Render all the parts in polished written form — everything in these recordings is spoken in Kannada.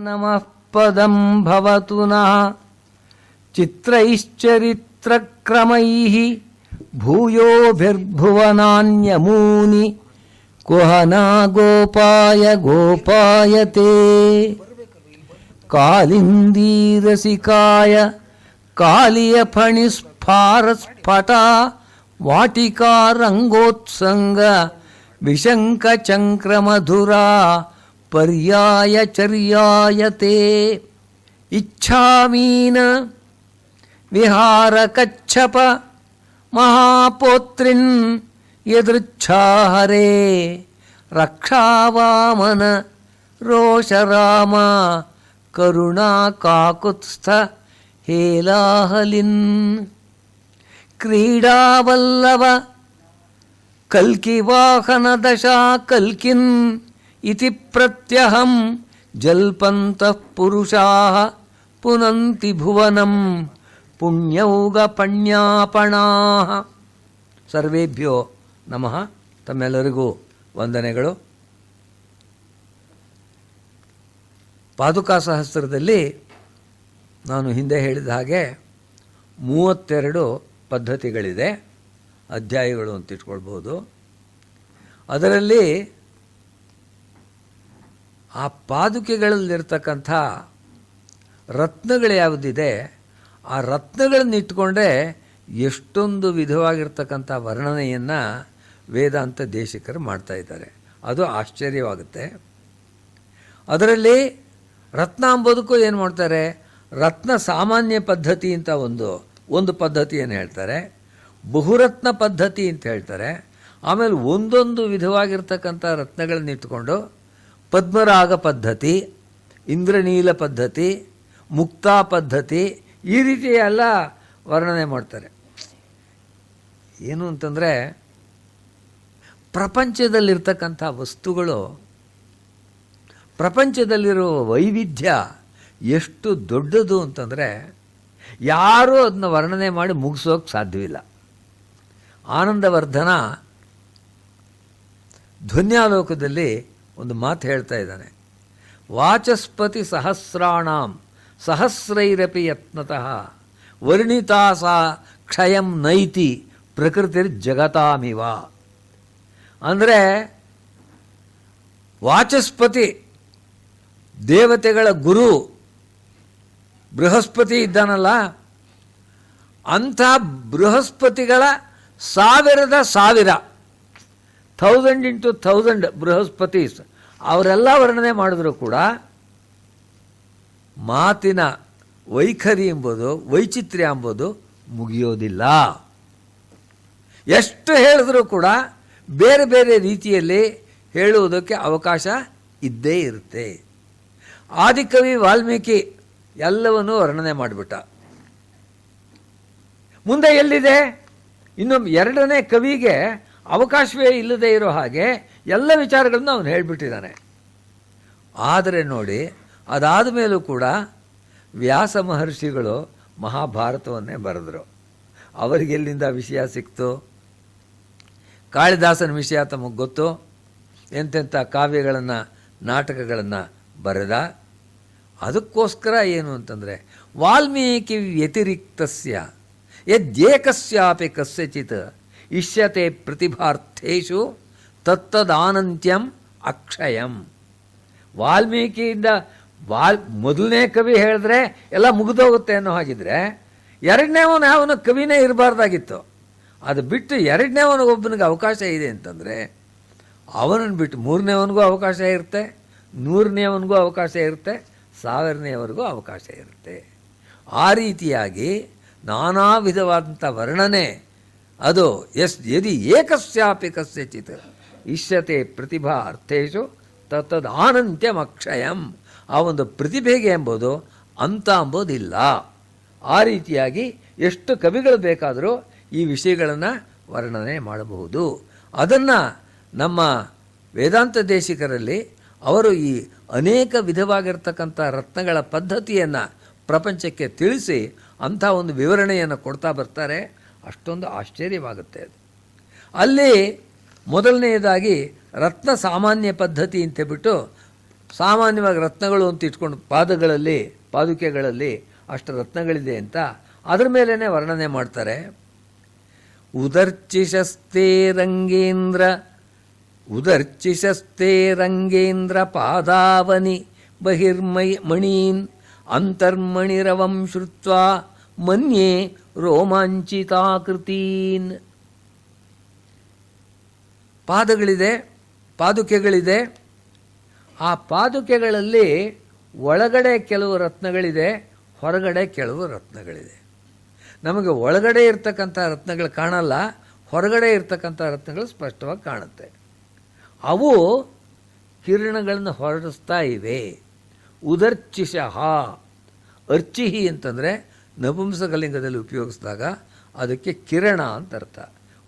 ನಮಃ ಪದಂ ಭವತು ನಃ ಚಿತ್ರೈಶ್ಚರಿತ್ರಕ್ರಮೈಃ ಭೂಯೋಭಿರ್ಭುವನಾನ್ಯಮೂನಿ ಕುಹನಾ ಗೋಪಾಯ ಗೋಪಾಯತೆ ಕಾಲಿಂದೀರಸಿಕಾಯ ಕಾಲಿಯ ಫಣಿಸ್ಫಾರಸ್ಫಟ ವಾಟಿಕಾ ರಂಗೋತ್ಸಂಗ ವಿಶಂಕ ಚಂಕ್ರಮಧುರಾ ಪರ್ಯಾಯ ಚರ್ಯಾಯತೆ ಇಚ್ಛಾಮೀನ ವಿಹಾರ ಕಚ್ಚಪ ಮಹಾಪೋತ್ರಿನ್ ಯದೃಚ್ಛಾಹರೇ ರಕ್ಷಾವಾಮನ ರೋಷರಾಮ ಕರುಣಾ ಕಾಕುತ್ಸ್ಥ ಹೇಲಾಹಲಿನ್ ಕ್ರೀಡಾವಲ್ಲವ ಕಲ್ಕಿವಾಹನ ದಶಾ ಕಲ್ಕಿನ್ ಇತಿ ಪ್ರತ್ಯಹಂ ಜಲ್ಪಂತಃ ಪುರುಷಾಃ ಪುನಂತಿ ಭುವನಂ ಪುಣ್ಯೌಗ ಪಣ್ಯಾಪಣಾಃ. ಸರ್ವೇಭ್ಯೋ ನಮಃ. ತಮ್ಮೆಲ್ಲರಿಗೂ ವಂದನೆಗಳು. ಪಾದುಕಾ ಸಹಸ್ರದಲ್ಲಿ ನಾನು ಹಿಂದೆ ಹೇಳಿದ ಹಾಗೆ 32 ಪದ್ಧತಿಗಳಿದೆ, ಅಧ್ಯಾಯಗಳು ಅಂತ ಇಟ್ಕೊಳ್ಬೋದು. ಅದರಲ್ಲಿ ಆ ಪಾದುಕೆಗಳಲ್ಲಿರ್ತಕ್ಕಂಥ ರತ್ನಗಳು ಯಾವುದಿದೆ, ಆ ರತ್ನಗಳನ್ನು ಇಟ್ಕೊಂಡ್ರೆ ಎಷ್ಟೊಂದು ವಿಧವಾಗಿರ್ತಕ್ಕಂಥ ವರ್ಣನೆಯನ್ನು ವೇದಾಂತ ದೇಶಿಕರು ಮಾಡ್ತಾಯಿದ್ದಾರೆ. ಅದು ಆಶ್ಚರ್ಯವಾಗುತ್ತೆ. ಅದರಲ್ಲಿ ರತ್ನ ಅಂಬೋದಕ್ಕೂ ಏನು ಮಾಡ್ತಾರೆ, ರತ್ನ ಸಾಮಾನ್ಯ ಪದ್ಧತಿ ಅಂತ ಒಂದು ಪದ್ಧತಿಯನ್ನು ಹೇಳ್ತಾರೆ, ಬಹುರತ್ನ ಪದ್ಧತಿ ಅಂತ ಹೇಳ್ತಾರೆ. ಆಮೇಲೆ ಒಂದೊಂದು ವಿಧವಾಗಿರ್ತಕ್ಕಂಥ ರತ್ನಗಳನ್ನು ಇಟ್ಕೊಂಡು ಪದ್ಮರಾಗ ಪದ್ಧತಿ, ಇಂದ್ರನೀಲ ಪದ್ಧತಿ, ಮುಕ್ತಾ ಪದ್ಧತಿ, ಈ ರೀತಿ ಎಲ್ಲ ವರ್ಣನೆ ಮಾಡ್ತಾರೆ. ಏನು ಅಂತಂದರೆ, ಪ್ರಪಂಚದಲ್ಲಿರ್ತಕ್ಕಂಥ ವಸ್ತುಗಳು, ಪ್ರಪಂಚದಲ್ಲಿರುವ ವೈವಿಧ್ಯ ಎಷ್ಟು ದೊಡ್ಡದು ಅಂತಂದರೆ ಯಾರೂ ಅದನ್ನ ವರ್ಣನೆ ಮಾಡಿ ಮುಗಿಸೋಕೆ ಸಾಧ್ಯವಿಲ್ಲ. ಆನಂದವರ್ಧನ ಧ್ವನ್ಯಾಲೋಕದಲ್ಲಿ ಒಂದು ಮಾತು ಹೇಳ್ತಾ ಇದ್ದಾನೆ, ವಾಚಸ್ಪತಿ ಸಹಸ್ರಾಣಾಂ ಸಹಸ್ರೈರಪಿ ಯತ್ನತಃ ವರ್ಣಿತಾ ಸಾ ಕ್ಷಯಂ ನೈತಿ ಪ್ರಕೃತಿರ್ ಜಗತಾಮಿವ. ಅಂದರೆ ವಾಚಸ್ಪತಿ ದೇವತೆಗಳ ಗುರು ಬೃಹಸ್ಪತಿ ಇದ್ದಾನಲ್ಲ, ಅಂಥ ಬೃಹಸ್ಪತಿಗಳ 1000 1000 ಬೃಹಸ್ಪತೀಸ್ ಅವರೆಲ್ಲ ವರ್ಣನೆ ಮಾಡಿದ್ರು ಕೂಡ ಮಾತಿನ ವೈಖರಿ ಎಂಬುದು, ವೈಚಿತ್ರ್ಯ ಎಂಬುದು ಮುಗಿಯೋದಿಲ್ಲ. ಎಷ್ಟು ಹೇಳಿದ್ರೂ ಕೂಡ ಬೇರೆ ಬೇರೆ ರೀತಿಯಲ್ಲಿ ಹೇಳುವುದಕ್ಕೆ ಅವಕಾಶ ಇದ್ದೇ ಇರುತ್ತೆ. ಆದಿಕವಿ ವಾಲ್ಮೀಕಿ ಎಲ್ಲವನ್ನೂ ವರ್ಣನೆ ಮಾಡಿಬಿಟ್ಟ. ಮುಂದೆ ಎಲ್ಲಿದೆ? ಇನ್ನು 2ನೇ ಕವಿಗೆ ಅವಕಾಶವೇ ಇಲ್ಲದೆ ಇರೋ ಹಾಗೆ ಎಲ್ಲ ವಿಚಾರಗಳನ್ನು ಅವನು ಹೇಳಿಬಿಟ್ಟಿದ್ದಾನೆ. ಆದರೆ ನೋಡಿ, ಅದಾದ ಮೇಲೂ ಕೂಡ ವ್ಯಾಸ ಮಹರ್ಷಿಗಳು ಮಹಾಭಾರತವನ್ನೇ ಬರೆದರು. ಅವರಿಗೆಲ್ಲಿಂದ ವಿಷಯ ಸಿಕ್ತು? ಕಾಳಿದಾಸನ ವಿಷಯ ತಮಗೆ ಗೊತ್ತು. ಎಂತೆಂಥ ಕಾವ್ಯಗಳನ್ನು, ನಾಟಕಗಳನ್ನು ಬರೆದ. ಅದಕ್ಕೋಸ್ಕರ ಏನು ಅಂತಂದರೆ, ವಾಲ್ಮೀಕಿ ವ್ಯತಿರಿಕ್ತಸ್ಯ ಯದ್ಯೇಕಸ್ಯಾಪಿ ಕಸ್ಯಚಿತ್ ಇಷ್ಯತೆ ಪ್ರತಿಭಾರ್ಥೇಷು ತತ್ತದಾನಂತ್ಯಂ ಅಕ್ಷಯಂ. ವಾಲ್ಮೀಕಿಯಿಂದ ಮೊದಲನೇ ಕವಿ ಹೇಳಿದ್ರೆ ಎಲ್ಲ ಮುಗಿದೋಗುತ್ತೆ ಅನ್ನೋ ಹಾಗಿದ್ರೆ 2ನೇವನು ಅವನು ಕವಿನೇ ಇರಬಾರ್ದಾಗಿತ್ತು. ಅದು ಬಿಟ್ಟು 2ನೇವನಿಗೊಬ್ಬನಿಗೆ ಅವಕಾಶ ಇದೆ ಅಂತಂದರೆ ಅವನನ್ನು ಬಿಟ್ಟು 3ನೇವನಿಗೂ ಅವಕಾಶ ಇರುತ್ತೆ, 100ನೇವನಿಗೂ ಅವಕಾಶ ಇರುತ್ತೆ, 1000ನೇವರೆಗೂ ಅವಕಾಶ ಇರುತ್ತೆ. ಆ ರೀತಿಯಾಗಿ ನಾನಾ ವಿಧವಾದಂಥ ವರ್ಣನೆ ಅದು ಯದಿ ಏಕಸ್ಯಾಪಿ ಕಸ್ಯಚಿತ್ ಇಷ್ಯತೆ ಪ್ರತಿಭಾ ಅರ್ಥೇಶು ತತ್ತದಾನಂತ್ಯಮಕ್ಷಯಂ. ಆ ಒಂದು ಪ್ರತಿಭೆಗೆ ಎಂಬುದು ಅಂತ ಅಂಬೋದಿಲ್ಲ. ಆ ರೀತಿಯಾಗಿ ಎಷ್ಟು ಕವಿಗಳು ಬೇಕಾದರೂ ಈ ವಿಷಯಗಳನ್ನು ವರ್ಣನೆ ಮಾಡಬಹುದು. ಅದನ್ನು ನಮ್ಮ ವೇದಾಂತ ದೇಶಿಕರಲ್ಲಿ ಅವರು ಈ ಅನೇಕ ವಿಧವಾಗಿರ್ತಕ್ಕಂಥ ರತ್ನಗಳ ಪದ್ಧತಿಯನ್ನು ಪ್ರಪಂಚಕ್ಕೆ ತಿಳಿಸಿ ಅಂಥ ಒಂದು ವಿವರಣೆಯನ್ನು ಕೊಡ್ತಾ ಬರ್ತಾರೆ. ಅಷ್ಟೊಂದು ಆಶ್ಚರ್ಯವಾಗುತ್ತೆ ಅದು. ಅಲ್ಲಿ ಮೊದಲನೆಯದಾಗಿ ರತ್ನ ಸಾಮಾನ್ಯ ಪದ್ಧತಿ ಅಂತೇಳ್ಬಿಟ್ಟು, ಸಾಮಾನ್ಯವಾಗಿ ರತ್ನಗಳು ಅಂತ ಇಟ್ಕೊಂಡು ಪಾದುಕೆಗಳಲ್ಲಿ ಅಷ್ಟು ರತ್ನಗಳಿದೆ ಅಂತ ಅದ್ರ ಮೇಲೇ ವರ್ಣನೆ ಮಾಡ್ತಾರೆ. ಉದರ್ಚಿಶಸ್ತೆ ರಂಗೇಂದ್ರ ಪಾದಾವನಿ ಬಹಿರ್ಮಣೀನ್ ಅಂತರ್ಮಣಿರವಂ ಶ್ರುತ್ವಾ ಮನ್ಯೇ ರೋಮಾಂಚಿತಾಕೃತೀನ್. ಪಾದುಕೆಗಳಿದೆ. ಆ ಪಾದುಕೆಗಳಲ್ಲಿ ಒಳಗಡೆ ಕೆಲವು ರತ್ನಗಳಿದೆ, ಹೊರಗಡೆ ಕೆಲವು ರತ್ನಗಳಿದೆ. ನಮಗೆ ಒಳಗಡೆ ಇರ್ತಕ್ಕಂಥ ರತ್ನಗಳು ಕಾಣಲ್ಲ, ಹೊರಗಡೆ ಇರ್ತಕ್ಕಂಥ ರತ್ನಗಳು ಸ್ಪಷ್ಟವಾಗಿ ಕಾಣುತ್ತೆ. ಅವು ಕಿರಣಗಳನ್ನು ಹೊರಡಿಸ್ತಾ ಇವೆ. ಉದರ್ಚಿಷಃ, ಅರ್ಚಿಹಿ ಅಂತಂದರೆ ನಪುಂಸಕಲಿಂಗದಲ್ಲಿ ಉಪಯೋಗಿಸಿದಾಗ ಅದಕ್ಕೆ ಕಿರಣ ಅಂತ ಅರ್ಥ.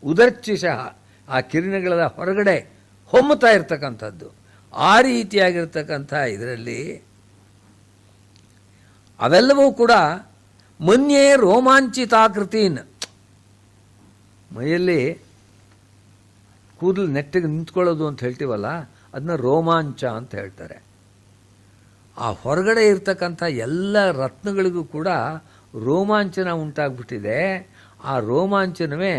ಉದರ್ಚಿಷಃ ಆ ಕಿರಣಗಳ ಹೊರಗಡೆ ಹೊಮ್ಮುತ್ತಾ ಇರ್ತಕ್ಕಂಥದ್ದು. ಆ ರೀತಿಯಾಗಿರ್ತಕ್ಕಂಥ ಇದರಲ್ಲಿ ಅವೆಲ್ಲವೂ ಕೂಡ ಮನ್ಯೇ ರೋಮಾಂಚಿತಾಕೃತೀನ್. ಮೈಯಲ್ಲಿ ಕೂದಲು ನೆಟ್ಟಿಗೆ ನಿಂತ್ಕೊಳ್ಳೋದು ಅಂತ ಹೇಳ್ತೀವಲ್ಲ, ಅದನ್ನ ರೋಮಾಂಚ ಅಂತ ಹೇಳ್ತಾರೆ. ಆ ಹೊರಗಡೆ ಇರ್ತಕ್ಕಂಥ ಎಲ್ಲ ರತ್ನಗಳಿಗೂ ಕೂಡ ರೋಮಾಂಚನ ಉಂಟಾಗ್ಬಿಟ್ಟಿದೆ. ಆ ರೋಮಾಂಚನವೇ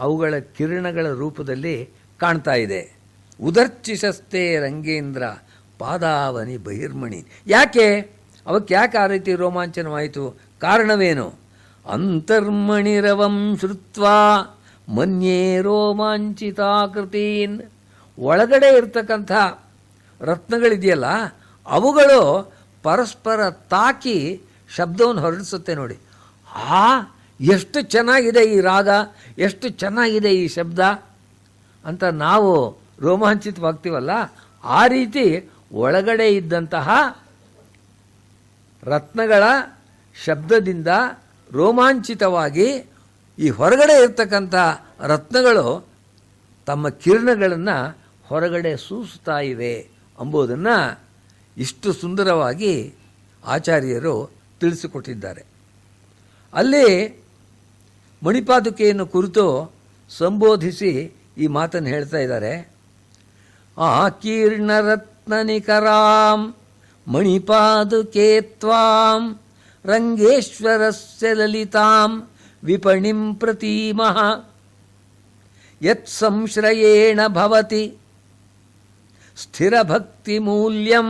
ಅವುಗಳ ಕಿರಣಗಳ ರೂಪದಲ್ಲಿ ಕಾಣ್ತಾ ಇದೆ. ಉದರ್ಚಿಶಸ್ತೆ ರಂಗೇಂದ್ರ ಪಾದಾವನಿ ಬಹಿರ್ಮಣಿ. ಯಾಕೆ ಅವಕ್ಕೆ ಆ ರೀತಿ ರೋಮಾಂಚನವಾಯಿತು? ಕಾರಣವೇನು? ಅಂತರ್ಮಣಿರವಂ ಶ್ರುತ್ವಾ ಮನ್ಯೇ ರೋಮಾಂಚಿತಾಕೃತೀನ್. ಒಳಗಡೆ ಇರ್ತಕ್ಕಂಥ ರತ್ನಗಳಿದೆಯಲ್ಲ, ಅವುಗಳು ಪರಸ್ಪರ ತಾಕಿ ಶಬ್ದವನ್ನು ಹೊರಡಿಸುತ್ತೆ. ನೋಡಿ, ಎಷ್ಟು ಚೆನ್ನಾಗಿದೆ ಈ ರಾಗ, ಎಷ್ಟು ಚೆನ್ನಾಗಿದೆ ಈ ಶಬ್ದ ಅಂತ ನಾವು ರೋಮಾಂಚಿತವಾಗ್ತೀವಲ್ಲ, ಆ ರೀತಿ ಒಳಗಡೆ ಇದ್ದಂತಹ ರತ್ನಗಳ ಶಬ್ದದಿಂದ ರೋಮಾಂಚಿತವಾಗಿ ಈ ಹೊರಗಡೆ ಇರ್ತಕ್ಕಂಥ ರತ್ನಗಳು ತಮ್ಮ ಕಿರಣಗಳನ್ನು ಹೊರಗಡೆ ಸೂಸುತ್ತಾ ಇವೆ ಎಂಬುದನ್ನು ಇಷ್ಟು ಸುಂದರವಾಗಿ ಆಚಾರ್ಯರು ತಿಳಿಸಿಕೊಟ್ಟಿದ್ದಾರೆ. ಅಲ್ಲಿ ಮಣಿಪಾದುಕೆಯನ್ನು ಕುರಿತು ಸಂಬೋಧಿಸಿ ಈ ಮಾತನ್ನು ಹೇಳ್ತಾ ಇದ್ದಾರೆ. ಆಕೀರ್ಣರತ್ನನಿಕರಾಂ ಮಣಿಪಾದುಕೆ ತ್ವಾಂ ರಂಗೇಶ್ವರಸ್ಯ ಲಲಿತಾಂ ವಿಪಣಿಂ ಪ್ರತೀಮಃ ಯತ್ ಸಂಶ್ರಯೇಣ ಭವತಿ ಸ್ಥಿರಭಕ್ತಿಮೂಲ್ಯಂ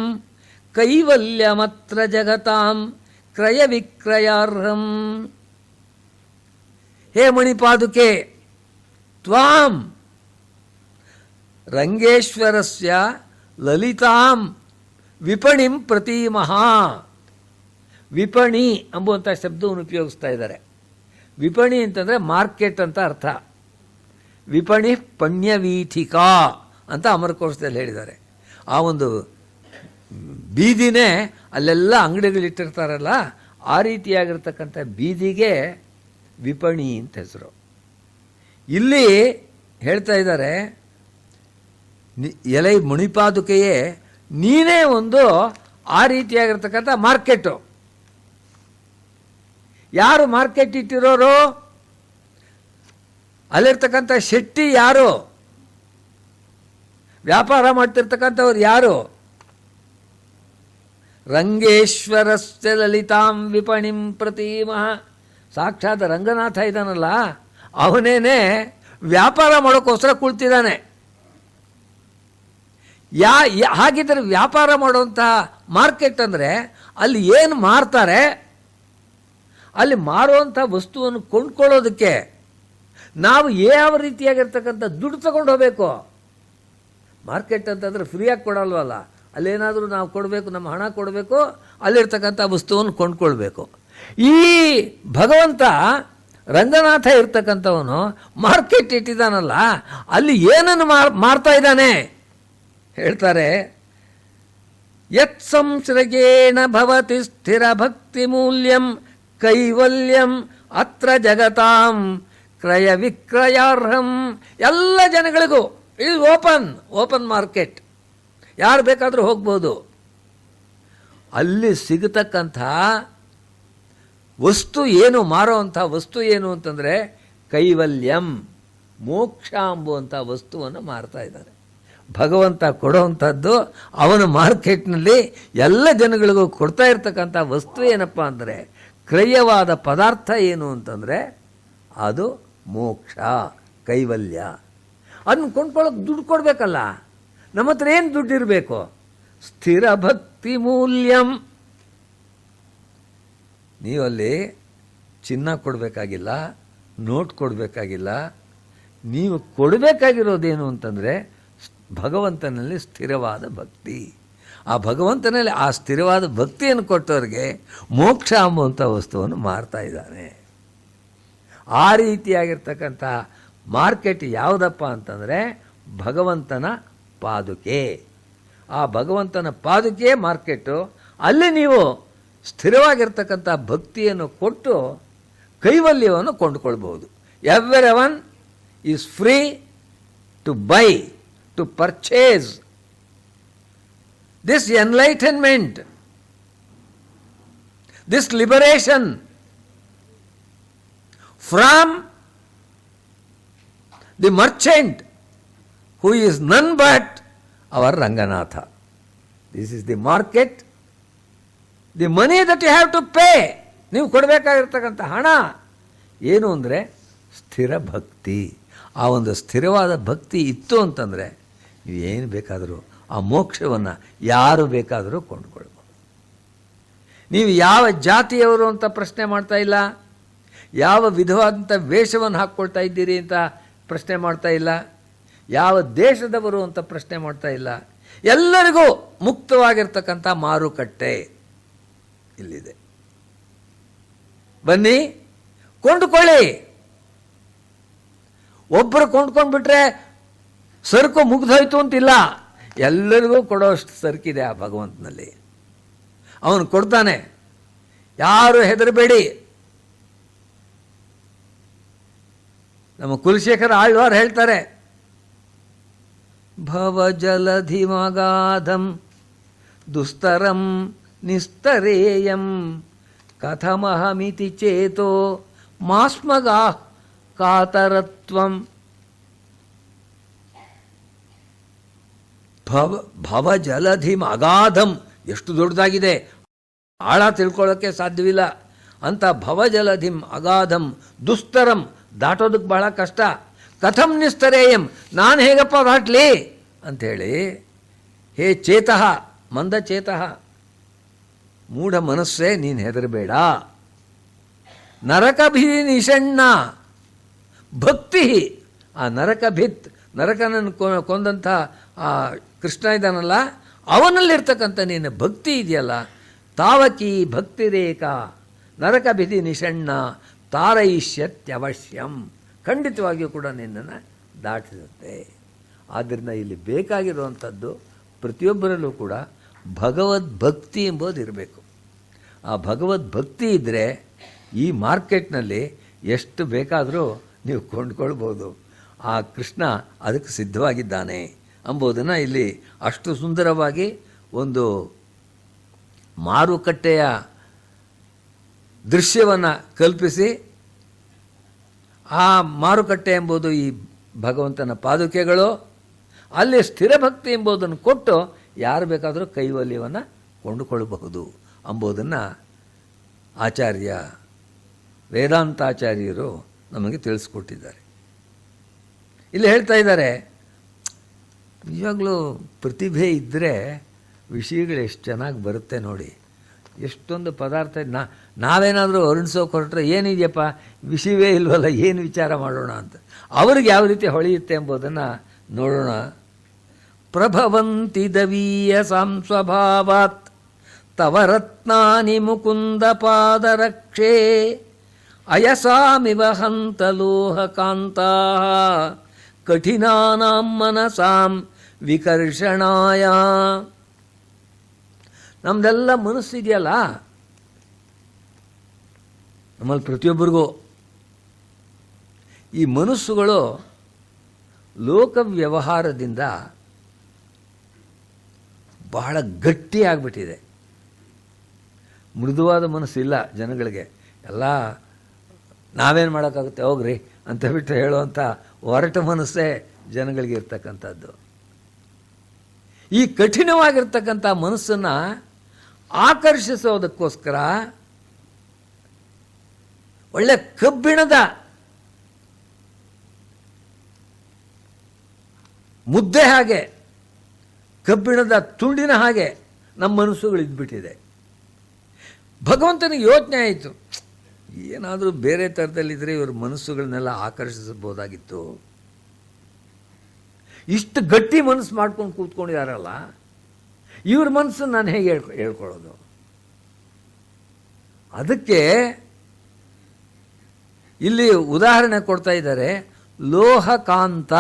ಕೈವಲ್ಯಮತ್ರ ಜಗತಾಂ ಕ್ರಯ ವಿಕ್ರಯಾರ್ಹಂ. ಹೇ ಮಣಿಪಾದುಕೆ, ತ್ವಾಂ ರಂಗೇಶ್ವರಸ್ಯ ಲಲಿತಾಂ ವಿಪಣಿಂ ಪ್ರತೀಮಃ. ವಿಪಣಿ ಎಂಬುವಂಥ ಶಬ್ದವನ್ನು ಉಪಯೋಗಿಸ್ತಾ ಇದ್ದಾರೆ. ವಿಪಣಿ ಅಂತಂದರೆ ಮಾರ್ಕೆಟ್ ಅಂತ ಅರ್ಥ. ವಿಪಣಿ ಪಣ್ಯವೀಥಿಕಾ ಅಂತ ಅಮರಕೋಶದಲ್ಲಿ ಹೇಳಿದ್ದಾರೆ. ಆ ಒಂದು ಬೀದಿನೇ ಅಲ್ಲೆಲ್ಲ ಅಂಗಡಿಗಳಿಟ್ಟಿರ್ತಾರಲ್ಲ, ಆ ರೀತಿಯಾಗಿರ್ತಕ್ಕಂಥ ಬೀದಿಗೆ ವಿಪಣಿ ಅಂತ ಹೆಸರು. ಇಲ್ಲಿ ಹೇಳ್ತಾ ಇದ್ದಾರೆ, ಎಲೈ ಮಣಿಪಾದುಕೆಯೇ ನೀನೇ ಒಂದು ಆ ರೀತಿಯಾಗಿರ್ತಕ್ಕಂಥ ಮಾರ್ಕೆಟು. ಯಾರು ಮಾರ್ಕೆಟ್ ಇಟ್ಟಿರೋರು? ಅಲ್ಲಿರ್ತಕ್ಕಂಥ ಶೆಟ್ಟಿ ಯಾರು? ವ್ಯಾಪಾರ ಮಾಡ್ತಿರ್ತಕ್ಕಂಥವ್ರು ಯಾರು? ರಂಗೇಶ್ವರಸ್ಯ ಲಲಿತಾಂ ವಿಪಣಿಂ ಪ್ರತೀಮಃ. ಸಾಕ್ಷಾತ್ ರಂಗನಾಥ ಇದ್ದಾನಲ್ಲ, ಅವನೇನೆ ವ್ಯಾಪಾರ ಮಾಡೋಕ್ಕೋಸ್ಕರ ಕುಳಿತಿದ್ದಾನೆ. ಹಾಗಿದ್ರೆ ವ್ಯಾಪಾರ ಮಾಡುವಂಥ ಮಾರ್ಕೆಟ್ ಅಂದರೆ ಅಲ್ಲಿ ಏನು ಮಾರ್ತಾರೆ, ಅಲ್ಲಿ ಮಾರುವಂಥ ವಸ್ತುವನ್ನು ಕೊಂಡ್ಕೊಳ್ಳೋದಕ್ಕೆ ನಾವು ಯಾವ ರೀತಿಯಾಗಿರ್ತಕ್ಕಂಥ ದುಡ್ಡು ತಗೊಂಡು ಹೋಗಬೇಕು. ಮಾರ್ಕೆಟ್ ಅಂತಂದರೆ ಫ್ರೀಯಾಗಿ ಕೊಡಲ್ವಲ್ಲ, ಅಲ್ಲೇನಾದರೂ ನಾವು ಕೊಡಬೇಕು, ನಮ್ಮ ಹಣ ಕೊಡಬೇಕು, ಅಲ್ಲಿರ್ತಕ್ಕಂಥ ವಸ್ತುವನ್ನು ಕೊಂಡ್ಕೊಳ್ಬೇಕು. ಈ ಭಗವಂತ ರಂಗನಾಥ ಇರ್ತಕ್ಕಂಥವನು ಮಾರ್ಕೆಟ್ ಇಟ್ಟಿದ್ದಾನಲ್ಲ, ಅಲ್ಲಿ ಏನನ್ನು ಮಾರ್ತಾ ಇದ್ದಾನೆ ಹೇಳ್ತಾರೆ. ಯತ್ ಸಂಸೃಗೇಣ ಭವತಿ ಸ್ಥಿರ ಭಕ್ತಿ ಮೂಲ್ಯಂ ಕೈವಲ್ಯಂ ಅತ್ರ ಜಗತಾಂ ಕ್ರಯ ವಿಕ್ರಯಾರ್ಹಂ. ಎಲ್ಲ ಜನಗಳಿಗೂ ಇದು ಓಪನ್ ಮಾರ್ಕೆಟ್, ಯಾರು ಬೇಕಾದರೂ ಹೋಗ್ಬೋದು. ಅಲ್ಲಿ ಸಿಗತಕ್ಕಂಥ ವಸ್ತು ಏನು, ಮಾರೋವಂಥ ವಸ್ತು ಏನು ಅಂತಂದರೆ ಕೈವಲ್ಯಂ, ಮೋಕ್ಷ ಎಂಬುವಂಥ ವಸ್ತುವನ್ನು ಮಾರ್ತಾ ಇದ್ದಾನೆ. ಭಗವಂತ ಕೊಡೋವಂಥದ್ದು ಅವನ ಮಾರ್ಕೆಟ್ನಲ್ಲಿ ಎಲ್ಲ ಜನಗಳಿಗೂ ಕೊಡ್ತಾ ಇರ್ತಕ್ಕಂಥ ವಸ್ತು ಏನಪ್ಪ ಅಂದರೆ, ಕ್ರಯವಾದ ಪದಾರ್ಥ ಏನು ಅಂತಂದರೆ ಅದು ಮೋಕ್ಷ, ಕೈವಲ್ಯ. ಅದನ್ನು ಕೊಂಡ್ಕೊಳ್ಳೋಕೆ ದುಡ್ಡು ಕೊಡಬೇಕಲ್ಲ, ನಮ್ಮ ಹತ್ರ ಏನು ದುಡ್ಡು ಇರಬೇಕು? ಸ್ಥಿರ ಭಕ್ತಿ ಮೂಲ್ಯಂ. ನೀವಲ್ಲಿ ಚಿನ್ನ ಕೊಡಬೇಕಾಗಿಲ್ಲ, ನೋಟ್ ಕೊಡಬೇಕಾಗಿಲ್ಲ. ನೀವು ಕೊಡಬೇಕಾಗಿರೋದೇನು ಅಂತಂದರೆ ಭಗವಂತನಲ್ಲಿ ಸ್ಥಿರವಾದ ಭಕ್ತಿ. ಆ ಭಗವಂತನಲ್ಲಿ ಆ ಸ್ಥಿರವಾದ ಭಕ್ತಿಯನ್ನು ಕೊಟ್ಟವ್ರಿಗೆ ಮೋಕ್ಷ ಎಂಬುವಂಥ ವಸ್ತುವನ್ನು ಮಾರ್ತಾ ಇದ್ದಾನೆ. ಆ ರೀತಿಯಾಗಿರ್ತಕ್ಕಂಥ ಮಾರ್ಕೆಟ್ ಯಾವುದಪ್ಪ ಅಂತಂದರೆ ಭಗವಂತನ ಪಾದುಕೆ. ಆ ಭಗವಂತನ ಪಾದುಕೆ ಮಾರ್ಕೆಟು. ಅಲ್ಲಿ ನೀವು ಸ್ಥಿರವಾಗಿರ್ತಕ್ಕಂಥ ಭಕ್ತಿಯನ್ನು ಕೊಟ್ಟು ಕೈವಲ್ಯವನ್ನು ಕೊಂಡುಕೊಳ್ಬಹುದು. Everyone is free to buy, to purchase this enlightenment, this liberation from the merchant who is none but our Ranganatha. This is the market, the money that you have to pay. ನೀವು ಕೊಡಬೇಕಾಗಿರ್ತಕ್ಕಂಥ ಹಣ ಏನು ಅಂದರೆ ಸ್ಥಿರ ಭಕ್ತಿ. ಆ ಒಂದು ಸ್ಥಿರವಾದ ಭಕ್ತಿ ಇತ್ತು ಅಂತಂದರೆ ನೀವು ಏನು ಬೇಕಾದರೂ ಆ ಮೋಕ್ಷವನ್ನು ಯಾರು ಬೇಕಾದರೂ ಕೊಂಡುಕೊಳ್ಬೋದು. ನೀವು ಯಾವ ಜಾತಿಯವರು ಅಂತ ಪ್ರಶ್ನೆ ಮಾಡ್ತಾ ಇಲ್ಲ, ಯಾವ ವಿಧವಾದಂಥ ವೇಷವನ್ನು ಹಾಕ್ಕೊಳ್ತಾ ಇದ್ದೀರಿ ಅಂತ ಪ್ರಶ್ನೆ ಮಾಡ್ತಾ ಇಲ್ಲ, ಯಾವ ದೇಶದವರು ಅಂತ ಪ್ರಶ್ನೆ ಮಾಡ್ತಾ ಇಲ್ಲ. ಎಲ್ಲರಿಗೂ ಮುಕ್ತವಾಗಿರ್ತಕ್ಕಂಥ ಮಾರುಕಟ್ಟೆ ಇಲ್ಲಿದೆ. ಬನ್ನಿ ಕೊಂಡುಕೊಳ್ಳಿ. ಒಬ್ಬರು ಕೊಂಡ್ಕೊಂಡ್ಬಿಟ್ರೆ ಸರಕು ಮುಗ್ದೋಯ್ತು ಅಂತಿಲ್ಲ, ಎಲ್ಲರಿಗೂ ಕೊಡೋಷ್ಟು ಸರಕಿದೆ ಆ ಭಗವಂತನಲ್ಲಿ. ಅವನು ಕೊಡ್ತಾನೆ, ಯಾರು ಹೆದರಬೇಡಿ. ನಮ್ಮ ಕುಲಶೇಖರ ಆಳ್ವಾರ್ ಹೇಳ್ತಾರೆ, ಭವಜಲಧಿಮಗಾಧಂ ದುಸ್ತರಂ ನಿಸ್ತರೇಯಂ ಕಥಮಹಮಿತಿ ಚೇತೋ ಮಾಸ್ಮಗಾ ಕಾತರತ್ವಂ. ಭವಜಲಧಿಂ ಅಗಾಧಂ, ಎಷ್ಟು ದೊಡ್ಡದಾಗಿದೆ, ಆಳ ತಿಳ್ಕೊಳ್ಳೋಕ್ಕೆ ಸಾಧ್ಯವಿಲ್ಲ ಅಂತ. ಭವಜಲಧಿಂ ಅಗಾಧಂ ದುಸ್ತರಂ, ದಾಟೋದಕ್ಕೆ ಬಹಳ ಕಷ್ಟ. ಕಥಂ ನಿಸ್ತರೇಯಂ, ನಾನು ಹೇಗಪ್ಪ ದಾಟ್ಲಿ ಅಂಥೇಳಿ. ಹೇ ಚೇತಃ, ಮಂದ ಚೇತಃ, ಮೂಢ ಮನಸ್ಸೇ ನೀನು ಹೆದರಬೇಡ. ನರಕಭಿ ನಿಷಣ್ಣ ಭಕ್ತಿ. ಆ ನರಕಭಿತ್, ನರಕನನ್ನು ಕೊಂದಂಥ ಆ ಕೃಷ್ಣ ಇದ್ದಾನಲ್ಲ, ಅವನಲ್ಲಿರ್ತಕ್ಕಂಥ ನಿನ್ನ ಭಕ್ತಿ ಇದೆಯಲ್ಲ, ತಾವಕಿ ಭಕ್ತಿರೇಕ ನರಕಭಿಧಿ ನಿಷಣ್ಣ ತಾರಯಿಷ್ಯತ್ಯವಶ್ಯಂ, ಖಂಡಿತವಾಗಿಯೂ ಕೂಡ ನಿನ್ನನ್ನು ದಾಟಿಸುತ್ತೆ. ಆದ್ದರಿಂದ ಇಲ್ಲಿ ಬೇಕಾಗಿರುವಂಥದ್ದು ಪ್ರತಿಯೊಬ್ಬರಲ್ಲೂ ಕೂಡ ಭಗವದ್ಭಕ್ತಿ ಎಂಬುದು ಇರಬೇಕು. ಆ ಭಗವದ್ಭಕ್ತಿ ಇದ್ದರೆ ಈ ಮಾರ್ಕೆಟ್ನಲ್ಲಿ ಎಷ್ಟು ಬೇಕಾದರೂ ನೀವು ಕೊಂಡ್ಕೊಳ್ಬೋದು. ಆ ಕೃಷ್ಣ ಅದಕ್ಕೆ ಸಿದ್ಧವಾಗಿದ್ದಾನೆ ಎಂಬುದನ್ನು ಇಲ್ಲಿ ಅಷ್ಟು ಸುಂದರವಾಗಿ ಒಂದು ಮಾರುಕಟ್ಟೆಯ ದೃಶ್ಯವನ್ನು ಕಲ್ಪಿಸಿ, ಆ ಮಾರುಕಟ್ಟೆ ಎಂಬುದು ಈ ಭಗವಂತನ ಪಾದುಕೆಗಳು, ಅಲ್ಲಿ ಸ್ಥಿರಭಕ್ತಿ ಎಂಬುದನ್ನು ಕೊಟ್ಟು ಯಾರು ಬೇಕಾದರೂ ಕೈವಲ್ಯವನ್ನು ಕೊಂಡುಕೊಳ್ಳಬಹುದು ಎಂಬುದನ್ನು ಆಚಾರ್ಯ ವೇದಾಂತಾಚಾರ್ಯರು ನಮಗೆ ತಿಳಿಸ್ಕೊಟ್ಟಿದ್ದಾರೆ. ಇಲ್ಲಿ ಹೇಳ್ತಾ ಇದ್ದಾರೆ, ನಿಜವಾಗ್ಲೂ ಪ್ರತಿಭೆ ಇದ್ದರೆ ವಿಷಯಗಳು ಎಷ್ಟು ಚೆನ್ನಾಗಿ ಬರುತ್ತೆ ನೋಡಿ. ಎಷ್ಟೊಂದು ಪದಾರ್ಥ ನಾವೇನಾದರೂ ಅರುಣಿಸೋಕೆ ಹೊರಟ್ರೆ ಏನಿದೆಯಪ್ಪ ವಿಷಯವೇ ಇಲ್ವಲ್ಲ, ಏನು ವಿಚಾರ ಮಾಡೋಣ ಅಂತ. ಅವ್ರಿಗೆ ಯಾವ ರೀತಿ ಹೊಳೆಯುತ್ತೆ ಎಂಬುದನ್ನು ನೋಡೋಣ. ಪ್ರಭವಂತಿ ದವೀಯಸಾಂ ಸ್ವಭಾವಾತ್ ತವ ರತ್ನಾನಿ ಮುಕುಂದ ಪಾದರಕ್ಷೇ ಅಯಸಾಮಿವ ಹಂತ ಲೋಹಕಾಂತಾಃ ಕಠಿನಾನಾಂ ಮನಸಾಂ ವಿಕರ್ಷಣಾಯ. ನಮ್ದೆಲ್ಲ ಮನಸ್ಸಿದೆಯಲ್ಲ, ನಮ್ಮಲ್ಲಿ ಪ್ರತಿಯೊಬ್ಬರಿಗೂ ಈ ಮನಸ್ಸುಗಳು ಲೋಕ ವ್ಯವಹಾರದಿಂದ ಬಹಳ ಗಟ್ಟಿಯಾಗ್ಬಿಟ್ಟಿದೆ. ಮೃದುವಾದ ಮನಸ್ಸಿಲ್ಲ ಜನಗಳಿಗೆ. ಎಲ್ಲ ನಾವೇನು ಮಾಡೋಕ್ಕಾಗುತ್ತೆ ಹೋಗ್ರಿ ಅಂತ ಬಿಟ್ಟು ಹೇಳುವಂಥ ಒರಟ ಮನಸ್ಸೇ ಜನಗಳಿಗೆ ಇರ್ತಕ್ಕಂಥದ್ದು. ಈ ಕಠಿಣವಾಗಿರ್ತಕ್ಕಂಥ ಮನಸ್ಸನ್ನು ಆಕರ್ಷಿಸೋದಕ್ಕೋಸ್ಕರ ಒಳ್ಳೆ ಕಬ್ಬಿಣದ ಮುದ್ದೆ ಹಾಗೆ, ಕಬ್ಬಿಣದ ತುಂಡಿನ ಹಾಗೆ ನಮ್ಮ ಮನಸ್ಸುಗಳು ಇದ್ಬಿಟ್ಟಿದೆ. ಭಗವಂತನಿಗೆ ಯೋಚನೆ ಆಯಿತು, ಏನಾದರೂ ಬೇರೆ ಥರದಲ್ಲಿದ್ದರೆ ಇವ್ರ ಮನಸ್ಸುಗಳನ್ನೆಲ್ಲ ಆಕರ್ಷಿಸಬಹುದಾಗಿತ್ತು. ಇಷ್ಟು ಗಟ್ಟಿ ಮನಸ್ಸು ಮಾಡ್ಕೊಂಡು ಕೂತ್ಕೊಂಡಿದ್ದಾರಲ್ಲ, ಇವ್ರ ಮನಸ್ಸನ್ನು ನಾನು ಹೇಗೆ ಹೇಳ್ಕೊಳ್ಳೋದು? ಅದಕ್ಕೆ ಇಲ್ಲಿ ಉದಾಹರಣೆ ಕೊಡ್ತಾ ಇದ್ದಾರೆ. ಲೋಹಕಾಂತ,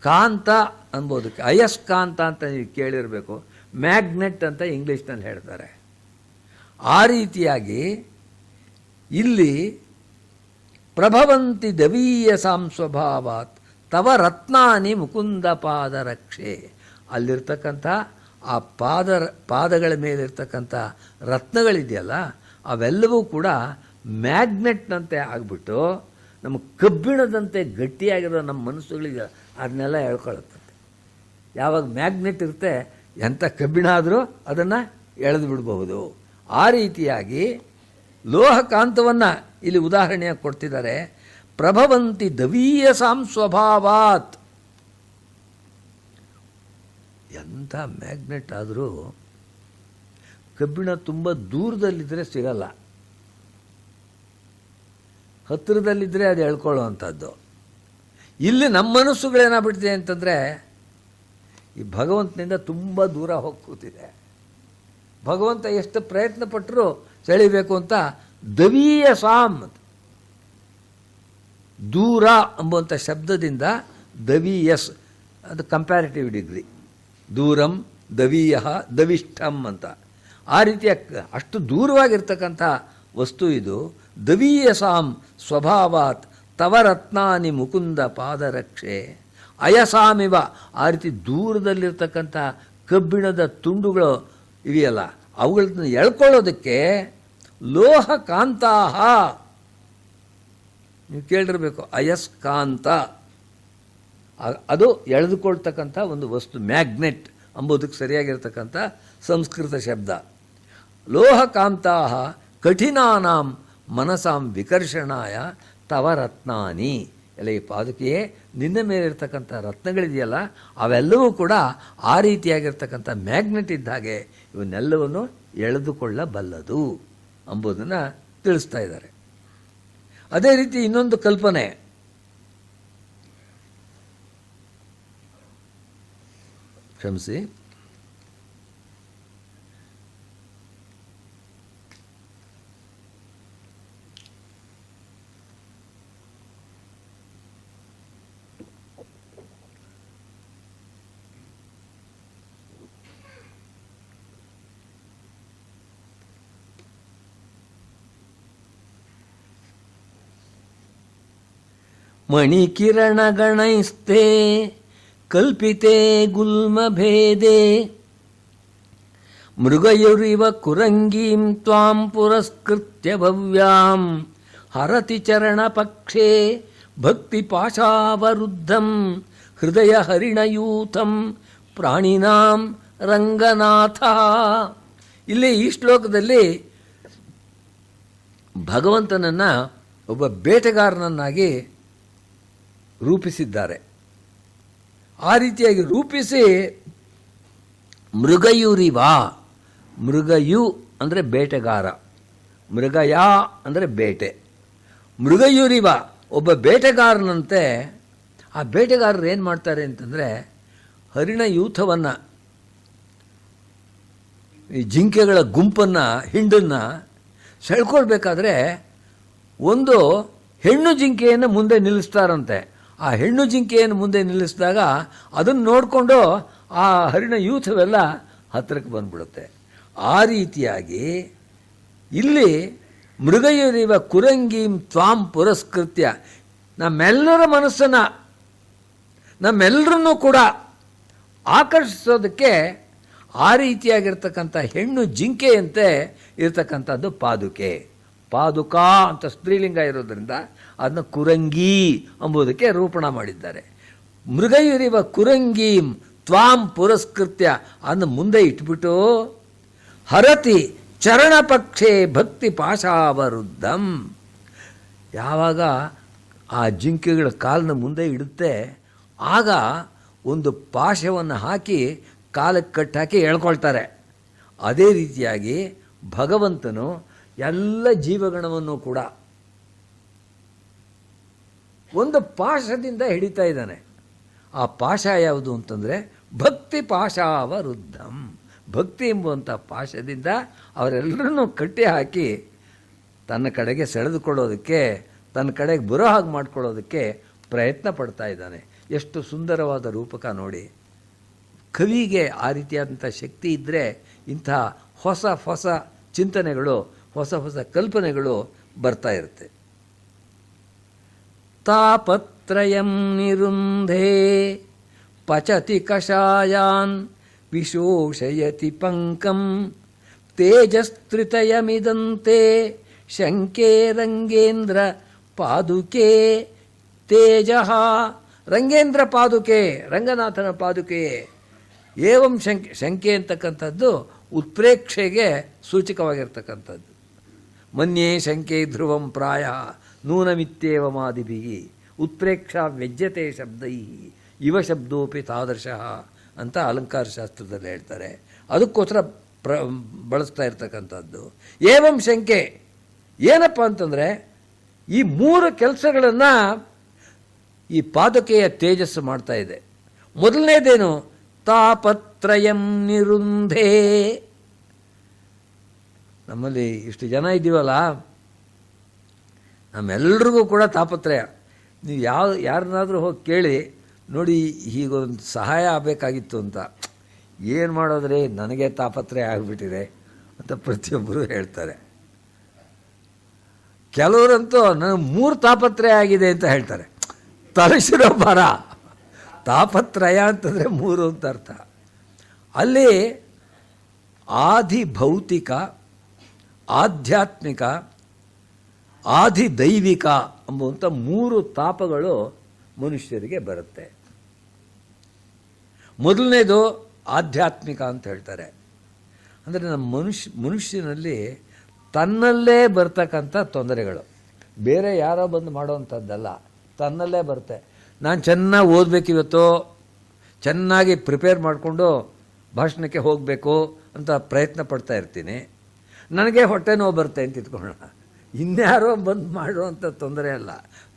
ಕಾಂತ ಅನ್ಬೋದಕ್ಕೆ ಅಯಸ್ಕಾಂತ ಅಂತ ನೀವು ಕೇಳಿರಬೇಕು. ಮ್ಯಾಗ್ನೆಟ್ ಅಂತ ಇಂಗ್ಲೀಷ್ನಲ್ಲಿ ಹೇಳ್ತಾರೆ. ಆ ರೀತಿಯಾಗಿ ಇಲ್ಲಿ ಪ್ರಭವಂತಿ ದವೀಯಸಾಂ ಸ್ವಭಾವಾತ್ ತವ ರತ್ನಾನಿ ಮುಕುಂದ ಪಾದರಕ್ಷೆ. ಅಲ್ಲಿರ್ತಕ್ಕಂಥ ಆ ಪಾದಗಳ ಮೇಲಿರ್ತಕ್ಕಂಥ ರತ್ನಗಳಿದೆಯಲ್ಲ, ಅವೆಲ್ಲವೂ ಕೂಡ ಮ್ಯಾಗ್ನೆಟ್ನಂತೆ ಆಗಿಬಿಟ್ಟು ನಮ್ಮ ಕಬ್ಬಿಣದಂತೆ ಗಟ್ಟಿಯಾಗಿರೋ ನಮ್ಮ ಮನಸ್ಸುಗಳಿಗೆ ಅದನ್ನೆಲ್ಲ ಎಳ್ಕೊಳ್ಳುತ್ತೆ. ಯಾವಾಗ ಮ್ಯಾಗ್ನೆಟ್ ಇರುತ್ತೆ, ಎಂಥ ಕಬ್ಬಿಣ ಆದರೂ ಅದನ್ನು ಎಳೆದು ಬಿಡಬಹುದು. ಆ ರೀತಿಯಾಗಿ ಲೋಹಕಾಂತವನ್ನು ಇಲ್ಲಿ ಉದಾಹರಣೆಯಾಗಿ ಕೊಡ್ತಿದ್ದಾರೆ. ಪ್ರಭವಂತಿ ದವೀಯಸಾಂ ಸ್ವಭಾವಾತ್. ಎಂಥ ಮ್ಯಾಗ್ನೆಟ್ ಆದರೂ ಕಬ್ಬಿಣ ತುಂಬ ದೂರದಲ್ಲಿದ್ದರೆ ಸಿಗಲ್ಲ, ಹತ್ತಿರದಲ್ಲಿದ್ದರೆ ಅದು ಎಳ್ಕೊಳ್ಳುವಂಥದ್ದು. ಇಲ್ಲಿ ನಮ್ಮ ಮನಸ್ಸುಗಳೇನಾಗ್ಬಿಡ್ತಿದೆ ಅಂತಂದರೆ, ಈ ಭಗವಂತನಿಂದ ತುಂಬ ದೂರ ಹೋಗಿ ಕೂತಿದೆ. ಭಗವಂತ ಎಷ್ಟು ಪ್ರಯತ್ನ ಪಟ್ಟರೂ ಸೆಳಿಬೇಕು ಅಂತ ದವೀಯಸಾಂ, ದೂರ ಎಂಬುವಂಥ ಶಬ್ದದಿಂದ ದವೀಯಸ್, ಅದು ಕಂಪ್ಯಾರಿಟಿವ್ ಡಿಗ್ರಿ. ದೂರಂ ದವೀಯ ದವಿಷ್ಠಂ ಅಂತ. ಆ ರೀತಿಯ ಅಷ್ಟು ದೂರವಾಗಿರ್ತಕ್ಕಂಥ ವಸ್ತು ಇದು. ದವೀಯಸಾಂ ಸ್ವಭಾವಾತ್ ತವ ರತ್ನಾನಿ ಮುಕುಂದ ಪಾದರಕ್ಷೆ ಅಯಸಾಮಿವ. ಆ ರೀತಿ ದೂರದಲ್ಲಿರ್ತಕ್ಕಂಥ ಕಬ್ಬಿಣದ ತುಂಡುಗಳು ಇವೆಯಲ್ಲ, ಅವುಗಳನ್ನ ಎಳ್ಕೊಳ್ಳೋದಕ್ಕೆ ಲೋಹಕಾಂತಾಹ, ನೀವು ಕೇಳಿರಬೇಕು, ಅಯಸ್ಕಾಂತ ಅದು ಎಳೆದುಕೊಳ್ತಕ್ಕಂಥ ಒಂದು ವಸ್ತು. ಮ್ಯಾಗ್ನೆಟ್ ಅಂಬೋದಕ್ಕೆ ಸರಿಯಾಗಿರ್ತಕ್ಕಂಥ ಸಂಸ್ಕೃತ ಶಬ್ದ. ಲೋಹಕಾಂತಾಹ ಕಠಿನಾನಾಂ ಮನಸಾಂ ವಿಕರ್ಷಣಾಯ ತವ ರತ್ನಾನಿ. ಎಲ್ಲ ಈ ಪಾದುಕೆಯೇ ನಿನ್ನ ಮೇಲಿರ್ತಕ್ಕಂಥ ರತ್ನಗಳಿದೆಯಲ್ಲ, ಅವೆಲ್ಲವೂ ಕೂಡ ಆ ರೀತಿಯಾಗಿರ್ತಕ್ಕಂಥ ಮ್ಯಾಗ್ನೆಟ್ ಇದ್ದ ಹಾಗೆ ಇವನ್ನೆಲ್ಲವನ್ನು ಎಳೆದುಕೊಳ್ಳಬಲ್ಲದು ಎಂಬುದನ್ನು ತಿಳಿಸ್ತಾ ಇದ್ದಾರೆ. ಅದೇ ರೀತಿ ಇನ್ನೊಂದು ಕಲ್ಪನೆ, ಕ್ಷಮಿಸಿ, ಮಣಿಕಿರಣಗಣೈಸ್ತೆ ಕಲ್ಪಿತೆ ಗುಲ್ಮಭೇದೆ ಮೃಗಯುರಿವ ಕುರಂಗೀಂ ತ್ವಾಂ ಪುರಸ್ಕೃತ್ಯ ಭವ್ಯಾಂ ಹರತಿ ಚರಣಪಕ್ಷೇ ಭಕ್ತಿಪಾಶಾವರುದ್ಧಂ ಹೃದಯ ಹರಿಣಯೂಥಂ ಪ್ರಾಣಿನಾಂ ರಂಗನಾಥ. ಇಲ್ಲಿ ಈ ಶ್ಲೋಕದಲ್ಲಿ ಭಗವಂತನನ್ನು ಒಬ್ಬ ಬೇಟೆಗಾರನನ್ನಾಗಿ ರೂಪಿಸಿದ್ದಾರೆ. ಆ ರೀತಿಯಾಗಿ ರೂಪಿಸಿ ಮೃಗಯುರಿವ, ಮೃಗಯು ಅಂದರೆ ಬೇಟೆಗಾರ, ಮೃಗಯ ಅಂದರೆ ಬೇಟೆ, ಮೃಗಯುರಿವ ಒಬ್ಬ ಬೇಟೆಗಾರನಂತೆ ಆ ಬೇಟೆಗಾರರು ಏನು ಮಾಡ್ತಾರೆ ಅಂತಂದರೆ ಹರಿಣ ಯೂಥವನ್ನು, ಈ ಜಿಂಕೆಗಳ ಗುಂಪನ್ನು, ಹಿಂಡನ್ನು ಸೆಳ್ಕೊಳ್ಬೇಕಾದ್ರೆ ಒಂದು ಹೆಣ್ಣು ಜಿಂಕೆಯನ್ನು ಮುಂದೆ ನಿಲ್ಲಿಸ್ತಾರಂತೆ. ಆ ಹೆಣ್ಣು ಜಿಂಕೆಯನ್ನು ಮುಂದೆ ನಿಲ್ಲಿಸಿದಾಗ ಅದನ್ನು ನೋಡಿಕೊಂಡು ಆ ಹರಿಣ ಯೂಥವೆಲ್ಲ ಹತ್ತಿರಕ್ಕೆ ಬಂದ್ಬಿಡುತ್ತೆ. ಆ ರೀತಿಯಾಗಿ ಇಲ್ಲಿ ಮೃಗಯುರಿವ ಕುರಂಗೀಂ ತ್ವಾಂ ಪುರಸ್ಕೃತ್ಯ, ನಮ್ಮೆಲ್ಲರ ಮನಸ್ಸನ್ನು, ನಮ್ಮೆಲ್ಲರನ್ನೂ ಕೂಡ ಆಕರ್ಷಿಸೋದಕ್ಕೆ ಆ ರೀತಿಯಾಗಿರ್ತಕ್ಕಂಥ ಹೆಣ್ಣು ಜಿಂಕೆಯಂತೆ ಇರತಕ್ಕಂಥದ್ದು ಪಾದುಕೆ. ಪಾದುಕಾ ಅಂತ ಸ್ತ್ರೀಲಿಂಗ ಇರೋದ್ರಿಂದ ಅದನ್ನು ಕುರಂಗಿ ಎಂಬುದಕ್ಕೆ ರೂಪಣ ಮಾಡಿದ್ದಾರೆ. ಮೃಗಯುರಿವ ಕುರಂಗೀಂ ತ್ವಾಂ ಪುರಸ್ಕೃತ್ಯ ಅದನ್ನು ಮುಂದೆ ಇಟ್ಬಿಟ್ಟು ಹರತಿ ಚರಣಪಕ್ಷೆ ಭಕ್ತಿ ಪಾಶಾವರುದ್ಧಂ, ಯಾವಾಗ ಆ ಜಿಂಕೆಗಳ ಕಾಲನ್ನ ಮುಂದೆ ಇಡುತ್ತೆ ಆಗ ಒಂದು ಪಾಶವನ್ನು ಹಾಕಿ ಕಾಲಕ್ಕೆ ಕಟ್ಟಾಕಿ ಎಳ್ಕೊಳ್ತಾರೆ. ಅದೇ ರೀತಿಯಾಗಿ ಭಗವಂತನು ಎಲ್ಲ ಜೀವಗಣವನ್ನು ಕೂಡ ಒಂದು ಪಾಶದಿಂದ ಹಿಡಿತಾ ಇದ್ದಾನೆ. ಆ ಪಾಶ ಯಾವುದು ಅಂತಂದರೆ ಭಕ್ತಿ ಪಾಶಾವರುದ್ಧಂ, ಭಕ್ತಿ ಎಂಬುವಂಥ ಪಾಶದಿಂದ ಅವರೆಲ್ಲರನ್ನೂ ಕಟ್ಟಿ ಹಾಕಿ ತನ್ನ ಕಡೆಗೆ ಸೆಳೆದುಕೊಳ್ಳೋದಕ್ಕೆ, ತನ್ನ ಕಡೆಗೆ ಬರೋ ಹಾಗೆ ಮಾಡಿಕೊಳ್ಳೋದಕ್ಕೆ ಪ್ರಯತ್ನ ಪಡ್ತಾ ಇದ್ದಾನೆ. ಎಷ್ಟು ಸುಂದರವಾದ ರೂಪಕ ನೋಡಿ. ಕವಿಗೆ ಆ ರೀತಿಯಾದಂಥ ಶಕ್ತಿ ಇದ್ದರೆ ಇಂಥ ಹೊಸ ಹೊಸ ಚಿಂತನೆಗಳು, ಹೊಸ ಹೊಸ ಕಲ್ಪನೆಗಳು ಬರ್ತಾ ಇರುತ್ತೆ. ತಾಪತ್ರಯಂ ನಿರುಂಧೇ ಪಚತಿ ಕಷಾಯಾನ್ ವಿಶೋಷಯತಿ ಪಂಕಂ ತೇಜಸ್ತ್ರಿತಯಮಿದಂತೆ ಶಂಕೆ ರಂಗೇಂದ್ರ ಪಾದುಕೆ ತೇಜ. ರಂಗೇಂದ್ರ ಪಾದುಕೆ, ರಂಗನಾಥನ ಪಾದುಕೆಯೇ. ಏವಂ ಶಂಕೆ, ಶಂಕೆ ಅಂತಕ್ಕಂಥದ್ದು ಉತ್ಪ್ರೇಕ್ಷೆಗೆ ಸೂಚಕವಾಗಿರ್ತಕ್ಕಂಥದ್ದು. ಮನ್ಯೇ ಶಂಕೆ ಧ್ರುವಂ ಪ್ರಾಯ ನೂನಮಿತ್ಯೇವ ಮಾದಿಭಿಃ ಉತ್ಪ್ರೇಕ್ಷಾ ವ್ಯಜ್ಯತೆ ಶಬ್ದೈ ಇವ ಶಬ್ದೋಪಿ ತಾದೃಶಃ ಅಂತ ಅಲಂಕಾರ ಶಾಸ್ತ್ರದಲ್ಲಿ ಹೇಳ್ತಾರೆ. ಅದಕ್ಕೋಸ್ಕರ ಬಳಸ್ತಾ ಇರ್ತಕ್ಕಂಥದ್ದು. ಏವಂ ಶಂಕೆ ಏನಪ್ಪ ಅಂತಂದರೆ ಈ ಮೂರು ಕೆಲಸಗಳನ್ನು ಈ ಪಾದುಕೆಯ ತೇಜಸ್ಸು ಮಾಡ್ತಾ ಇದೆ. ಮೊದಲನೇದೇನು? ತಾಪತ್ರಯಂ ನಿರುಂಧೇ. ನಮ್ಮಲ್ಲಿ ಇಷ್ಟು ಜನ ಇದ್ದೀವಲ್ಲ, ನಮ್ಮೆಲ್ರಿಗೂ ಕೂಡ ತಾಪತ್ರಯ. ನೀವು ಯಾರನ್ನಾದರೂ ಹೋಗಿ ಕೇಳಿ ನೋಡಿ, ಹೀಗೊಂದು ಸಹಾಯ ಆಗಬೇಕಾಗಿತ್ತು ಅಂತ, ಏನು ಮಾಡೋದ್ರೆ ನನಗೆ ತಾಪತ್ರಯ ಆಗಿಬಿಟ್ಟಿದೆ ಅಂತ ಪ್ರತಿಯೊಬ್ಬರು ಹೇಳ್ತಾರೆ. ಕೆಲವರಂತೂ ನನಗೆ 3 ತಾಪತ್ರಯ ಆಗಿದೆ ಅಂತ ಹೇಳ್ತಾರೆ. ತಲೆಸಿರೋ ಬರ. ತಾಪತ್ರಯ ಅಂತಂದರೆ 3 ಅಂತ ಅರ್ಥ. ಅಲ್ಲಿ ಆದಿಭೌತಿಕ, ಆಧ್ಯಾತ್ಮಿಕ, ಆದಿದೈವಿಕ ಎಂಬುವಂಥ 3 ತಾಪಗಳು ಮನುಷ್ಯರಿಗೆ ಬರುತ್ತೆ. ಮೊದಲನೇದು ಆಧ್ಯಾತ್ಮಿಕ ಅಂತ ಹೇಳ್ತಾರೆ. ಅಂದರೆ ನಮ್ಮ ಮನುಷ್ಯನಲ್ಲಿ ತನ್ನಲ್ಲೇ ಬರ್ತಕ್ಕಂಥ ತೊಂದರೆಗಳು, ಬೇರೆ ಯಾರೋ ಬಂದು ಮಾಡೋವಂಥದ್ದಲ್ಲ, ತನ್ನಲ್ಲೇ ಬರುತ್ತೆ. ನಾನು ಚೆನ್ನಾಗಿ ಓದಬೇಕಿವತ್ತು, ಚೆನ್ನಾಗಿ ಪ್ರಿಪೇರ್ ಮಾಡಿಕೊಂಡು ಭಾಷಣಕ್ಕೆ ಹೋಗಬೇಕು ಅಂತ ಪ್ರಯತ್ನ ಪಡ್ತಾ ಇರ್ತೀನಿ. ನನಗೆ ಹೊಟ್ಟೆ ನೋವು ಬರುತ್ತೆ ಅಂತ ಇಟ್ಕೊಳ್ಳೋಣ. ಇನ್ಯಾರೋ ಬಂದು ಮಾಡುವಂಥ ತೊಂದರೆ ಅಲ್ಲ,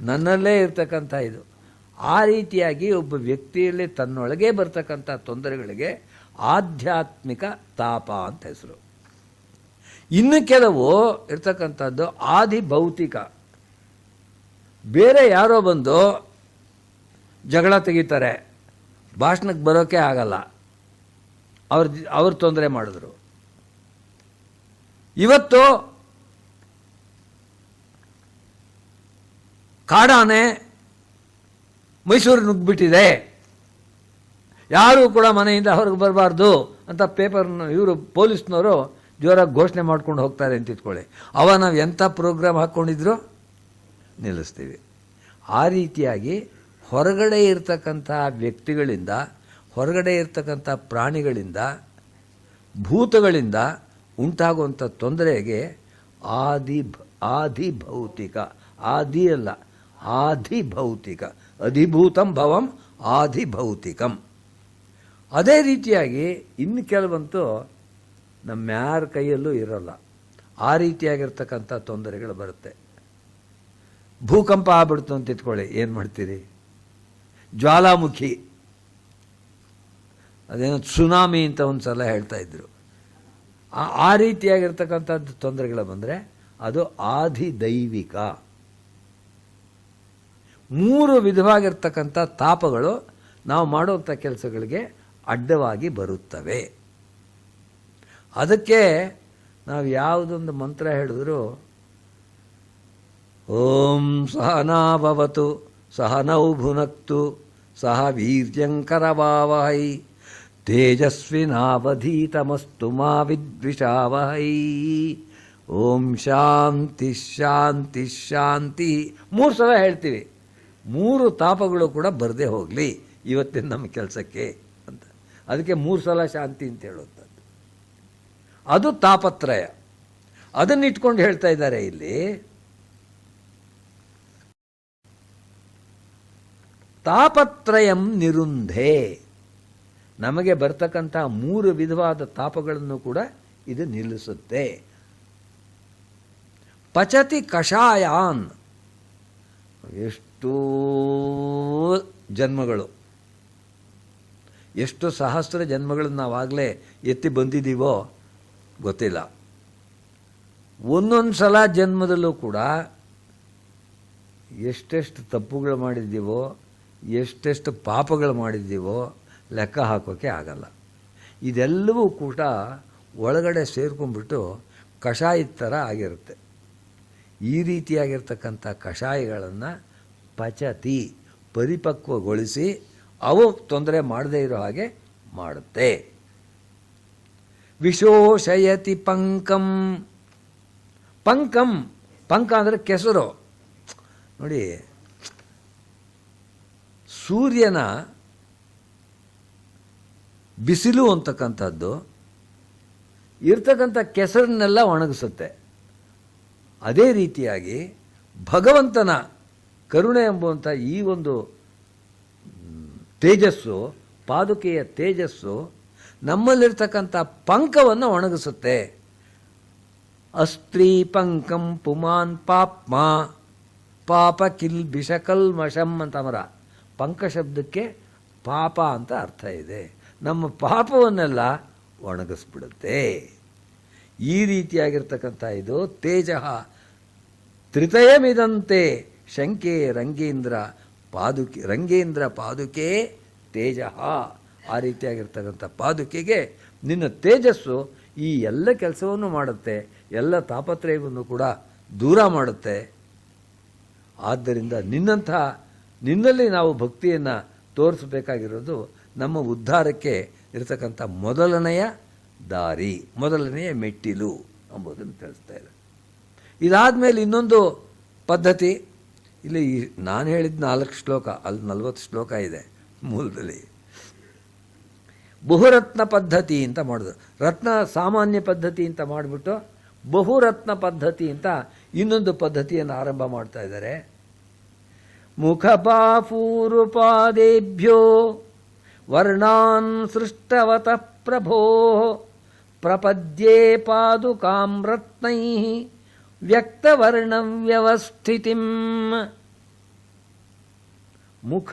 ನನ್ನಲ್ಲೇ ಇರ್ತಕ್ಕಂಥ ಇದು. ಆ ರೀತಿಯಾಗಿ ಒಬ್ಬ ವ್ಯಕ್ತಿಯಲ್ಲಿ ತನ್ನೊಳಗೆ ಬರ್ತಕ್ಕಂಥ ತೊಂದರೆಗಳಿಗೆ ಆಧ್ಯಾತ್ಮಿಕ ತಾಪ ಅಂತ ಹೆಸರು. ಇನ್ನು ಕೆಲವು ಇರ್ತಕ್ಕಂಥದ್ದು ಆದಿಭೌತಿಕ. ಬೇರೆ ಯಾರೋ ಬಂದು ಜಗಳ ತೆಗಿತಾರೆ, ಭಾಷಣಕ್ಕೆ ಬರೋಕ್ಕೆ ಆಗಲ್ಲ, ಅವ್ರು ತೊಂದರೆ ಮಾಡಿದ್ರು. ಇವತ್ತು ಕಾಡಾನೆ ಮೈಸೂರು ನುಗ್ಗಿಬಿಟ್ಟಿದೆ, ಯಾರೂ ಕೂಡ ಮನೆಯಿಂದ ಹೊರಗೆ ಬರಬಾರ್ದು ಅಂತ ಇವರು ಪೊಲೀಸ್ನವರು ಜೋರಾಗಿ ಘೋಷಣೆ ಮಾಡ್ಕೊಂಡು ಹೋಗ್ತಾರೆ ಅಂತ ಇಟ್ಕೊಳ್ಳಿ. ನಾವು ಎಂಥ ಪ್ರೋಗ್ರಾಮ್ ಹಾಕ್ಕೊಂಡಿದ್ರು ನಿಲ್ಲಿಸ್ತೀವಿ. ಆ ರೀತಿಯಾಗಿ ಹೊರಗಡೆ ಇರ್ತಕ್ಕಂಥ ವ್ಯಕ್ತಿಗಳಿಂದ, ಹೊರಗಡೆ ಇರ್ತಕ್ಕಂಥ ಪ್ರಾಣಿಗಳಿಂದ, ಭೂತಗಳಿಂದ ಉಂಟಾಗುವಂಥ ತೊಂದರೆಗೆ ಆದಿಭೌತಿಕ, ಆದಿ ಅಲ್ಲ ಆದಿಭೌತಿಕ, ಅಧಿಭೂತಂ ಭವಂ ಆದಿಭೌತಿಕಂ. ಅದೇ ರೀತಿಯಾಗಿ ಇನ್ನು ಕೆಲವಂತೂ ನಮ್ಮ್ಯಾರ ಕೈಯಲ್ಲೂ ಇರೋಲ್ಲ. ಆ ರೀತಿಯಾಗಿರ್ತಕ್ಕಂಥ ತೊಂದರೆಗಳು ಬರುತ್ತೆ. ಭೂಕಂಪ ಆಗ್ಬಿಡ್ತು ಅಂತ ಇಟ್ಕೊಳ್ಳಿ, ಏನು ಮಾಡ್ತೀರಿ? ಜ್ವಾಲಾಮುಖಿ, ಅದೇನೋ ಸುನಾಮಿ ಅಂತ ಒಂದು ಸಲ ಹೇಳ್ತಾ ಇದ್ರು. ಆ ರೀತಿಯಾಗಿರ್ತಕ್ಕಂಥದ್ದು ತೊಂದರೆಗಳು ಬಂದರೆ ಅದು ಆಧಿದೈವಿಕ. 3 ವಿಧವಾಗಿರ್ತಕ್ಕಂಥ ತಾಪಗಳು ನಾವು ಮಾಡುವಂಥ ಕೆಲಸಗಳಿಗೆ ಅಡ್ಡವಾಗಿ ಬರುತ್ತವೆ. ಅದಕ್ಕೆ ನಾವು ಯಾವುದೊಂದು ಮಂತ್ರ ಹೇಳಿದ್ರು, ಓಂ ಸಹನಾ ಭವತು ಸಹನೌ ಭುನಕ್ತು ಸಹ ವೀರ್ಯಂಕರವಾವಹೈ ತೇಜಸ್ವಿನಾವಧೀತಮಸ್ತು ಮಾ ವಿದ್ವಿಷಾವಹೈ. ಓಂ ಶಾಂತಿ ಶಾಂತಿ ಶಾಂತಿ 3 ಸಲ ಹೇಳ್ತೀವಿ. 3 ತಾಪಗಳು ಕೂಡ ಬರದೇ ಹೋಗಲಿ ಇವತ್ತಿನ ನಮ್ಮ ಕೆಲಸಕ್ಕೆ ಅಂತ. ಅದಕ್ಕೆ 3 ಸಲ ಶಾಂತಿ ಅಂತ ಹೇಳುವಂಥದ್ದು. ಅದು ತಾಪತ್ರಯ. ಅದನ್ನಿಟ್ಕೊಂಡು ಹೇಳ್ತಾ ಇದ್ದಾರೆ ಇಲ್ಲಿ. ತಾಪತ್ರಯಂ ನಿರುಂಧೆ, ನಮಗೆ ಬರ್ತಕ್ಕಂಥ 3 ವಿಧವಾದ ತಾಪಗಳನ್ನು ಕೂಡ ಇದು ನಿಲ್ಲಿಸುತ್ತೆ. ಪಚತಿ ಕಷಾಯಾನ್, ಎಷ್ಟೋ ಜನ್ಮಗಳು, ಎಷ್ಟು ಸಹಸ್ರ ಜನ್ಮಗಳನ್ನು ನಾವಾಗಲೇ ಎತ್ತಿ ಬಂದಿದ್ದೀವೋ ಗೊತ್ತಿಲ್ಲ. ಒಂದೊಂದು ಸಲ ಜನ್ಮದಲ್ಲೂ ಕೂಡ ಎಷ್ಟೆಷ್ಟು ತಪ್ಪುಗಳು ಮಾಡಿದ್ದೀವೋ, ಎಷ್ಟೆಷ್ಟು ಪಾಪಗಳು ಮಾಡಿದ್ದೀವೋ ಲೆಕ್ಕ ಹಾಕೋಕ್ಕೆ ಆಗಲ್ಲ. ಇದೆಲ್ಲವೂ ಕೂಡ ಒಳಗಡೆ ಸೇರ್ಕೊಂಡ್ಬಿಟ್ಟು ಕಷಾಯದ ಥರ ಆಗಿರುತ್ತೆ. ಈ ರೀತಿಯಾಗಿರ್ತಕ್ಕಂಥ ಕಷಾಯಗಳನ್ನು ಪಚತಿ, ಪರಿಪಕ್ವಗೊಳಿಸಿ ಅವು ತೊಂದರೆ ಮಾಡದೇ ಇರೋ ಹಾಗೆ ಮಾಡುತ್ತೆ. ವಿಶೋಷಯತಿ ಪಂಕಂ, ಪಂಕಂ, ಪಂಕ ಅಂದರೆ ಕೆಸರು. ನೋಡಿ, ಸೂರ್ಯನ ಬಿಸಿಲು ಅಂತಕ್ಕಂಥದ್ದು ಇರ್ತಕ್ಕಂಥ ಕೆಸರನ್ನೆಲ್ಲ ಒಣಗಿಸುತ್ತೆ. ಅದೇ ರೀತಿಯಾಗಿ ಭಗವಂತನ ಕರುಣೆ ಎಂಬುವಂಥ ಈ ಒಂದು ತೇಜಸ್ಸು, ಪಾದುಕೆಯ ತೇಜಸ್ಸು ನಮ್ಮಲ್ಲಿರ್ತಕ್ಕಂಥ ಪಂಕವನ್ನು ಒಣಗಿಸುತ್ತೆ. ಅಸ್ತ್ರೀ ಪಂಕಂ ಪುಮಾನ್ ಪಾಪ್ಮ ಪಾಪ ಕಿಲ್ ಬಿಷಕಲ್ಮಷಂ ಅಂತ ಮರ. ಪಂಕ ಶಬ್ದಕ್ಕೆ ಪಾಪ ಅಂತ ಅರ್ಥ ಇದೆ. ನಮ್ಮ ಪಾಪವನ್ನೆಲ್ಲ ಒಣಗಿಸ್ಬಿಡುತ್ತೆ. ಈ ರೀತಿಯಾಗಿರ್ತಕ್ಕಂಥ ಇದು ತೇಜ ತ್ರಿತಯಮಿದಂತೆ ಶಂಕೆ ರಂಗೇಂದ್ರ ಪಾದುಕೆ, ರಂಗೇಂದ್ರ ಪಾದುಕೆ ತೇಜ. ಆ ರೀತಿಯಾಗಿರ್ತಕ್ಕಂಥ ಪಾದುಕೆಗೆ ನಿನ್ನ ತೇಜಸ್ಸು ಈ ಎಲ್ಲ ಕೆಲಸವನ್ನು ಮಾಡುತ್ತೆ, ಎಲ್ಲ ತಾಪತ್ರಯವನ್ನು ಕೂಡ ದೂರ ಮಾಡುತ್ತೆ. ಆದ್ದರಿಂದ ನಿನ್ನಲ್ಲಿ ನಾವು ಭಕ್ತಿಯನ್ನು ತೋರಿಸಬೇಕಾಗಿರೋದು ನಮ್ಮ ಉದ್ಧಾರಕ್ಕೆ ಇರತಕ್ಕಂಥ ಮೊದಲನೆಯ ದಾರಿ, ಮೊದಲನೆಯ ಮೆಟ್ಟಿಲು ಎಂಬುದನ್ನು ತಿಳಿಸ್ತಾ ಇದೆ. ಇದಾದಮೇಲೆ ಇನ್ನೊಂದು ಪದ್ಧತಿ, ಇಲ್ಲಿ ನಾನು ಹೇಳಿದ 4 ಶ್ಲೋಕ, ಅಲ್ಲಿ 40 ಶ್ಲೋಕ ಇದೆ ಮೂಲದಲ್ಲಿ. ಬಹುರತ್ನ ಪದ್ಧತಿ ಅಂತ ಮಾಡಿದ್ರು. ರತ್ನ ಸಾಮಾನ್ಯ ಪದ್ಧತಿ ಅಂತ ಮಾಡಿಬಿಟ್ಟು ಬಹುರತ್ನ ಪದ್ಧತಿ ಅಂತ ಇನ್ನೊಂದು ಪದ್ಧತಿಯನ್ನು ಆರಂಭ ಮಾಡ್ತಾ ಇದ್ದಾರೆ. ಮುಖಪಾಪೂರುಪಾದೇಭ್ಯೋ ವರ್ಣಾನ್ ಸೃಷ್ಟವತಃ ಪ್ರಭೋ ಪ್ರಪದ್ಯೆ ಪಾದುಕಾಂ ರತ್ನೈಃ ವ್ಯಕ್ತವರ್ಣವ್ಯವಸ್ಥಿತಿಂ. ಮುಖ,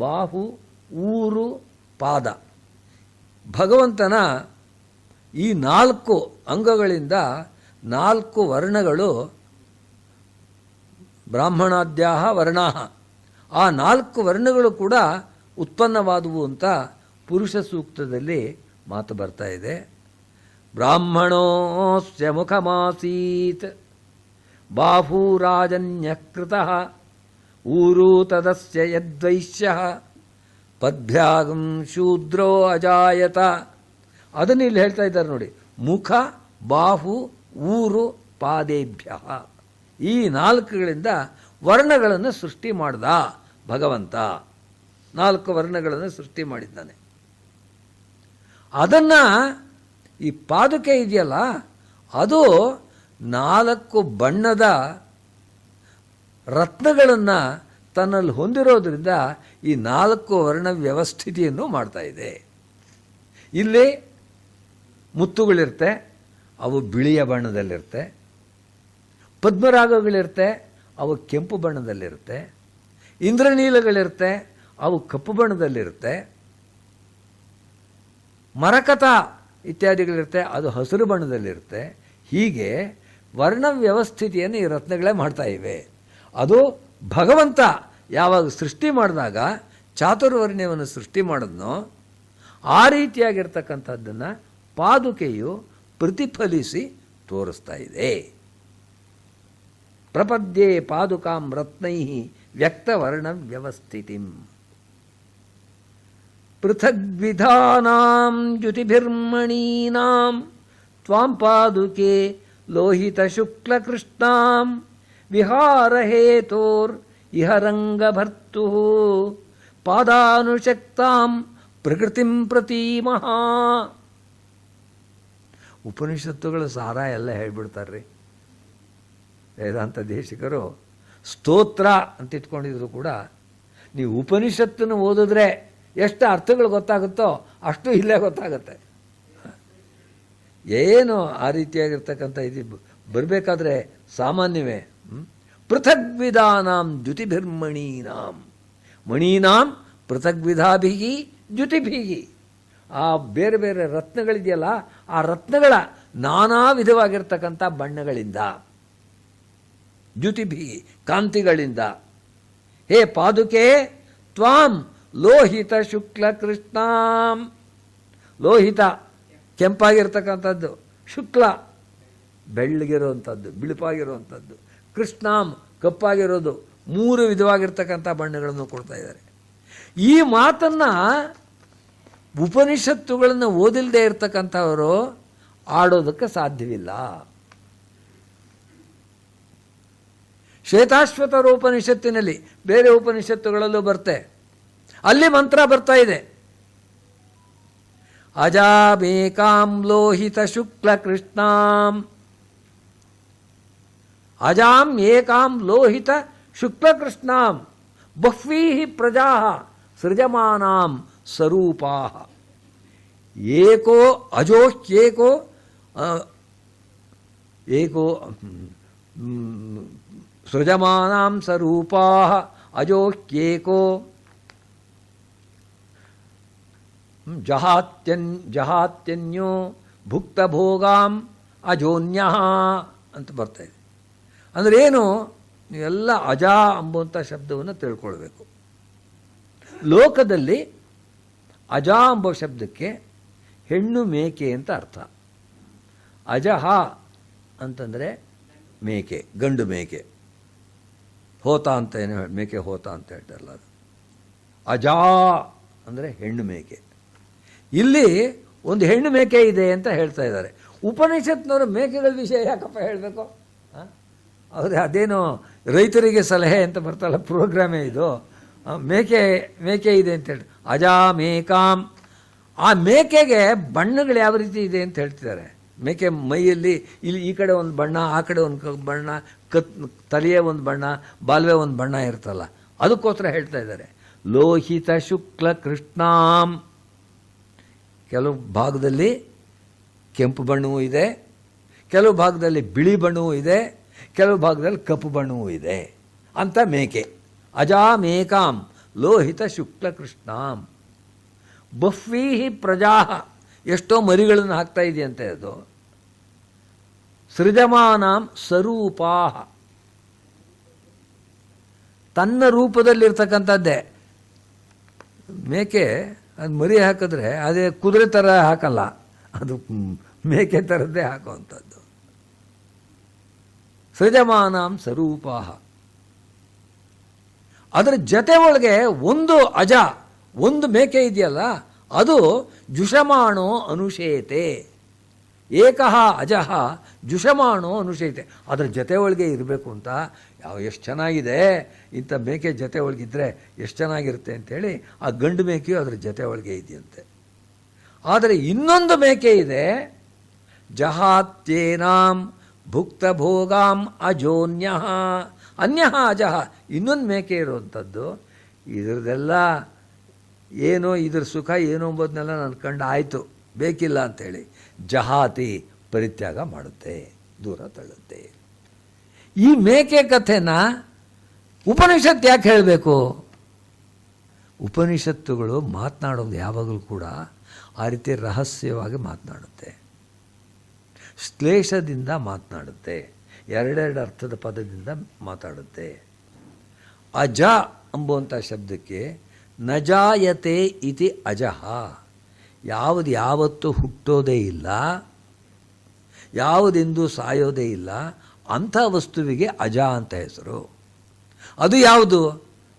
ಬಾಹು, ಊರು, ಪಾದ, ಭಗವಂತನ ಈ 4 ಅಂಗಗಳಿಂದ 4 ವರ್ಣಗಳು, ಬ್ರಾಹ್ಮಣಾದ್ಯಾಹ ವರ್ಣಾಹ, ಆ 4 ವರ್ಣಗಳು ಕೂಡ ಉತ್ಪನ್ನವಾದವು ಅಂತ ಪುರುಷ ಸೂಕ್ತದಲ್ಲಿ ಮಾತು ಬರ್ತಾ ಇದೆ. ಬ್ರಾಹ್ಮಣೋಸ್ಯ ಮುಖಮಾಸೀತ್ ಬಾಹೂರಾಜನ್ಯಕೃತಃ ಊರು ತದಸ್ಯ ಯದ್ವೈಶ್ಯಃ ಪದ್ಭ್ಯಾಗಂ ಶೂದ್ರೋ ಅಜಾಯತ. ಅದನ್ನು ಇಲ್ಲಿ ಹೇಳ್ತಾ ಇದ್ದಾರೆ ನೋಡಿ. ಮುಖ, ಬಾಹು, ಊರು, ಪಾದೇಭ್ಯ, ಈ 4ಗಳಿಂದ ವರ್ಣಗಳನ್ನು ಸೃಷ್ಟಿ ಮಾಡ್ದ ಭಗವಂತ. 4 ವರ್ಣಗಳನ್ನು ಸೃಷ್ಟಿ ಮಾಡಿದ್ದಾನೆ. ಅದನ್ನು ಈ ಪಾದುಕೆ ಇದೆಯಲ್ಲ, ಅದು 4 ಬಣ್ಣದ ರತ್ನಗಳನ್ನು ತನ್ನಲ್ಲಿ ಹೊಂದಿರೋದ್ರಿಂದ ಈ 4 ವರ್ಣ ವ್ಯವಸ್ಥಿತಿಯನ್ನು ಮಾಡ್ತಾ ಇದೆ. ಇಲ್ಲಿ ಮುತ್ತುಗಳಿರುತ್ತೆ, ಅವು ಬಿಳಿಯ ಬಣ್ಣದಲ್ಲಿರುತ್ತೆ. ಪದ್ಮರಾಗಗಳಿರುತ್ತೆ, ಅವು ಕೆಂಪು ಬಣ್ಣದಲ್ಲಿರುತ್ತೆ. ಇಂದ್ರನೀಲಗಳಿರುತ್ತೆ, ಅವು ಕಪ್ಪು ಬಣ್ಣದಲ್ಲಿರುತ್ತೆ. ಮರಕತ ಇತ್ಯಾದಿಗಳಿರುತ್ತೆ, ಅದು ಹಸಿರು ಬಣ್ಣದಲ್ಲಿರುತ್ತೆ. ಹೀಗೆ ವರ್ಣ ವ್ಯವಸ್ಥಿತಿಯನ್ನು ಈ ರತ್ನಗಳೇ ಮಾಡ್ತಾ ಇವೆ. ಅದು ಭಗವಂತ ಯಾವಾಗ ಸೃಷ್ಟಿ ಮಾಡಿದಾಗ ಚಾತುರ್ವರ್ಣ್ಯವನ್ನು ಸೃಷ್ಟಿ ಮಾಡಿದ್ನೋ ಆ ರೀತಿಯಾಗಿರ್ತಕ್ಕಂಥದ್ದನ್ನು ಪಾದುಕೆಯು ಪ್ರತಿಫಲಿಸಿ ತೋರಿಸ್ತಾ ಇದೆ. ಪ್ರಪದ್ಯೆ ಪಾದುಕಾಂ ರತ್ನೈ ವ್ಯಕ್ತವರ್ಣ ವ್ಯವಸ್ಥಿತಿಂ ಪೃಥಗ್ವಿಧಾನಾಂ ದ್ಯುತಿಭಿರ್ಮಣೀನಾಂ ತ್ವಾಂ ಪಾದುಕೆ ಲೋಹಿತ ಶುಕ್ಲ ಕೃಷ್ಣಾಂ ವಿಹಾರ ಹೇತೋರ್ ಇಹರಂಗಭರ್ತು ಪಾದಾನುಶಕ್ತಾಂ ಪ್ರಕೃತಿಂ ಪ್ರತೀಮಃ. ಉಪನಿಷತ್ತುಗಳ ಸಾರ ಎಲ್ಲ ಹೇಳ್ಬಿಡ್ತಾರ್ರಿ ವೇದಾಂತ ದೇಶಿಕರು. ಸ್ತೋತ್ರ ಅಂತ ಇಟ್ಕೊಂಡಿದ್ರು ಕೂಡ ನೀವು ಉಪನಿಷತ್ತನ್ನು ಓದಿದ್ರೆ ಎಷ್ಟು ಅರ್ಥಗಳು ಗೊತ್ತಾಗುತ್ತೋ ಅಷ್ಟು ಇಲ್ಲೇ ಗೊತ್ತಾಗುತ್ತೆ. ಏನು ಆ ರೀತಿಯಾಗಿರ್ತಕ್ಕಂಥ ಇದು ಬರಬೇಕಾದ್ರೆ ಸಾಮಾನ್ಯವೇ. ಪೃಥಗ್ವಿಧಾನಾಂ ದ್ಯುತಿಭಿರ್ಮಣೀನಾಂ, ಮಣೀನಾಂ ಪೃಥಗ್ವಿಧಾಭಿಹಿ ದ್ಯುತಿಭಿಹಿ. ಆ ಬೇರೆ ಬೇರೆ ರತ್ನಗಳಿದೆಯಲ್ಲ, ಆ ರತ್ನಗಳ ನಾನಾ ವಿಧವಾಗಿರ್ತಕ್ಕಂಥ ಬಣ್ಣಗಳಿಂದ, ದ್ಯುತಿಭಿಹಿ ಕಾಂತಿಗಳಿಂದ. ಹೇ ಪಾದುಕೆ ತ್ವಾಂ ಲೋಹಿತ ಶುಕ್ಲ ಕೃಷ್ಣಾಂ, ಲೋಹಿತ ಕೆಂಪಾಗಿರ್ತಕ್ಕಂಥದ್ದು, ಶುಕ್ಲ ಬೆಳ್ಳಗಿರುವಂಥದ್ದು ಬಿಳುಪಾಗಿರುವಂಥದ್ದು, ಕೃಷ್ಣಾಂ ಕಪ್ಪಾಗಿರೋದು, 3 ವಿಧವಾಗಿರ್ತಕ್ಕಂಥ ಬಣ್ಣಗಳನ್ನು ಕೊಡ್ತಾ ಇದ್ದಾರೆ. ಈ ಮಾತನ್ನು ಉಪನಿಷತ್ತುಗಳನ್ನು ಓದಿಲ್ಲದೆ ಇರ್ತಕ್ಕಂಥವರು ಆಡೋದಕ್ಕೆ ಸಾಧ್ಯವಿಲ್ಲ. ಶ್ವೇತಾಶ್ವತರ ಉಪನಿಷತ್ತಿನಲ್ಲಿ, ಬೇರೆ ಉಪನಿಷತ್ತುಗಳಲ್ಲೂ ಬರ್ತೆ, ಅಲ್ಲಿ ಮಂತ್ರ ಬರ್ತಾ ಇದೆ. ಅಜಾಮೇಕಾಂ ಲೋಹಿತ ಶುಕ್ಲ ಕೃಷ್ಣಾಂ, ಅಜಾಂ ಏಕಾಂ ಲೋಹಿತ ಶುಕ್ಲ ಕೃಷ್ಣಾಂ ಬಹ್ವೀಃ ಪ್ರಜಾಃ ಸೃಜಮಾನಾಂ ಸ್ವರೂಪಾಃ. ಏಕೋ ಅಜೋಹ್ಯೇಕೋ ಏಕೋ ಸೃಜಮಾನಾಂ ಸ್ವರೂಪಾಃ ಅಜೋಹ್ಯೇಕೋ ಜಹಾತ್ಯನ್ಯೋ ಭುಕ್ತಭೋಗಾಂ ಅಜೋನ್ಯಃ ಅಂತ ಬರ್ತಾಯಿದೆ. ಅಂದರೆ ಏನು, ನೀವೆಲ್ಲ ಅಜ ಎಂಬುವಂಥ ಶಬ್ದವನ್ನು ತಿಳ್ಕೊಳ್ಬೇಕು. ಲೋಕದಲ್ಲಿ ಅಜ ಎಂಬ ಶಬ್ದಕ್ಕೆ ಹೆಣ್ಣು ಮೇಕೆ ಅಂತ ಅರ್ಥ. ಅಜಹ ಅಂತಂದರೆ ಮೇಕೆ, ಗಂಡು ಮೇಕೆ. ಹೋತ ಅಂತ ಏನು ಮೇಕೆ ಹೋತ ಅಂತ ಹೇಳ್ತಾರಲ್ಲ ಅದು. ಅಜಾ ಅಂದರೆ ಹೆಣ್ಣು ಮೇಕೆ. ಇಲ್ಲಿ ಒಂದು ಹೆಣ್ಣು ಮೇಕೆ ಇದೆ ಅಂತ ಹೇಳ್ತಾ ಇದ್ದಾರೆ. ಉಪನಿಷತ್ನವರು ಮೇಕೆಗಳ ವಿಷಯ ಯಾಕಪ್ಪ ಹೇಳಬೇಕು? ಹೌದು, ಅದೇನು ರೈತರಿಗೆ ಸಲಹೆ ಅಂತ ಬರ್ತಾರಲ್ಲ ಪ್ರೋಗ್ರಾಮೇ ಇದು. ಮೇಕೆ ಇದೆ ಅಂತ ಹೇಳಿ ಅಜಾ ಮೇಕಾಂ. ಆ ಮೇಕೆಗೆ ಬಣ್ಣಗಳು ಯಾವ ರೀತಿ ಇದೆ ಅಂತ ಹೇಳ್ತಿದ್ದಾರೆ. ಮೇಕೆ ಮೈಯಲ್ಲಿ ಇಲ್ಲಿ ಈ ಕಡೆ ಒಂದು ಬಣ್ಣ, ಆ ಕಡೆ ಒಂದು ಬಣ್ಣ, ತಲೆಯ ಒಂದು ಬಣ್ಣ, ಬಾಲ್ವೆ ಒಂದು ಬಣ್ಣ ಇರ್ತಲ್ಲ, ಅದಕ್ಕೋಸ್ಕರ ಹೇಳ್ತಾ ಇದ್ದಾರೆ. ಲೋಹಿತ ಶುಕ್ಲ ಕೃಷ್ಣಾಂ. ಕೆಲವು ಭಾಗದಲ್ಲಿ ಕೆಂಪು ಬಣ್ಣವೂ ಇದೆ, ಕೆಲವು ಭಾಗದಲ್ಲಿ ಬಿಳಿ ಬಣ್ಣವೂ ಇದೆ, ಕೆಲವು ಭಾಗದಲ್ಲಿ ಕಪ್ಪು ಬಣ್ಣವೂ ಇದೆ ಅಂತ ಮೇಕೆ. ಅಜಾಮೇಕಾಂ ಲೋಹಿತ ಶುಕ್ಲ ಕೃಷ್ಣಾಂ ಬಹ್ವೀಃ ಪ್ರಜಾಃ. ಎಷ್ಟೋ ಮರಿಗಳನ್ನು ಹಾಕ್ತಾ ಇದೆಯಂತೆ ಅದು. ಸೃಜಮಾನಾಂ ಸ್ವರೂಪಾಃ, ತನ್ನ ರೂಪದಲ್ಲಿರ್ತಕ್ಕಂಥದ್ದೇ. ಮೇಕೆ ಅದು ಮರಿ ಹಾಕಿದ್ರೆ ಅದೇ ಕುದುರೆ ಥರ ಹಾಕಲ್ಲ, ಅದು ಮೇಕೆ ಥರದ್ದೇ ಹಾಕುವಂಥದ್ದು. ಸೃಜಮಾನಾಂ ಸ್ವರೂಪಾಃ. ಅದರ ಜೊತೆ ಒಳಗೆ ಒಂದು ಅಜ, ಒಂದು ಮೇಕೆ ಇದೆಯಲ್ಲ, ಅದು ಜುಷಮಾಣೋ ಅನುಶೇತೆ. ಏಕಃ ಅಜಃ ಜುಷಮಾಣೋ ಅನುಶೇತೆ. ಅದರ ಜೊತೆ ಒಳಗೆ ಇರಬೇಕು ಅಂತ ಎಷ್ಟು ಚೆನ್ನಾಗಿದೆ, ಇಂಥ ಮೇಕೆ ಜೊತೆ ಒಳಗಿದ್ರೆ ಎಷ್ಟು ಚೆನ್ನಾಗಿರುತ್ತೆ ಅಂಥೇಳಿ ಆ ಗಂಡು ಮೇಕೆಯು ಅದರ ಜೊತೆ ಒಳಗೆ ಇದೆಯಂತೆ. ಆದರೆ ಇನ್ನೊಂದು ಮೇಕೆ ಇದೆ, ಜಹಾತ್ಯೇನಾಂ ಭುಕ್ತ ಭೋಗಾಂ ಅಜೋನ್ಯಃ ಅನ್ಯಃ ಅಜಃ. ಇನ್ನೊಂದು ಮೇಕೆ ಇರುವಂಥದ್ದು, ಇದ್ರದ್ದೆಲ್ಲ ಏನೋ ಇದ್ರ ಸುಖ ಏನೋ ಎಂಬುದನ್ನೆಲ್ಲ ನನ್ನ ಕಂಡು ಆಯಿತು, ಬೇಕಿಲ್ಲ ಅಂಥೇಳಿ ಜಹಾತಿ ಪರಿತ್ಯಾಗ ಮಾಡುತ್ತೆ, ದೂರ ತಳ್ಳುತ್ತೆ. ಈ ಮೇಕೆ ಕಥೆನ ಉಪನಿಷತ್ ಯಾಕೆ ಹೇಳಬೇಕು? ಉಪನಿಷತ್ತುಗಳು ಮಾತನಾಡೋದು ಯಾವಾಗಲೂ ಕೂಡ ಆ ರೀತಿ ರಹಸ್ಯವಾಗಿ ಮಾತನಾಡುತ್ತೆ, ಶ್ಲೇಷದಿಂದ ಮಾತನಾಡುತ್ತೆ, ಎರಡೆರಡು ಅರ್ಥದ ಪದದಿಂದ ಮಾತಾಡುತ್ತೆ. ಅಜ ಎಂಬುವಂಥ ಶಬ್ದಕ್ಕೆ ನಜಾಯತೆ ಇತಿ ಅಜಃ, ಯಾವುದು ಯಾವತ್ತೂ ಹುಟ್ಟೋದೇ ಇಲ್ಲ, ಯಾವುದೆಂದೂ ಸಾಯೋದೇ ಇಲ್ಲ, ಅಂಥ ವಸ್ತುವಿಗೆ ಅಜ ಅಂತ ಹೆಸರು. ಅದು ಯಾವುದು?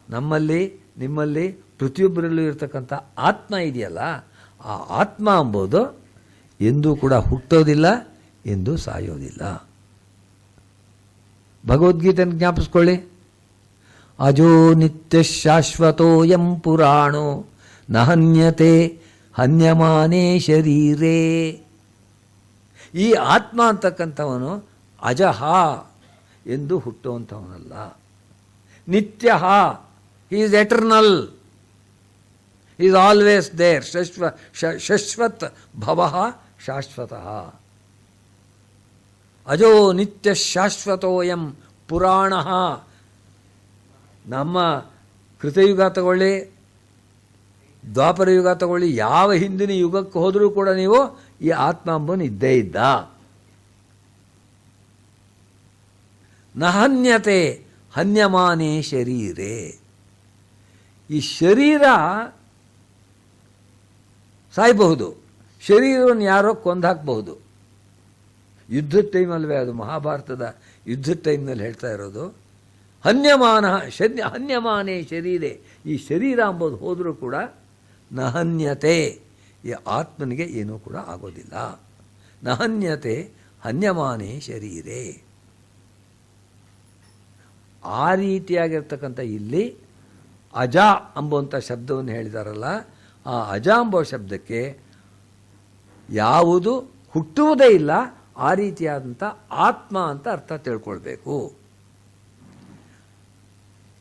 ನಮ್ಮಲ್ಲಿ, ನಿಮ್ಮಲ್ಲಿ, ಪ್ರತಿಯೊಬ್ಬರಲ್ಲೂ ಇರತಕ್ಕಂಥ ಆತ್ಮ ಇದೆಯಲ್ಲ, ಆ ಆತ್ಮ ಎಂಬುದು ಎಂದೂ ಕೂಡ ಹುಟ್ಟೋದಿಲ್ಲ, ಎಂದೂ ಸಾಯೋದಿಲ್ಲ. ಭಗವದ್ಗೀತೆಯನ್ನು ಜ್ಞಾಪಿಸ್ಕೊಳ್ಳಿ. ಅಜೋ ನಿತ್ಯ ಶಾಶ್ವತೋಯಂ ಪುರಾಣೋ ನ ಹನ್ಯತೆ ಹನ್ಯಮಾನೇ ಶರೀರೇ. ಈ ಆತ್ಮ ಅಂತಕ್ಕಂಥವನು ಅಜಃ, ಎಂದು ಹುಟ್ಟುವಂಥವನಲ್ಲ. ನಿತ್ಯ, he is eternal, he is always there. ಶಶ್ವತ್ ಭವಃ ಶಾಶ್ವತಃ. ಅಜೋ ನಿತ್ಯ ಶಾಶ್ವತೋಯಂ ಪುರಾಣ. ನಮ್ಮ ಕೃತಯುಗ ತಗೊಳ್ಳಿ, ದ್ವಾಪರ ಯುಗ ತಗೊಳ್ಳಿ, ಯಾವ ಹಿಂದಿನ ಯುಗಕ್ಕೆ ಹೋದರೂ ಕೂಡ ನೀವು ಈ ಆತ್ಮ ಎಂಬನು ಇದ್ದೇ ಇದ್ದ. ನಹನ್ಯತೆ ಹನ್ಯಮಾನೇ ಶರೀರೇ. ಈ ಶರೀರ ಸಾಯಬಹುದು, ಶರೀರವನ್ನು ಯಾರೋ ಕೊಂದಾಕಬಹುದು. ಯುದ್ಧದ ಟೈಮಲ್ವೇ ಅದು, ಮಹಾಭಾರತದ ಯುದ್ಧದ ಟೈಮ್ನಲ್ಲಿ ಹೇಳ್ತಾ ಇರೋದು. ಹನ್ಯಮಾನೇ ಶರೀರೇ. ಈ ಶರೀರ ಎಂಬುದು ಹೋದರೂ ಕೂಡ ನಹನ್ಯತೆ, ಈ ಆತ್ಮನಿಗೆ ಏನೂ ಕೂಡ ಆಗೋದಿಲ್ಲ. ನಹನ್ಯತೆ ಹನ್ಯಮಾನೇ ಶರೀರೇ. ಆ ರೀತಿಯಾಗಿರ್ತಕ್ಕಂಥ ಇಲ್ಲಿ ಅಜ ಎಂಬುವಂಥ ಶಬ್ದವನ್ನು ಹೇಳಿದಾರಲ್ಲ, ಆ ಅಜ ಎಂಬ ಶಬ್ದಕ್ಕೆ ಯಾವುದು ಹುಟ್ಟುವುದೇ ಇಲ್ಲ, ಆ ರೀತಿಯಾದಂಥ ಆತ್ಮ ಅಂತ ಅರ್ಥ ತಿಳ್ಕೊಳ್ಬೇಕು.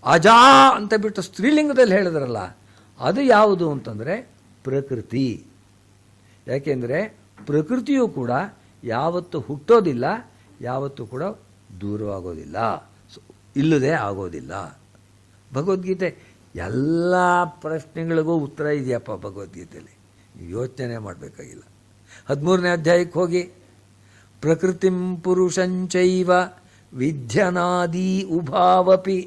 ಅಜಾ ಅಂತ ಬಿಟ್ಟು ಸ್ತ್ರೀಲಿಂಗದಲ್ಲಿ ಹೇಳಿದ್ರಲ್ಲ, ಅದು ಯಾವುದು ಅಂತಂದರೆ ಪ್ರಕೃತಿ. ಯಾಕೆಂದರೆ ಪ್ರಕೃತಿಯೂ ಕೂಡ ಯಾವತ್ತೂ ಹುಟ್ಟೋದಿಲ್ಲ, ಯಾವತ್ತೂ ಕೂಡ ದೂರವಾಗೋದಿಲ್ಲ, ಇಲ್ಲದೆ ಆಗೋದಿಲ್ಲ. ಭಗವದ್ಗೀತೆ ಎಲ್ಲ ಪ್ರಶ್ನೆಗಳಿಗೂ ಉತ್ತರ ಇದೆಯಪ್ಪ ಭಗವದ್ಗೀತೆಯಲ್ಲಿ, ಯೋಚನೆ ಮಾಡಬೇಕಾಗಿಲ್ಲ. 13ನೇ ಅಧ್ಯಾಯಕ್ಕೆ ಹೋಗಿ, ಪ್ರಕೃತಿಂ ಪುರುಷಂಚೈವ ವಿದ್ಯನಾದಿ ಉಭಾವಪಿ.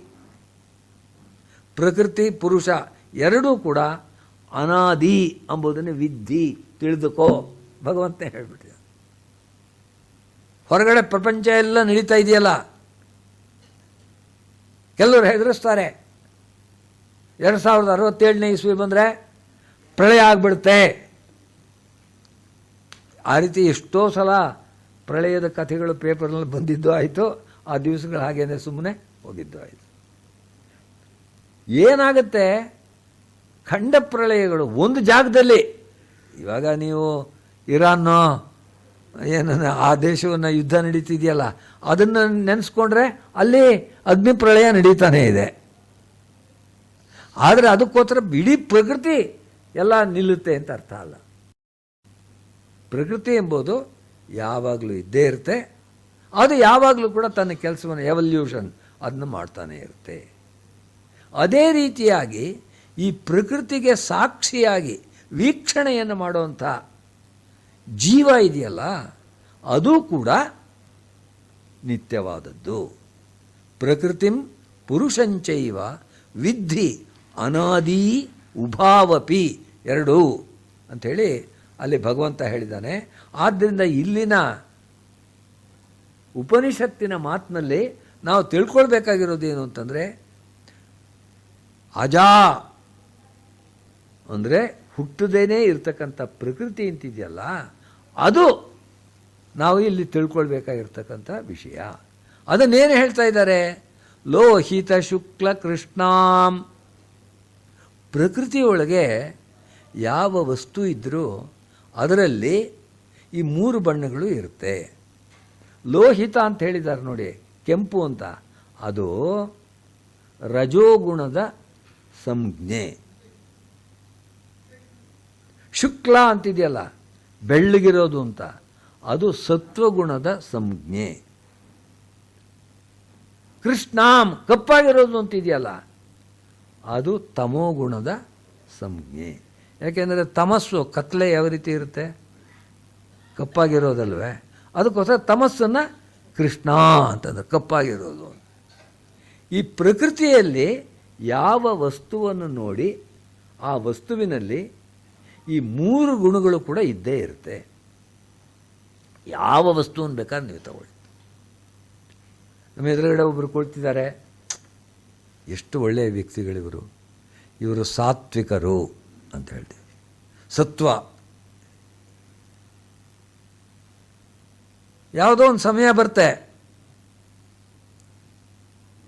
ಪ್ರಕೃತಿ ಪುರುಷ ಎರಡೂ ಕೂಡ ಅನಾದಿ ಎಂಬುದನ್ನು ವಿದ್ಧಿ, ತಿಳಿದುಕೋ ಭಗವಂತ ಹೇಳ್ಬಿಟ್ಟಿದೆ. ಹೊರಗಡೆ ಪ್ರಪಂಚ ಎಲ್ಲ ನಡೀತಾ ಇದೆಯಲ್ಲ, ಕೆಲವರು ಹೆದರಿಸ್ತಾರೆ, 2067ನೇ ಇಸ್ವಿ ಬಂದರೆ ಪ್ರಳಯ ಆಗಿಬಿಡುತ್ತೆ. ಆ ರೀತಿ ಎಷ್ಟೋ ಸಲ ಪ್ರಳಯದ ಕಥೆಗಳು ಪೇಪರ್ನಲ್ಲಿ ಬಂದಿದ್ದು ಆಯಿತು, ಆ ದಿವಸಗಳು ಹಾಗೇನೆ ಸುಮ್ಮನೆ ಹೋಗಿದ್ದು ಆಯಿತು. ಏನಾಗುತ್ತೆ, ಖಂಡ ಪ್ರಳಯಗಳು ಒಂದು ಜಾಗದಲ್ಲಿ. ಇವಾಗ ನೀವು ಇರಾನ್ನೋ ಏನು ಆ ದೇಶವನ್ನು ಯುದ್ಧ ನಡೀತಿದೆಯಲ್ಲ, ಅದನ್ನು ನೆನೆಸ್ಕೊಂಡ್ರೆ ಅಲ್ಲಿ ಅಗ್ನಿ ಪ್ರಳಯ ನಡೀತಾನೇ ಇದೆ. ಆದರೆ ಅದಕ್ಕೋಸ್ಕರ ಇಡೀ ಪ್ರಕೃತಿ ಎಲ್ಲ ನಿಲ್ಲುತ್ತೆ ಅಂತ ಅರ್ಥ ಅಲ್ಲ. ಪ್ರಕೃತಿ ಎಂಬುದು ಯಾವಾಗಲೂ ಇದ್ದೇ ಇರುತ್ತೆ, ಅದು ಯಾವಾಗಲೂ ಕೂಡ ತನ್ನ ಕೆಲಸವನ್ನು ಎವಲ್ಯೂಷನ್ ಅದನ್ನು ಮಾಡ್ತಾನೆ ಇರುತ್ತೆ. ಅದೇ ರೀತಿಯಾಗಿ ಈ ಪ್ರಕೃತಿಗೆ ಸಾಕ್ಷಿಯಾಗಿ ವೀಕ್ಷಣೆಯನ್ನು ಮಾಡುವಂಥ ಜೀವ ಇದೆಯಲ್ಲ, ಅದು ಕೂಡ ನಿತ್ಯವಾದದ್ದು. ಪ್ರಕೃತಿಂ ಪುರುಷಂಚೈವ ವಿದ್ಧಿ ಅನಾದಿ ಉಭಾವಪಿ, ಎರಡೂ ಅಂಥೇಳಿ ಅಲ್ಲಿ ಭಗವಂತ ಹೇಳಿದ್ದಾನೆ. ಆದ್ದರಿಂದ ಇಲ್ಲಿನ ಉಪನಿಷತ್ತಿನ ಮಾತಿನಲ್ಲಿ ನಾವು ತಿಳ್ಕೊಳ್ಬೇಕಾಗಿರೋದೇನು ಅಂತಂದರೆ, ಅಜಾ ಅಂದರೆ ಹುಟ್ಟದೇನೇ ಇರ್ತಕ್ಕಂಥ ಪ್ರಕೃತಿ ಅಂತಿದೆಯಲ್ಲ, ಅದು ನಾವು ಇಲ್ಲಿ ತಿಳ್ಕೊಳ್ಬೇಕಾಗಿರ್ತಕ್ಕಂಥ ವಿಷಯ. ಅದನ್ನೇನು ಹೇಳ್ತಾ ಇದ್ದಾರೆ, ಲೋಹಿತ ಶುಕ್ಲ ಕೃಷ್ಣಾಂ. ಪ್ರಕೃತಿಯೊಳಗೆ ಯಾವ ವಸ್ತು ಇದ್ದರೂ ಅದರಲ್ಲಿ ಈ 3 ಬಣ್ಣಗಳು ಇರುತ್ತೆ. ಲೋಹಿತ ಅಂತ ಹೇಳಿದ್ದಾರೆ ನೋಡಿ, ಕೆಂಪು ಅಂತ, ಅದು ರಜೋಗುಣದ ಸಂಜ್ಞೆ. ಶುಕ್ಲ ಅಂತಿದೆಯಲ್ಲ, ಬೆಳ್ಳಗಿರೋದು ಅಂತ, ಅದು ಸತ್ವಗುಣದ ಸಂಜ್ಞೆ. ಕೃಷ್ಣಾಂ, ಕಪ್ಪಾಗಿರೋದು ಅಂತಿದೆಯಲ್ಲ, ಅದು ತಮೋಗುಣದ ಸಂಜ್ಞೆ. ಯಾಕೆಂದರೆ ತಮಸ್ಸು, ಕತ್ಲೆ ಯಾವ ರೀತಿ ಇರುತ್ತೆ, ಕಪ್ಪಾಗಿರೋದಲ್ವೇ, ಅದಕ್ಕೋಸ್ಕರ ತಮಸ್ಸನ್ನು ಕೃಷ್ಣ ಅಂತಂದ್ರೆ ಕಪ್ಪಾಗಿರೋದು. ಈ ಪ್ರಕೃತಿಯಲ್ಲಿ ಯಾವ ವಸ್ತುವನ್ನು ನೋಡಿ ಆ ವಸ್ತುವಿನಲ್ಲಿ ಈ 3 ಗುಣಗಳು ಕೂಡ ಇದ್ದೇ ಇರುತ್ತೆ. ಯಾವ ವಸ್ತುವನ್ನು ಬೇಕಾದ್ರೆ ನೀವು ತಗೊಳ್ಳಿ. ನಮ್ಮ ಎದುರುಗಡೆ ಒಬ್ಬರು ಕೊಡ್ತಿದ್ದಾರೆ, ಎಷ್ಟು ಒಳ್ಳೆಯ ವ್ಯಕ್ತಿಗಳಿವರು, ಇವರು ಸಾತ್ವಿಕರು ಅಂತ ಹೇಳ್ತೀವಿ, ಸತ್ವ. ಯಾವುದೋ ಒಂದು ಸಮಯ ಬರುತ್ತೆ,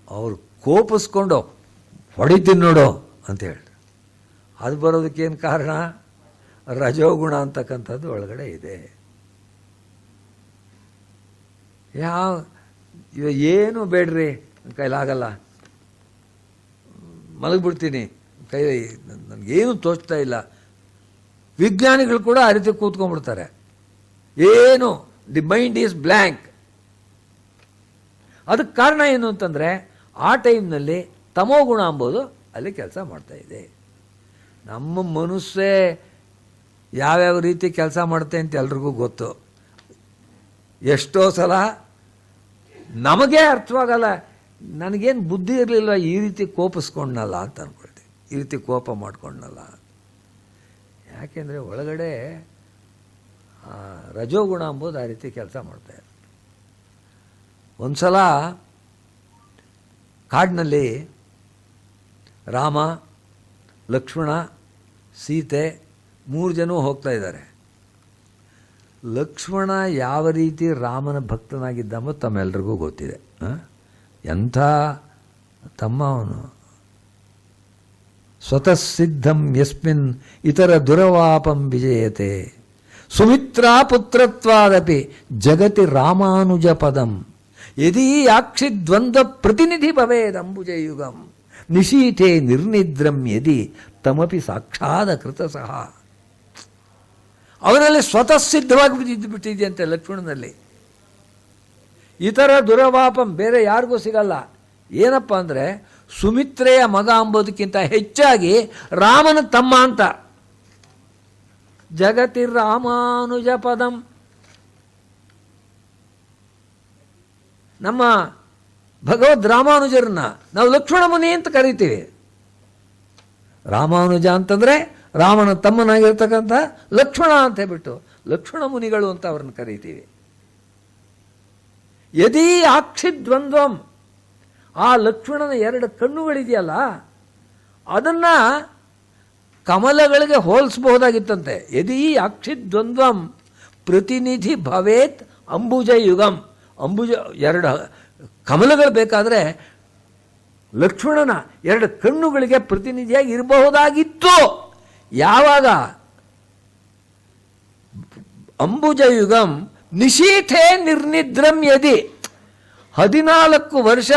ಅವ್ರು ಕೋಪಿಸ್ಕೊಂಡು ಹೊಡಿತೀನಿ ನೋಡು ಅಂತ ಹೇಳಿ, ಅದು ಬರೋದಕ್ಕೇನು ಕಾರಣ, ರಜೋಗುಣ ಅಂತಕ್ಕಂಥದ್ದು ಒಳಗಡೆ ಇದೆ. ಇವಾಗ ಏನು ಬೇಡ್ರಿ, ಕೈಲಾಗಲ್ಲ, ಮಲಗಿಬಿಡ್ತೀನಿ, ಕೈ ನನಗೇನು ತೋಚ್ತಾ ಇಲ್ಲ. ವಿಜ್ಞಾನಿಗಳು ಕೂಡ ಆ ರೀತಿ ಕೂತ್ಕೊಂಡ್ಬಿಡ್ತಾರೆ, ಏನು ದಿ ಮೈಂಡ್ ಈಸ್ ಬ್ಲ್ಯಾಂಕ್. ಅದಕ್ಕೆ ಕಾರಣ ಏನು ಅಂತಂದರೆ ಆ ಟೈಮ್ನಲ್ಲಿ ತಮೋಗುಣ ಅಂಬೋದು ಅಲ್ಲಿ ಕೆಲಸ ಮಾಡ್ತಾ ಇದೆ. ನಮ್ಮ ಮನಸ್ಸೇ ಯಾವ್ಯಾವ ರೀತಿ ಕೆಲಸ ಮಾಡುತ್ತೆ ಅಂತ ಎಲ್ರಿಗೂ ಗೊತ್ತು. ಎಷ್ಟೋ ಸಲ ನಮಗೇ ಅರ್ಥವಾಗಲ್ಲ, ನನಗೇನು ಬುದ್ಧಿ ಇರಲಿಲ್ಲ, ಈ ರೀತಿ ಕೋಪಿಸ್ಕೊಂಡನಲ್ಲ ಅಂತ ಅಂದ್ಕೊಳ್ತೀವಿ, ಈ ರೀತಿ ಕೋಪ ಮಾಡ್ಕೊಂಡನಲ್ಲ. ಯಾಕೆಂದರೆ ಒಳಗಡೆ ರಜೋಗುಣ ಅಂಬೋದು ಆ ರೀತಿ ಕೆಲಸ ಮಾಡ್ತಾರೆ. ಒಂದು ಸಲ ಕಾಡಿನಲ್ಲಿ ರಾಮ, ಲಕ್ಷ್ಮಣ, ಸೀತೆ 3 ಜನ ಹೋಗ್ತಾ ಇದ್ದಾರೆ. ಲಕ್ಷ್ಮಣ ಯಾವ ರೀತಿ ರಾಮನ ಭಕ್ತನಾಗಿದ್ದಮೋ ತಮ್ಮೆಲ್ರಿಗೂ ಗೊತ್ತಿದೆ. ಎಂಥ ತಮ್ಮ ಅವನು. ಸ್ವತಃ ಸಿದ್ಧಂ ಯಸ್ಮಿನ್ ಇತರ ದುರವಾಪಂ ವಿಜಯತೆ ಸುಮಿತ್ರಾ ಪುತ್ರತ್ವಾದಪಿ ಜಗತಿ ರಾಮಾನುಜ ಪದಂ ಯದೀ ಯಾಕ್ಷಿ ದ್ವಂದ್ವ ಪ್ರತಿನಿಧಿ ಭವೇದ್ ಅಂಬುಜಯುಗಂ ನಿಶೀಥೆ ನಿರ್ನಿದ್ರಂ ಯದಿ ತಮಪಿ ಸಾಕ್ಷಾದ ಕೃತ ಸಹ. ಅವನಲ್ಲಿ ಸ್ವತಃ ಸಿದ್ಧವಾಗಿ ಬಿಟ್ಟಿದೆಯಂತೆ ಲಕ್ಷ್ಮಣನಲ್ಲಿ. ಇತರ ದುರವಾಪಂ ಬೇರೆ ಯಾರಿಗೂ ಸಿಗಲ್ಲ. ಏನಪ್ಪ ಅಂದರೆ ಸುಮಿತ್ರೆಯ ಮಗ ಅಂಬೋದಕ್ಕಿಂತ ಹೆಚ್ಚಾಗಿ ರಾಮನ ತಮ್ಮ ಅಂತ. ಜಗತಿ ರಾಮಾನುಜ ಪದಂ. ನಮ್ಮ ಭಗವದ್ ರಾಮಾನುಜರನ್ನ ನಾವು ಲಕ್ಷ್ಮಣ ಮುನಿ ಅಂತ ಕರಿತೀವಿ. ರಾಮಾನುಜ ಅಂತಂದರೆ ರಾಮನ ತಮ್ಮನಾಗಿರ್ತಕ್ಕಂಥ ಲಕ್ಷ್ಮಣ ಅಂತ ಹೇಳ್ಬಿಟ್ಟು ಲಕ್ಷ್ಮಣ ಮುನಿಗಳು ಅಂತ ಅವ್ರನ್ನ ಕರೀತೀವಿ. ಯದೀ ಆಕ್ಷಿ ದ್ವಂದ್ವಂ, ಆ ಲಕ್ಷ್ಮಣನ 2 ಕಣ್ಣುಗಳಿದೆಯಲ್ಲ ಅದನ್ನು ಕಮಲಗಳಿಗೆ ಹೋಲಿಸಬಹುದಾಗಿತ್ತಂತೆ. ಯದೀ ಆಕ್ಷಿ ದ್ವಂದ್ವಂ ಪ್ರತಿನಿಧಿ ಭವೇತ್ ಅಂಬುಜ ಯುಗಂ. ಅಂಬುಜ 2 ಕಮಲಗಳು ಬೇಕಾದರೆ ಲಕ್ಷ್ಮಣನ 2 ಕಣ್ಣುಗಳಿಗೆ ಪ್ರತಿನಿಧಿಯಾಗಿ ಇರಬಹುದಾಗಿತ್ತು. ಯಾವಾಗ? ಅಂಬುಜ ಯುಗಂ ನಿಶೀಥೆ ನಿರ್ನಿದ್ರಂ ಯದಿ. 14 ವರ್ಷ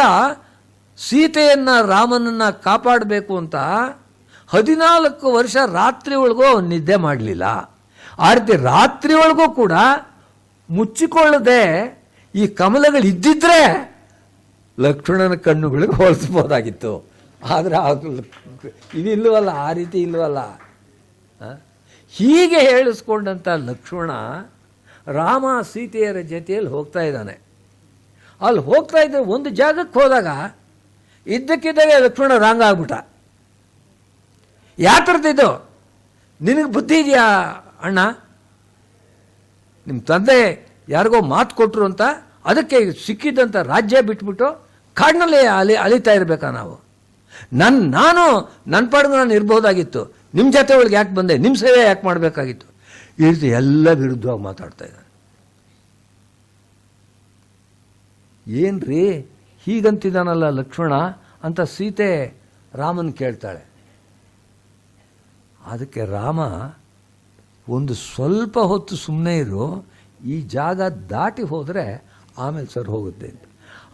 ಸೀತೆಯನ್ನು ರಾಮನನ್ನು ಕಾಪಾಡಬೇಕು ಅಂತ 14 ವರ್ಷ ರಾತ್ರಿ ಒಳಗೂ ಅವನು ನಿದ್ದೆ ಮಾಡಲಿಲ್ಲ. ಆ ರೀತಿ ರಾತ್ರಿ ಒಳಗೂ ಕೂಡ ಮುಚ್ಚಿಕೊಳ್ಳದೆ ಈ ಕಮಲಗಳು ಇದ್ದಿದ್ರೆ ಲಕ್ಷ್ಮಣನ ಕಣ್ಣುಗಳಿಗೆ ಹೋಲಿಸ್ಬೋದಾಗಿತ್ತು. ಆದರೆ ಇದಿಲ್ವಲ್ಲ, ಆ ರೀತಿ ಇಲ್ವಲ್ಲ. ಹೀಗೆ ಹೇಳಿಸ್ಕೊಂಡಂಥ ಲಕ್ಷ್ಮಣ ರಾಮ ಸೀತೆಯರ ಜೊತೆಯಲ್ಲಿ ಹೋಗ್ತಾ ಇದ್ದಾನೆ. ಅಲ್ಲಿ ಹೋಗ್ತಾ ಇದ್ದರೆ ಒಂದು ಜಾಗಕ್ಕೆ ಹೋದಾಗ ಇದ್ದಕ್ಕಿದ್ದಾಗ ಲಕ್ಷ್ಮಣ ರಾಂಗ್ ಆಗ್ಬಿಟ್ಟ. ಯಾವ ಥರದ್ದು ನಿನಗೆ ಬುದ್ಧಿ ಇದೆಯಾ ಅಣ್ಣ? ನಿಮ್ಮ ತಂದೆ ಯಾರಿಗೋ ಮಾತು ಕೊಟ್ಟರು ಅಂತ ಅದಕ್ಕೆ ಸಿಕ್ಕಿದ್ದಂಥ ರಾಜ್ಯ ಬಿಟ್ಬಿಟ್ಟು ಕಾಡಿನಲ್ಲಿ ಅಲಿತಾ ಇರಬೇಕಾ ನಾವು? ನಾನು ನನ್ನ ಪಾಡಿಗೆ ನಾನು ಇರ್ಬೋದಾಗಿತ್ತು. ನಿಮ್ಮ ಜೊತೆ ಒಳಗೆ ಯಾಕೆ ಬಂದೆ? ನಿಮ್ಮ ಸೇವೆ ಯಾಕೆ ಮಾಡಬೇಕಾಗಿತ್ತು? ಈ ರೀತಿ ಎಲ್ಲ ವಿರುದ್ಧವಾಗಿ ಮಾತಾಡ್ತಾ ಇದ್ದಾನೆ. ಏನ್ರಿ ಹೀಗಂತಿದ್ದಾನಲ್ಲ ಲಕ್ಷ್ಮಣ ಅಂತ ಸೀತೆ ರಾಮನ್ ಕೇಳ್ತಾಳೆ. ಅದಕ್ಕೆ ರಾಮ ಒಂದು ಸ್ವಲ್ಪ ಹೊತ್ತು ಸುಮ್ಮನೆ ಇರು, ಈ ಜಾಗ ದಾಟಿ ಹೋದರೆ ಆಮೇಲೆ ಸರ್ ಹೋಗುತ್ತೆ ಅಂತ.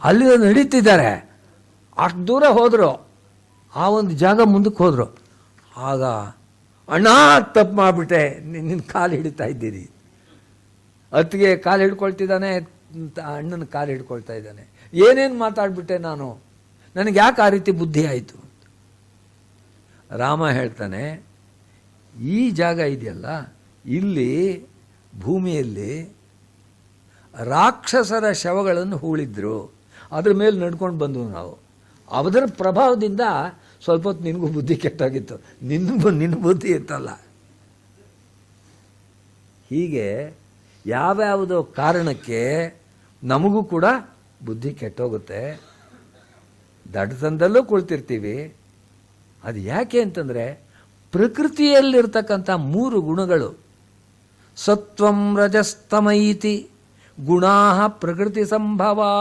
ಅಲ್ಲಿ ನಡೀತಿದ್ದಾರೆ, ಅಷ್ಟು ದೂರ ಹೋದರು, ಆ ಒಂದು ಜಾಗ ಮುಂದಕ್ಕೆ ಹೋದರು. ಆಗ ಅಣ್ಣ ತಪ್ಪು ಮಾಡಿಬಿಟ್ಟೆ, ನಿನ್ನ ಕಾಲು ಹಿಡಿತಾ ಇದ್ದೀರಿ. ಅತ್ತಿಗೆ ಕಾಲು ಹಿಡ್ಕೊಳ್ತಿದ್ದಾನೆ, ಅಣ್ಣನ ಕಾಲು ಹಿಡ್ಕೊಳ್ತಾ ಇದ್ದಾನೆ. ಏನೇನು ಮಾತಾಡ್ಬಿಟ್ಟೆ ನಾನು, ನನಗೆ ಯಾಕೆ ಆ ರೀತಿ ಬುದ್ಧಿ ಆಯಿತು? ರಾಮ ಹೇಳ್ತಾನೆ, ಈ ಜಾಗ ಇದೆಯಲ್ಲ, ಇಲ್ಲಿ ಭೂಮಿಯಲ್ಲಿ ರಾಕ್ಷಸರ ಶವಗಳನ್ನು ಹೂಳಿದ್ರು, ಅದ್ರ ಮೇಲೆ ನಡ್ಕೊಂಡು ಬಂದವು ನಾವು. ಅದರ ಪ್ರಭಾವದಿಂದ ಸ್ವಲ್ಪ ಹೊತ್ತು ನಿನಗೂ ಬುದ್ಧಿ ಕೆಟ್ಟಾಗಿತ್ತು, ನಿನ್ನ ಬುದ್ಧಿ ಇತ್ತಲ್ಲ. ಹೀಗೆ ಯಾವ್ಯಾವುದೋ ಕಾರಣಕ್ಕೆ ನಮಗೂ ಕೂಡ ಬುದ್ಧಿ ಕೆಟ್ಟೋಗುತ್ತೆ, ದಡ್ತನದಲ್ಲೂ ಕುಳಿತಿರ್ತೀವಿ. ಅದು ಯಾಕೆ ಅಂತಂದರೆ ಪ್ರಕೃತಿಯಲ್ಲಿರ್ತಕ್ಕಂಥ 3 ಗುಣಗಳು, ಸತ್ವಂ ರಜಸ್ತಮ ಇತಿ ಗುಣಾ ಪ್ರಕೃತಿ ಸಂಭವಾ.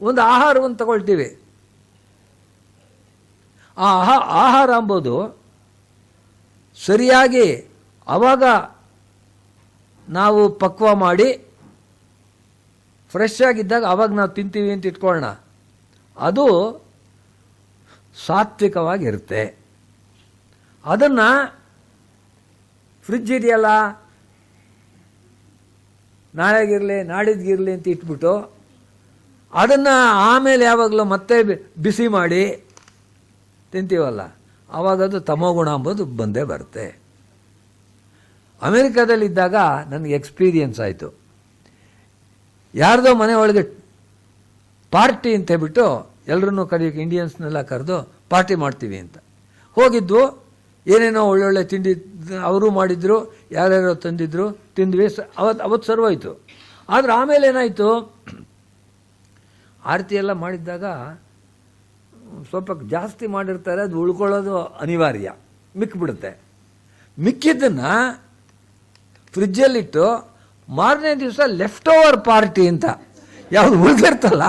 ಒಂದು ಆಹಾರವನ್ನು ತಗೊಳ್ತೀವಿ, ಆ ಆಹಾರ ಅಂಬೋದು ಸರಿಯಾಗಿ ಆವಾಗ ನಾವು ಪಕ್ವ ಮಾಡಿ ಫ್ರೆಶ್ ಆಗಿದ್ದಾಗ ಆವಾಗ ನಾವು ತಿಂತೀವಿ ಅಂತ ಇಟ್ಕೊಳ್ಳೋಣ, ಅದು ಸಾತ್ವಿಕವಾಗಿರುತ್ತೆ. ಅದನ್ನು ಫ್ರಿಡ್ಜ್ ಇದೆಯಲ್ಲ, ನಾಳೆಗಿರಲಿ ನಾಡಿದ್ಗಿರಲಿ ಅಂತ ಇಟ್ಬಿಟ್ಟು ಅದನ್ನು ಆಮೇಲೆ ಯಾವಾಗಲೂ ಮತ್ತೆ ಬಿಸಿ ಮಾಡಿ ತಿಂತೀವಲ್ಲ, ಆವಾಗ ಅದು ತಮೋಗುಣ ಅಂಬೋದು ಬಂದೇ ಬರುತ್ತೆ. ಅಮೇರಿಕಾದಲ್ಲಿದ್ದಾಗ ನನಗೆ ಎಕ್ಸ್ಪೀರಿಯನ್ಸ್ ಆಯಿತು. ಯಾರ್ದೋ ಮನೆ ಒಳಗೆ ಪಾರ್ಟಿ ಅಂತ ಹೇಳ್ಬಿಟ್ಟು ಎಲ್ಲರನ್ನೂ ಕರೆಯೋಕೆ ಇಂಡಿಯನ್ಸ್ನೆಲ್ಲ ಕರೆದು ಪಾರ್ಟಿ ಮಾಡ್ತೀವಿ ಅಂತ ಹೋಗಿದ್ವು. ಏನೇನೋ ಒಳ್ಳೊಳ್ಳೆ ತಿಂಡಿ ಅವರು ಮಾಡಿದ್ರು, ಯಾರ್ಯಾರೋ ತಂದಿದ್ರು, ತಿಂದ್ವಿ. ಅವತ್ತು ಸರ್ವಾಯಿತು. ಆದರೆ ಆಮೇಲೆ ಏನಾಯಿತು, ಆರತಿ ಎಲ್ಲ ಮಾಡಿದ್ದಾಗ ಸ್ವಲ್ಪ ಜಾಸ್ತಿ ಮಾಡಿರ್ತಾರೆ, ಅದು ಉಳ್ಕೊಳ್ಳೋದು ಅನಿವಾರ್ಯ, ಮಿಕ್ಕಿಬಿಡುತ್ತೆ. ಮಿಕ್ಕಿದ್ದನ್ನು ಫ್ರಿಜ್ಜಲ್ಲಿಟ್ಟು ಮಾರನೇ ದಿವಸ ಲೆಫ್ಟ್ ಓವರ್ ಪಾರ್ಟಿ ಅಂತ ಯಾವುದು ಉಳಿದಿರ್ತಲ್ಲ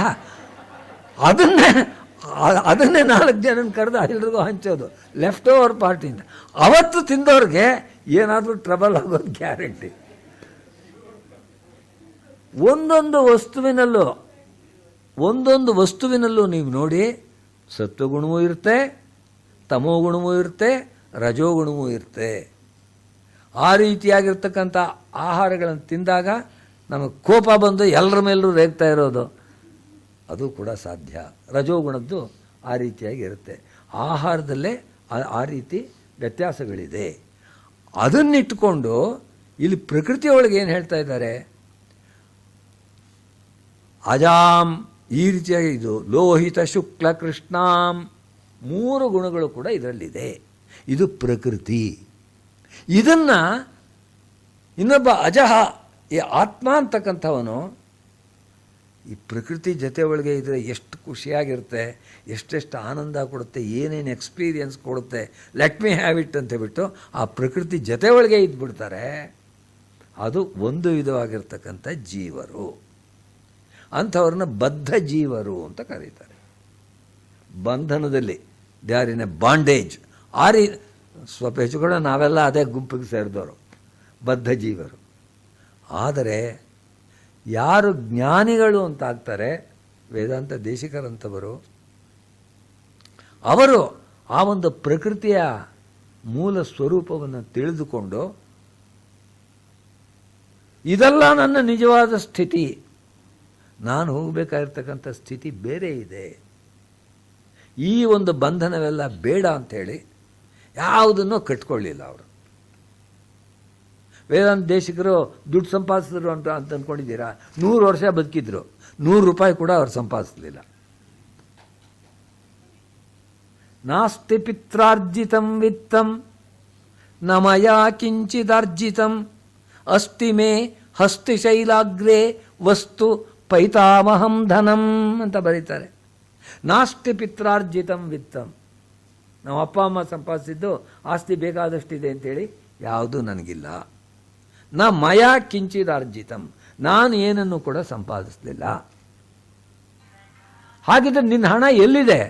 ಅದನ್ನೇ 4 ಜನನ ಕರೆದು ಎಲ್ರಿಗೂ ಹಂಚೋದು, ಲೆಫ್ಟ್ ಓವರ್ ಪಾರ್ಟಿ ಅಂತ. ಅವತ್ತು ತಿಂದವ್ರಿಗೆ ಏನಾದರೂ ಟ್ರಬಲ್ ಆಗೋದು ಗ್ಯಾರಂಟಿ. ಒಂದೊಂದು ವಸ್ತುವಿನಲ್ಲೂ ನೀವು ನೋಡಿ, ಸತ್ವಗುಣವೂ ಇರುತ್ತೆ, ತಮೋಗುಣವೂ ಇರುತ್ತೆ, ರಜೋಗುಣವೂ ಇರುತ್ತೆ. ಆ ರೀತಿಯಾಗಿರ್ತಕ್ಕಂಥ ಆಹಾರಗಳನ್ನು ತಿಂದಾಗ ನಮಗೆ ಕೋಪ ಬಂದು ಎಲ್ಲರ ಮೇಲೂ ರೇಗ್ತಾ ಇರೋದು, ಅದು ಕೂಡ ಸಾಧ್ಯ. ರಜೋಗುಣದ್ದು ಆ ರೀತಿಯಾಗಿ ಇರುತ್ತೆ. ಆಹಾರದಲ್ಲೇ ಆ ರೀತಿ ವ್ಯತ್ಯಾಸಗಳಿದೆ. ಅದನ್ನಿಟ್ಟುಕೊಂಡು ಇಲ್ಲಿ ಪ್ರಕೃತಿಯೊಳಗೆ ಏನು ಹೇಳ್ತಾ ಇದ್ದಾರೆ, ಅಜಾಂ ಈ ರೀತಿಯಾಗಿ ಇದು ಲೋಹಿತ ಶುಕ್ಲ ಕೃಷ್ಣಾಂ 3 ಗುಣಗಳು ಕೂಡ ಇದರಲ್ಲಿದೆ. ಇದು ಪ್ರಕೃತಿ. ಇದನ್ನು ಇನ್ನೊಬ್ಬ ಅಜಹ, ಈ ಆತ್ಮ ಅಂತಕ್ಕಂಥವನು ಈ ಪ್ರಕೃತಿ ಜೊತೆ ಒಳಗೆ ಇದ್ದರೆ ಎಷ್ಟು ಖುಷಿಯಾಗಿರುತ್ತೆ, ಎಷ್ಟೆಷ್ಟು ಆನಂದ ಕೊಡುತ್ತೆ, ಏನೇನು ಎಕ್ಸ್ಪೀರಿಯನ್ಸ್ ಕೊಡುತ್ತೆ, ಲೆಟ್ ಮಿ ಹ್ಯಾವ್ ಇಟ್ ಅಂತ ಹೇಳ್ಬಿಟ್ಟು ಆ ಪ್ರಕೃತಿ ಜೊತೆ ಒಳಗೆ ಇದ್ಬಿಡ್ತಾರೆ. ಅದು ಒಂದು ವಿಧವಾಗಿರ್ತಕ್ಕಂಥ ಜೀವರು. ಅಂಥವ್ರನ್ನ ಬದ್ಧ ಜೀವರು ಅಂತ ಕರೀತಾರೆ. ಬಂಧನದಲ್ಲಿ they are in a bondage. ಸ್ವಲ್ಪ ಹೆಚ್ಚು ಕೂಡ ನಾವೆಲ್ಲ ಅದೇ ಗುಂಪಿಗೆ ಸೇರಿದವರು ಬದ್ಧ ಜೀವರು. ಆದರೆ ಯಾರು ಜ್ಞಾನಿಗಳು ಅಂತ ಆಗ್ತಾರೆ, ವೇದಾಂತ ದೇಶಿಕರಂಥವರು, ಅವರು ಆ ಒಂದು ಪ್ರಕೃತಿಯ ಮೂಲ ಸ್ವರೂಪವನ್ನು ತಿಳಿದುಕೊಂಡು ಇದೆಲ್ಲ ನನ್ನ ನಿಜವಾದ ಸ್ಥಿತಿ, ನಾನು ಹೋಗಬೇಕಾಗಿರ್ತಕ್ಕಂಥ ಸ್ಥಿತಿ ಬೇರೆ ಇದೆ, ಈ ಒಂದು ಬಂಧನವೆಲ್ಲ ಬೇಡ ಅಂಥೇಳಿ ಯಾವುದನ್ನೂ ಕಟ್ಕೊಳ್ಳಿಲ್ಲ ಅವರು. ವೇದಾಂತ ದೇಶಿಕರು ದುಡ್ಡು ಸಂಪಾದಿಸಿದ್ರು ಅಂತ ಅಂದ್ಕೊಂಡಿದ್ದೀರಾ? 100 ವರ್ಷ ಬದುಕಿದ್ರು, 100 ರೂಪಾಯಿ ಕೂಡ ಅವ್ರು ಸಂಪಾದಿಸಲಿಲ್ಲ. ನಾಸ್ತಿ ಪಿತ್ರಾರ್ಜಿತಂ ವಿತ್ತಂ ನ ಮಯಾ ಕಿಂಚಿದಾರ್ಜಿತಂ ಅಸ್ತಿ ಮೇ ಹಸ್ತಿಶೈಲಾಗ್ರೇ ವಸ್ತು ಪೈತಾಮಹಂ ಧನಂ ಅಂತ ಬರೀತಾರೆ. ನಾಸ್ತಿ ಪಿತ್ರಾರ್ಜಿತಂ ವಿತ್ತಂ, ನಮ್ಮ ಅಪ್ಪ ಅಮ್ಮ ಸಂಪಾದಿಸಿದ್ದು ಆಸ್ತಿ ಬೇಕಾದಷ್ಟಿದೆ ಅಂತೇಳಿ ಯಾವುದೂ ನನಗಿಲ್ಲ. ನ ಮಯ ಕಿಂಚಿದಾರ್ಜಿತಂ, ನಾನು ಏನನ್ನು ಕೂಡ ಸಂಪಾದಿಸಲಿಲ್ಲ. ಹಾಗಿದ್ರೆ ನಿನ್ನ ಹಣ ಎಲ್ಲಿದೆ?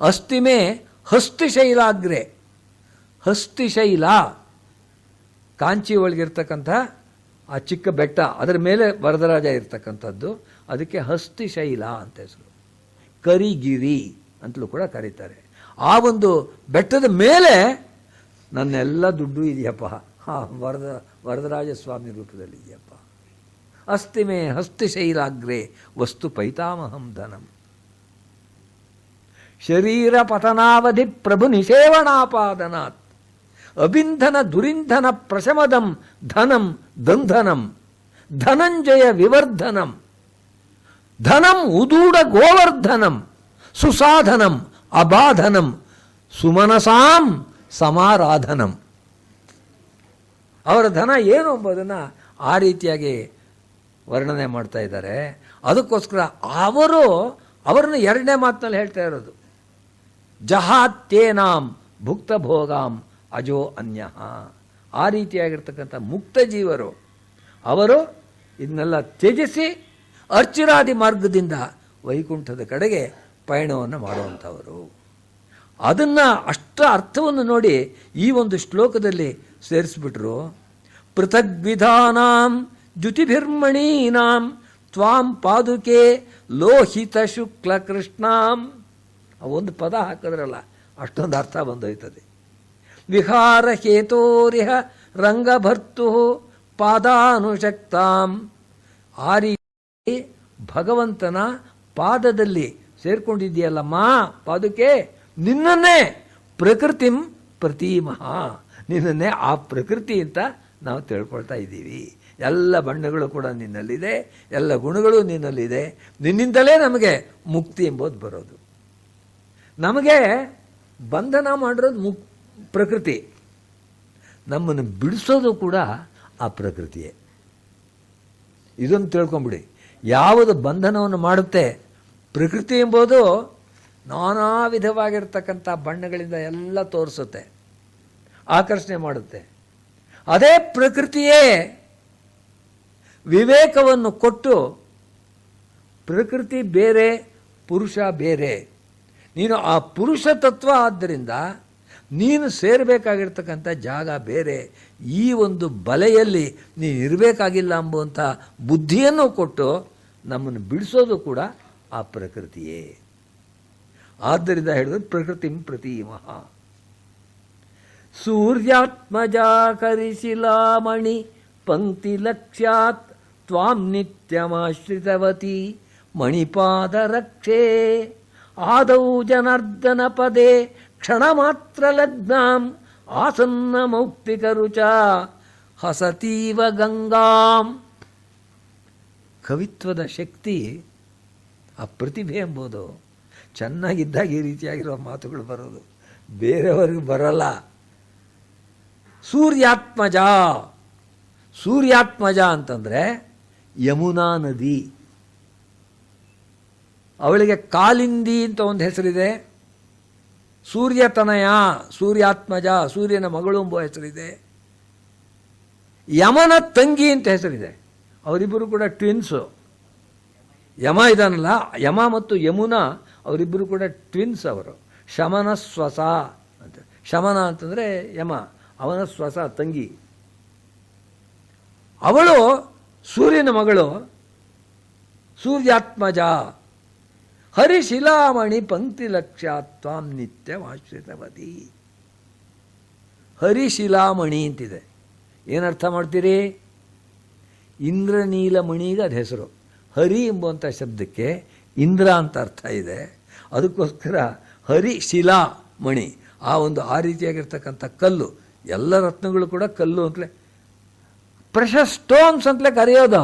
ಅಸ್ತಿಮೇ ಹಸ್ತಿಶೈಲಾಗ್ರೆ. ಹಸ್ತಿಶೈಲ ಕಾಂಚಿ ಒಳಗಿರ್ತಕ್ಕಂಥ ಆ ಚಿಕ್ಕ ಬೆಟ್ಟ, ಅದರ ಮೇಲೆ ವರದರಾಜ ಇರ್ತಕ್ಕಂಥದ್ದು, ಅದಕ್ಕೆ ಹಸ್ತಿಶೈಲ ಅಂತ ಹೆಸರು. ಕರಿಗಿರಿ ಅಂತಲೂ ಕೂಡ ಕರೀತಾರೆ. ಆ ಒಂದು ಬೆಟ್ಟದ ಮೇಲೆ ನನ್ನೆಲ್ಲ ದುಡ್ಡು ಇದೆಯಪ್ಪ, ವರದರಾಜ ಸ್ವಾಮಿ ರೂಪದಲ್ಲಿ ಇದೆಯಪ್ಪ. ಅಸ್ತಿಮೇ ಹಸ್ತಿಶೈಲಾಗ್ರೆ ವಸ್ತು ಪೈತಾಮಹಂ ಧನಂ. ಶರೀರ ಪತನಾವಧಿ ಪ್ರಭು ನಿಷೇವಣಾಪಾದನಾತ್ ಅಬಿಂಧನ ದುರಿಂಧನ ಪ್ರಶಮದಂ ಧನಂ ದಂಧನಂ ಧನಂಜಯ ವಿವರ್ಧನಂ ಧನಂ ಉದೂಢ ಗೋವರ್ಧನಂ ಸುಸಾಧನಂ ಅಬಾಧನಂ ಸುಮನಸಾಂ ಸಮಾರಾಧನಂ. ಅವರ ಧನ ಏನು ಎಂಬುದನ್ನು ಆ ರೀತಿಯಾಗಿ ವರ್ಣನೆ ಮಾಡ್ತಾ ಇದ್ದಾರೆ. ಅದಕ್ಕೋಸ್ಕರ ಅವರನ್ನು ಎರಡನೇ ಮಾತಿನಲ್ಲಿ ಹೇಳ್ತಾ ಇರೋದು, ಜಹಾತ್ಯೇನಾಂ ಭುಕ್ತ ಭೋಗಾಂ ಅಜೋ ಅನ್ಯ. ಆ ರೀತಿಯಾಗಿರ್ತಕ್ಕಂಥ ಮುಕ್ತ ಜೀವರು ಅವರು ಇದನ್ನೆಲ್ಲ ತ್ಯಜಿಸಿ ಅರ್ಚಿರಾದಿ ಮಾರ್ಗದಿಂದ ವೈಕುಂಠದ ಕಡೆಗೆ ಪಯಣವನ್ನು ಮಾಡುವಂಥವರು. ಅದನ್ನು ಅಷ್ಟ ಅರ್ಥವನ್ನು ನೋಡಿ ಈ ಒಂದು ಶ್ಲೋಕದಲ್ಲಿ ಸೇರಿಸ್ಬಿಟ್ರು. ಪೃಥಗ್ವಿಧಾನಾಂ ದ್ಯುತಿಭಿರ್ಮಣೀನಾಂ ತ್ವಾಂ ಪಾದುಕೆ ಲೋಹಿತ ಶುಕ್ಲ ಕೃಷ್ಣಾಂ. ಒಂದು ಪದ ಹಾಕಿದ್ರಲ್ಲ ಅಷ್ಟೊಂದು ಅರ್ಥ ಬಂದೋಯ್ತದೆ. ವಿಹಾರ ಹೇತೋರಿಹ ರಂಗಭರ್ತು ಪಾದಾನುಶಕ್ತಾಂ. ಆ ರೀತಿ ಭಗವಂತನ ಪಾದದಲ್ಲಿ ಸೇರ್ಕೊಂಡಿದ್ದೀಯಲ್ಲಮ್ಮ ಪಾದುಕೆ, ನಿನ್ನನ್ನೇ ಪ್ರಕೃತಿಂ ಪ್ರತೀಮಃ, ನಿನ್ನನ್ನೇ ಆ ಪ್ರಕೃತಿ ಅಂತ ನಾವು ತಿಳ್ಕೊಳ್ತಾ ಇದ್ದೀವಿ. ಎಲ್ಲ ಬಣ್ಣಗಳು ಕೂಡ ನಿನ್ನಲ್ಲಿದೆ, ಎಲ್ಲ ಗುಣಗಳು ನಿನ್ನಲ್ಲಿದೆ. ನಿನ್ನಿಂದಲೇ ನಮಗೆ ಮುಕ್ತಿ ಎಂಬುದು ಬರೋದು. ನಮಗೆ ಬಂಧನ ಮಾಡಿರೋದು ಪ್ರಕೃತಿ, ನಮ್ಮನ್ನು ಬಿಡಿಸೋದು ಕೂಡ ಆ ಪ್ರಕೃತಿಯೇ. ಇದನ್ನು ತಿಳ್ಕೊಂಬಿಡಿ. ಯಾವುದು ಬಂಧನವನ್ನು ಮಾಡುತ್ತೆ ಪ್ರಕೃತಿ ಎಂಬುದು ನಾನಾ ವಿಧವಾಗಿರ್ತಕ್ಕಂಥ ಬಣ್ಣಗಳಿಂದ ಎಲ್ಲ ತೋರಿಸುತ್ತೆ, ಆಕರ್ಷಣೆ ಮಾಡುತ್ತೆ. ಅದೇ ಪ್ರಕೃತಿಯೇ ವಿವೇಕವನ್ನು ಕೊಟ್ಟು ಪ್ರಕೃತಿ ಬೇರೆ ಪುರುಷ ಬೇರೆ, ನೀನು ಆ ಪುರುಷ ತತ್ವ ಆದ್ದರಿಂದ ನೀನು ಸೇರಬೇಕಾಗಿರ್ತಕ್ಕಂಥ ಜಾಗ ಬೇರೆ, ಈ ಒಂದು ಬಲೆಯಲ್ಲಿ ನೀನು ಇರಬೇಕಾಗಿಲ್ಲ ಎಂಬುವಂಥ ಬುದ್ಧಿಯನ್ನು ಕೊಟ್ಟು ನಮ್ಮನ್ನು ಬಿಡಿಸೋದು ಕೂಡ ಆ ಪ್ರಕೃತಿಯೇ. ಆದ್ದರಿಂದ ಹೇಳಿದ್ರು ಪ್ರಕೃತಿಂ ಪ್ರತೀಮಃ. ಸೂರ್ಯಾತ್ಮಜಾ ಕರಿಶಿಲಾಮಣಿ ಪಂಕ್ತಿ ಲಕ್ಷ್ಯಾತ್ ತ್ವಾಂ ನಿತ್ಯಮಾಶ್ರಿತವತಿ ಮಣಿಪಾದ ರಕ್ಷೇ ಆದೌ ಜನಾರ್ದನ ಪದೇ ಕ್ಷಣ ಮಾತ್ರ ಲಗ್ನಾಂ ಆಸನ್ನ ಮೌಕ್ತಿಕ ರುಚ ಹಸತೀವ ಗಂಗಾಂ. ಕವಿತ್ವದ ಶಕ್ತಿ, ಆ ಪ್ರತಿಭೆ ಎಂಬುದು ಚೆನ್ನಾಗಿದ್ದಾಗ ಈ ರೀತಿಯಾಗಿರೋ ಮಾತುಗಳು ಬರೋದು, ಬೇರೆಯವ್ರಿಗೆ ಬರಲ್ಲ. ಸೂರ್ಯಾತ್ಮಜ, ಸೂರ್ಯಾತ್ಮಜ ಅಂತಂದರೆ ಯಮುನಾ ನದಿ. ಅವಳಿಗೆ ಕಾಲಿಂದಿ ಅಂತ ಒಂದು ಹೆಸರಿದೆ. ಸೂರ್ಯತನಯ, ಸೂರ್ಯಾತ್ಮಜ, ಸೂರ್ಯನ ಮಗಳು ಎಂಬ ಹೆಸರಿದೆ. ಯಮನ ತಂಗಿ ಅಂತ ಹೆಸರಿದೆ. ಅವರಿಬ್ಬರು ಕೂಡ ಟ್ವಿನ್ಸು. ಯಮ ಇದಾನಲ್ಲ, ಯಮ ಮತ್ತು ಯಮುನಾ ಅವರಿಬ್ಬರು ಕೂಡ ಟ್ವಿನ್ಸ್. ಅವರು ಶಮನ ಸ್ವಸ ಅಂತ. ಶಮನ ಅಂತಂದರೆ ಯಮ, ಅವನ ಸ್ವಸ ತಂಗಿ. ಅವಳು ಸೂರ್ಯನ ಮಗಳು, ಸೂರ್ಯಾತ್ಮಜ. ಹರಿಶಿಲಾಮಣಿ ಪಂಕ್ತಿ ಲಕ್ಷ್ಯಾತ್ವಾಂ ನಿತ್ಯಮಾಶ್ರಿತವತಿ. ಹರಿಶಿಲಾಮಣಿ ಅಂತಿದೆ. ಏನರ್ಥ ಮಾಡ್ತೀರಿ? ಇಂದ್ರನೀಲಮಣಿಗೆ ಅದು ಹೆಸರು. ಹರಿ ಎಂಬುವಂಥ ಶಬ್ದಕ್ಕೆ ಇಂದ್ರ ಅಂತ ಅರ್ಥ ಇದೆ. ಅದಕ್ಕೋಸ್ಕರ ಹರಿಶಿಲಾ ಮಣಿ, ಆ ಒಂದು ಆ ರೀತಿಯಾಗಿರ್ತಕ್ಕಂಥ ಕಲ್ಲು. ಎಲ್ಲ ರತ್ನಗಳು ಕೂಡ ಕಲ್ಲು ಅಂತಲೇ, ಪ್ರೆಷಸ್ ಸ್ಟೋನ್ಸ್ ಅಂತಲೇ ಕರೆಯೋದು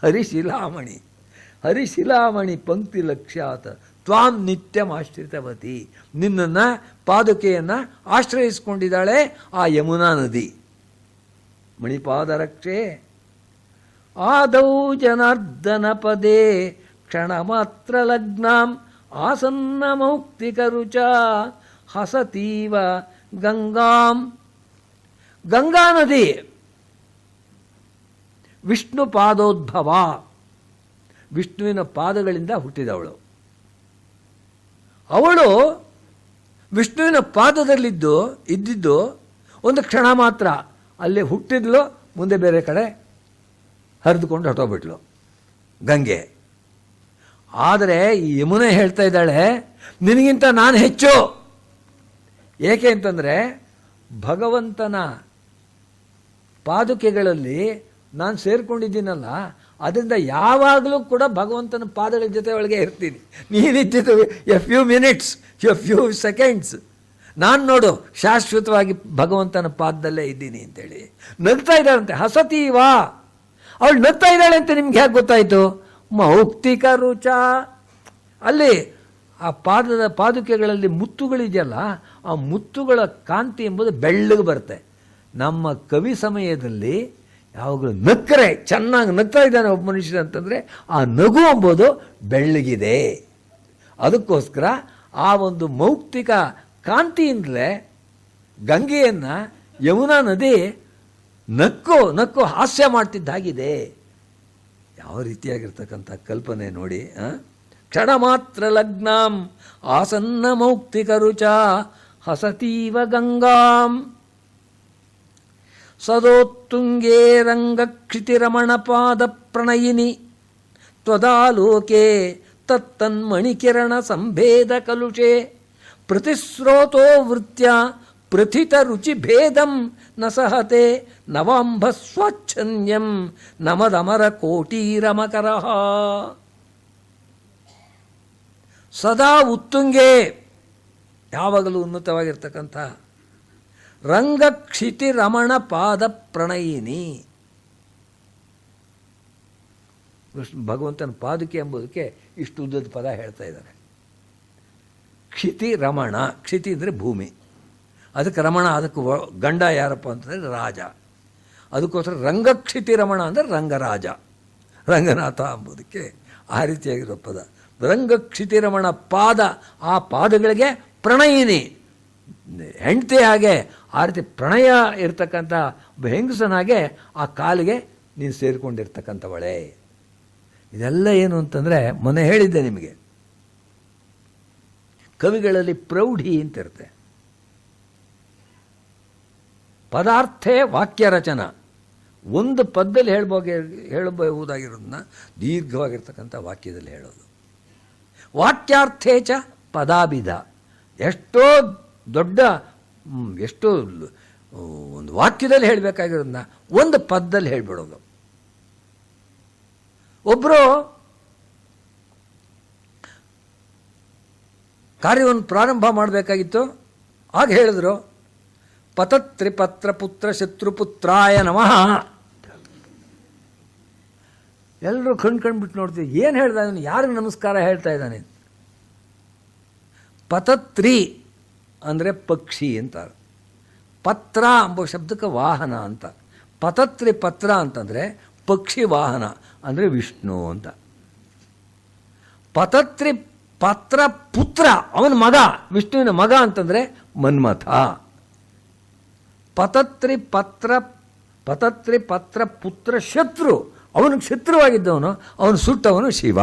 ಹರಿಶಿಲಾಮಣಿ. ಹರಿಶಿಲಾಮಣಿ ಪಂಕ್ತಿ ಲಕ್ಷ್ಯಾತ್ ತ್ವಾಂ ನಿತ್ಯಮಾಶ್ರಿತವತಿ. ನಿನ್ನನ್ನು ಪಾದುಕೆಯನ್ನು ಆಶ್ರಯಿಸಿಕೊಂಡಿದ್ದಾಳೆ ಆ ಯಮುನಾ ನದಿ. ಮಣಿಪಾದ ರಕ್ಷೆ ಆದೌ ಜನಾರ್ದನ ಪದೇ ಕ್ಷಣ ಮಾತ್ರ ಲಗ್ನಾಂ ಆಸನ್ನ ಮೌಕ್ತಿಕ ರುಚ ಹಸತೀವ ಗಂಗಾಂ. ಗಂಗಾ ನದಿ ವಿಷ್ಣು ಪಾದೋದ್ಭವ, ವಿಷ್ಣುವಿನ ಪಾದಗಳಿಂದ ಹುಟ್ಟಿದವಳು. ಅವಳು ವಿಷ್ಣುವಿನ ಇದ್ದಿದ್ದು ಒಂದು ಕ್ಷಣ ಮಾತ್ರ. ಅಲ್ಲಿ ಹುಟ್ಟಿದ್ಲು, ಮುಂದೆ ಬೇರೆ ಕಡೆ ಹರಿದುಕೊಂಡು ಹೊಟ್ಟೋಗ್ಬಿಟ್ಲು ಗಂಗೆ. ಆದರೆ ಈ ಯಮುನೆ ಹೇಳ್ತಾ ಇದ್ದಾಳೆ, ನಿನಗಿಂತ ನಾನು ಹೆಚ್ಚು. ಏಕೆ ಅಂತಂದರೆ ಭಗವಂತನ ಪಾದುಕೆಗಳಲ್ಲಿ ನಾನು ಸೇರಿಕೊಂಡಿದ್ದೀನಲ್ಲ, ಅದರಿಂದ ಯಾವಾಗಲೂ ಕೂಡ ಭಗವಂತನ ಪಾದಗಳ ಜೊತೆ ಒಳಗೆ ಇರ್ತೀನಿ. ನೀನಿದ್ದಿದ್ದು a few minutes, a few seconds, ನಾನು ನೋಡು ಶಾಶ್ವತವಾಗಿ ಭಗವಂತನ ಪಾದದಲ್ಲೇ ಇದ್ದೀನಿ ಅಂತೇಳಿ ನಗ್ತಾ ಇದ್ದಾಳಂತೆ. ಹಸತೀವಾ, ಅವಳು ನಗ್ತಾ ಇದ್ದಾಳೆ ಅಂತ ನಿಮ್ಗೆ ಹೇಗೆ ಗೊತ್ತಾಯಿತು? ಮೌಕ್ತಿಕ ರುಚ, ಅಲ್ಲಿ ಆ ಪಾದುಕೆಗಳಲ್ಲಿ ಮುತ್ತುಗಳಿದೆಯಲ್ಲ, ಆ ಮುತ್ತುಗಳ ಕಾಂತಿ ಎಂಬುದು ಬೆಳ್ಳಗೆ ಬರುತ್ತೆ. ನಮ್ಮ ಕವಿ ಸಮಯದಲ್ಲಿ ಯಾವಾಗಲೂ ನಕ್ಕರೆ ಚೆನ್ನಾಗಿ ನಗ್ತಾ ಇದ್ದಾನೆ ಒಬ್ಬ ಮನುಷ್ಯ ಅಂತಂದರೆ ಆ ನಗು ಎಂಬುದು ಬೆಳ್ಳಗಿದೆ. ಅದಕ್ಕೋಸ್ಕರ ಆ ಒಂದು ಮೌಕ್ತಿಕ ಕಾಂತಿಯಿಂದಲೇ ಗಂಗೆಯನ್ನು ಯಮುನಾ ನದಿ ನಕ್ಕು ಹಾಸ್ಯ ಮಾಡ್ತಿದ್ದಾಗಿದೆ. ಯಾವ ರೀತಿಯಾಗಿರ್ತಕ್ಕಂಥ ಕಲ್ಪನೆ ನೋಡಿ. ಕ್ಷಣ ಮಾತ್ರ ಲಗ್ನಾಂ ಆಸನ್ನ ಮೌಕ್ತಿಕ ರುಚ ಹಸತೀವ ಗಂಗಾಂ ಸದೋತ್ತುಂಗೇ ರಂಗಕ್ಷಿತಿರಮಣಪಾದ ಪ್ರಣಯಿನಿ ತ್ವದಾಲೋಕೆ ತತ್ತನ್ಮಣಿಕಿರಣ ಸಂಭೇದ ಕಲುಷೆ ಪ್ರತಿಸ್ರೋತೋ ವೃತ್ಯ ಪ್ರಥಿತ ರುಚಿ ಭೇದಂ ನ ಸಹತೆ ನವಾಂಬ ಸ್ವಾಚ್ಛನ್ಯಂ ನಮದಮರ ಕೋಟೀರಮಕರ. ಸದಾ ಉತ್ತುಂಗೆ, ಯಾವಾಗಲೂ ಉನ್ನತವಾಗಿರ್ತಕ್ಕಂಥ ರಂಗಕ್ಷಿತಿ ರಮಣ ಪಾದ ಪ್ರಣಯಿನಿ. ಭಗವಂತನ ಪಾದುಕೆ ಎಂಬುದಕ್ಕೆ ಇಷ್ಟು ಉದ್ದದ ಪದ ಹೇಳ್ತಾ ಇದ್ದಾರೆ. ಕ್ಷಿತಿ ರಮಣ, ಕ್ಷಿತಿ ಅಂದರೆ ಭೂಮಿ, ಅದಕ್ಕೆ ರಮಣ, ಅದಕ್ಕೆ ಗಂಡ ಯಾರಪ್ಪ ಅಂತಂದರೆ ರಾಜ. ಅದಕ್ಕೋಸ್ಕರ ರಂಗಕ್ಷಿತಿ ರಮಣ ಅಂದರೆ ರಂಗರಾಜ, ರಂಗನಾಥ ಎಂಬುದಕ್ಕೆ ಆ ರೀತಿಯಾಗಿರೋ ಪದ. ರಂಗಕ್ಷಿತಿ ರಮಣ ಪಾದ, ಆ ಪಾದಗಳಿಗೆ ಪ್ರಣಯಿನಿ, ಹೆಂಡತಿ ಹಾಗೆ ಆ ರೀತಿ ಪ್ರಣಯ ಇರ್ತಕ್ಕಂಥ ಹೆಂಗಸನಾಗೆ ಆ ಕಾಲಿಗೆ ನೀನು ಸೇರಿಕೊಂಡಿರ್ತಕ್ಕಂಥವಳೆ. ಇದೆಲ್ಲ ಏನು ಅಂತಂದರೆ ಮೊನ್ನೆ ಹೇಳಿದ್ದೆ ನಿಮಗೆ, ಕವಿಗಳಲ್ಲಿ ಪ್ರೌಢಿ ಅಂತ ಇರುತ್ತೆ. ಪದಾರ್ಥೇ ವಾಕ್ಯ ರಚನ, ಒಂದು ಪದದಲ್ಲಿ ಹೇಳಬಹುದಾಗಿರೋದನ್ನ ದೀರ್ಘವಾಗಿರ್ತಕ್ಕಂಥ ವಾಕ್ಯದಲ್ಲಿ ಹೇಳೋದು. ವಾಕ್ಯಾರ್ಥೇಚ ಪದಾಭಿಧ, ಎಷ್ಟೋ ದೊಡ್ಡ, ಎಷ್ಟೋ ಒಂದು ವಾಕ್ಯದಲ್ಲಿ ಹೇಳಬೇಕಾಗಿರೋದನ್ನ ಒಂದು ಪದದಲ್ಲಿ ಹೇಳಿಬಿಡೋದು. ಒಬ್ಬರು ಕಾರ್ಯವನ್ನು ಪ್ರಾರಂಭ ಮಾಡಬೇಕಾಗಿತ್ತು, ಆಗ ಹೇಳಿದ್ರು ಪತತ್ರಿಪತ್ರ ಪುತ್ರ ಶತ್ರುಪುತ್ರಾಯ ನಮಃ. ಎಲ್ಲರೂ ಕಣ್ಬಿಟ್ಟು ನೋಡ್ತೀವಿ, ಏನು ಹೇಳ್ತಾ ಇದ್ದಾನೆ, ಯಾರಿಗೆ ನಮಸ್ಕಾರ ಹೇಳ್ತಾ ಇದ್ದಾನೆ. ಪತತ್ರಿ ಅಂದರೆ ಪಕ್ಷಿ ಅಂತ, ಪತ್ರ ಎಂಬ ಶಬ್ದಕ್ಕೆ ವಾಹನ ಅಂತ. ಪತತ್ರಿ ಪತ್ರ ಅಂತಂದರೆ ಪಕ್ಷಿ ವಾಹನ ಅಂದರೆ ವಿಷ್ಣು ಅಂತ. ಪತತ್ರಿ ಪತ್ರ ಪುತ್ರ, ಅವನ ಮಗ, ವಿಷ್ಣುವಿನ ಮಗ ಅಂತಂದರೆ ಮನ್ಮಥ. ಪತತ್ರಿ ಪತ್ರ ಪುತ್ರ ಶತ್ರು, ಅವನಿಗೆ ಶತ್ರುವಾಗಿದ್ದವನು, ಅವನು ಸುಟ್ಟವನು ಶಿವ.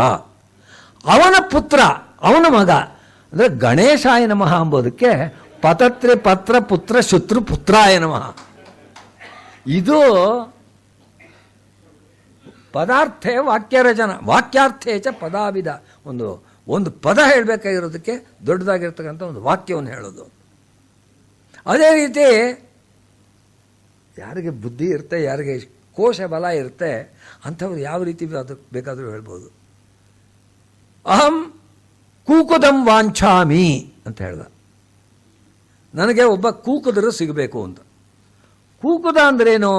ಅವನ ಪುತ್ರ, ಅವನ ಮಗ ಅಂದರೆ ಗಣೇಶಾಯ ನಮಃ ಎಂಬುದಕ್ಕೆ ಪತತ್ರಿ ಪತ್ರ ಪುತ್ರ ಶತ್ರು ಪುತ್ರಾಯ ನಮಃ. ಇದು ಪದಾರ್ಥೇ ವಾಕ್ಯರಚನ, ವಾಕ್ಯಾರ್ಥೇಚ ಪದಾವಿಧ. ಒಂದು ಪದ ಹೇಳಬೇಕಾಗಿರೋದಕ್ಕೆ ದೊಡ್ಡದಾಗಿರ್ತಕ್ಕಂಥ ಒಂದು ವಾಕ್ಯವನ್ನು ಹೇಳೋದು. ಅದೇ ರೀತಿ ಯಾರಿಗೆ ಬುದ್ಧಿ ಇರುತ್ತೆ, ಯಾರಿಗೆ ಕೋಶ ಬಲ ಇರುತ್ತೆ, ಅಂಥವ್ರು ಯಾವ ರೀತಿ ಬೇಕಾದರೂ ಹೇಳ್ಬೋದು. ಅಹಂ ಕೂಕುದಂ ವಾಂಛಾಮಿ ಅಂತ ಹೇಳ್ದ. ನನಗೆ ಒಬ್ಬ ಕೂಕುದರು ಸಿಗಬೇಕು ಅಂತ. ಕೂಕುದ ಅಂದ್ರೇನು?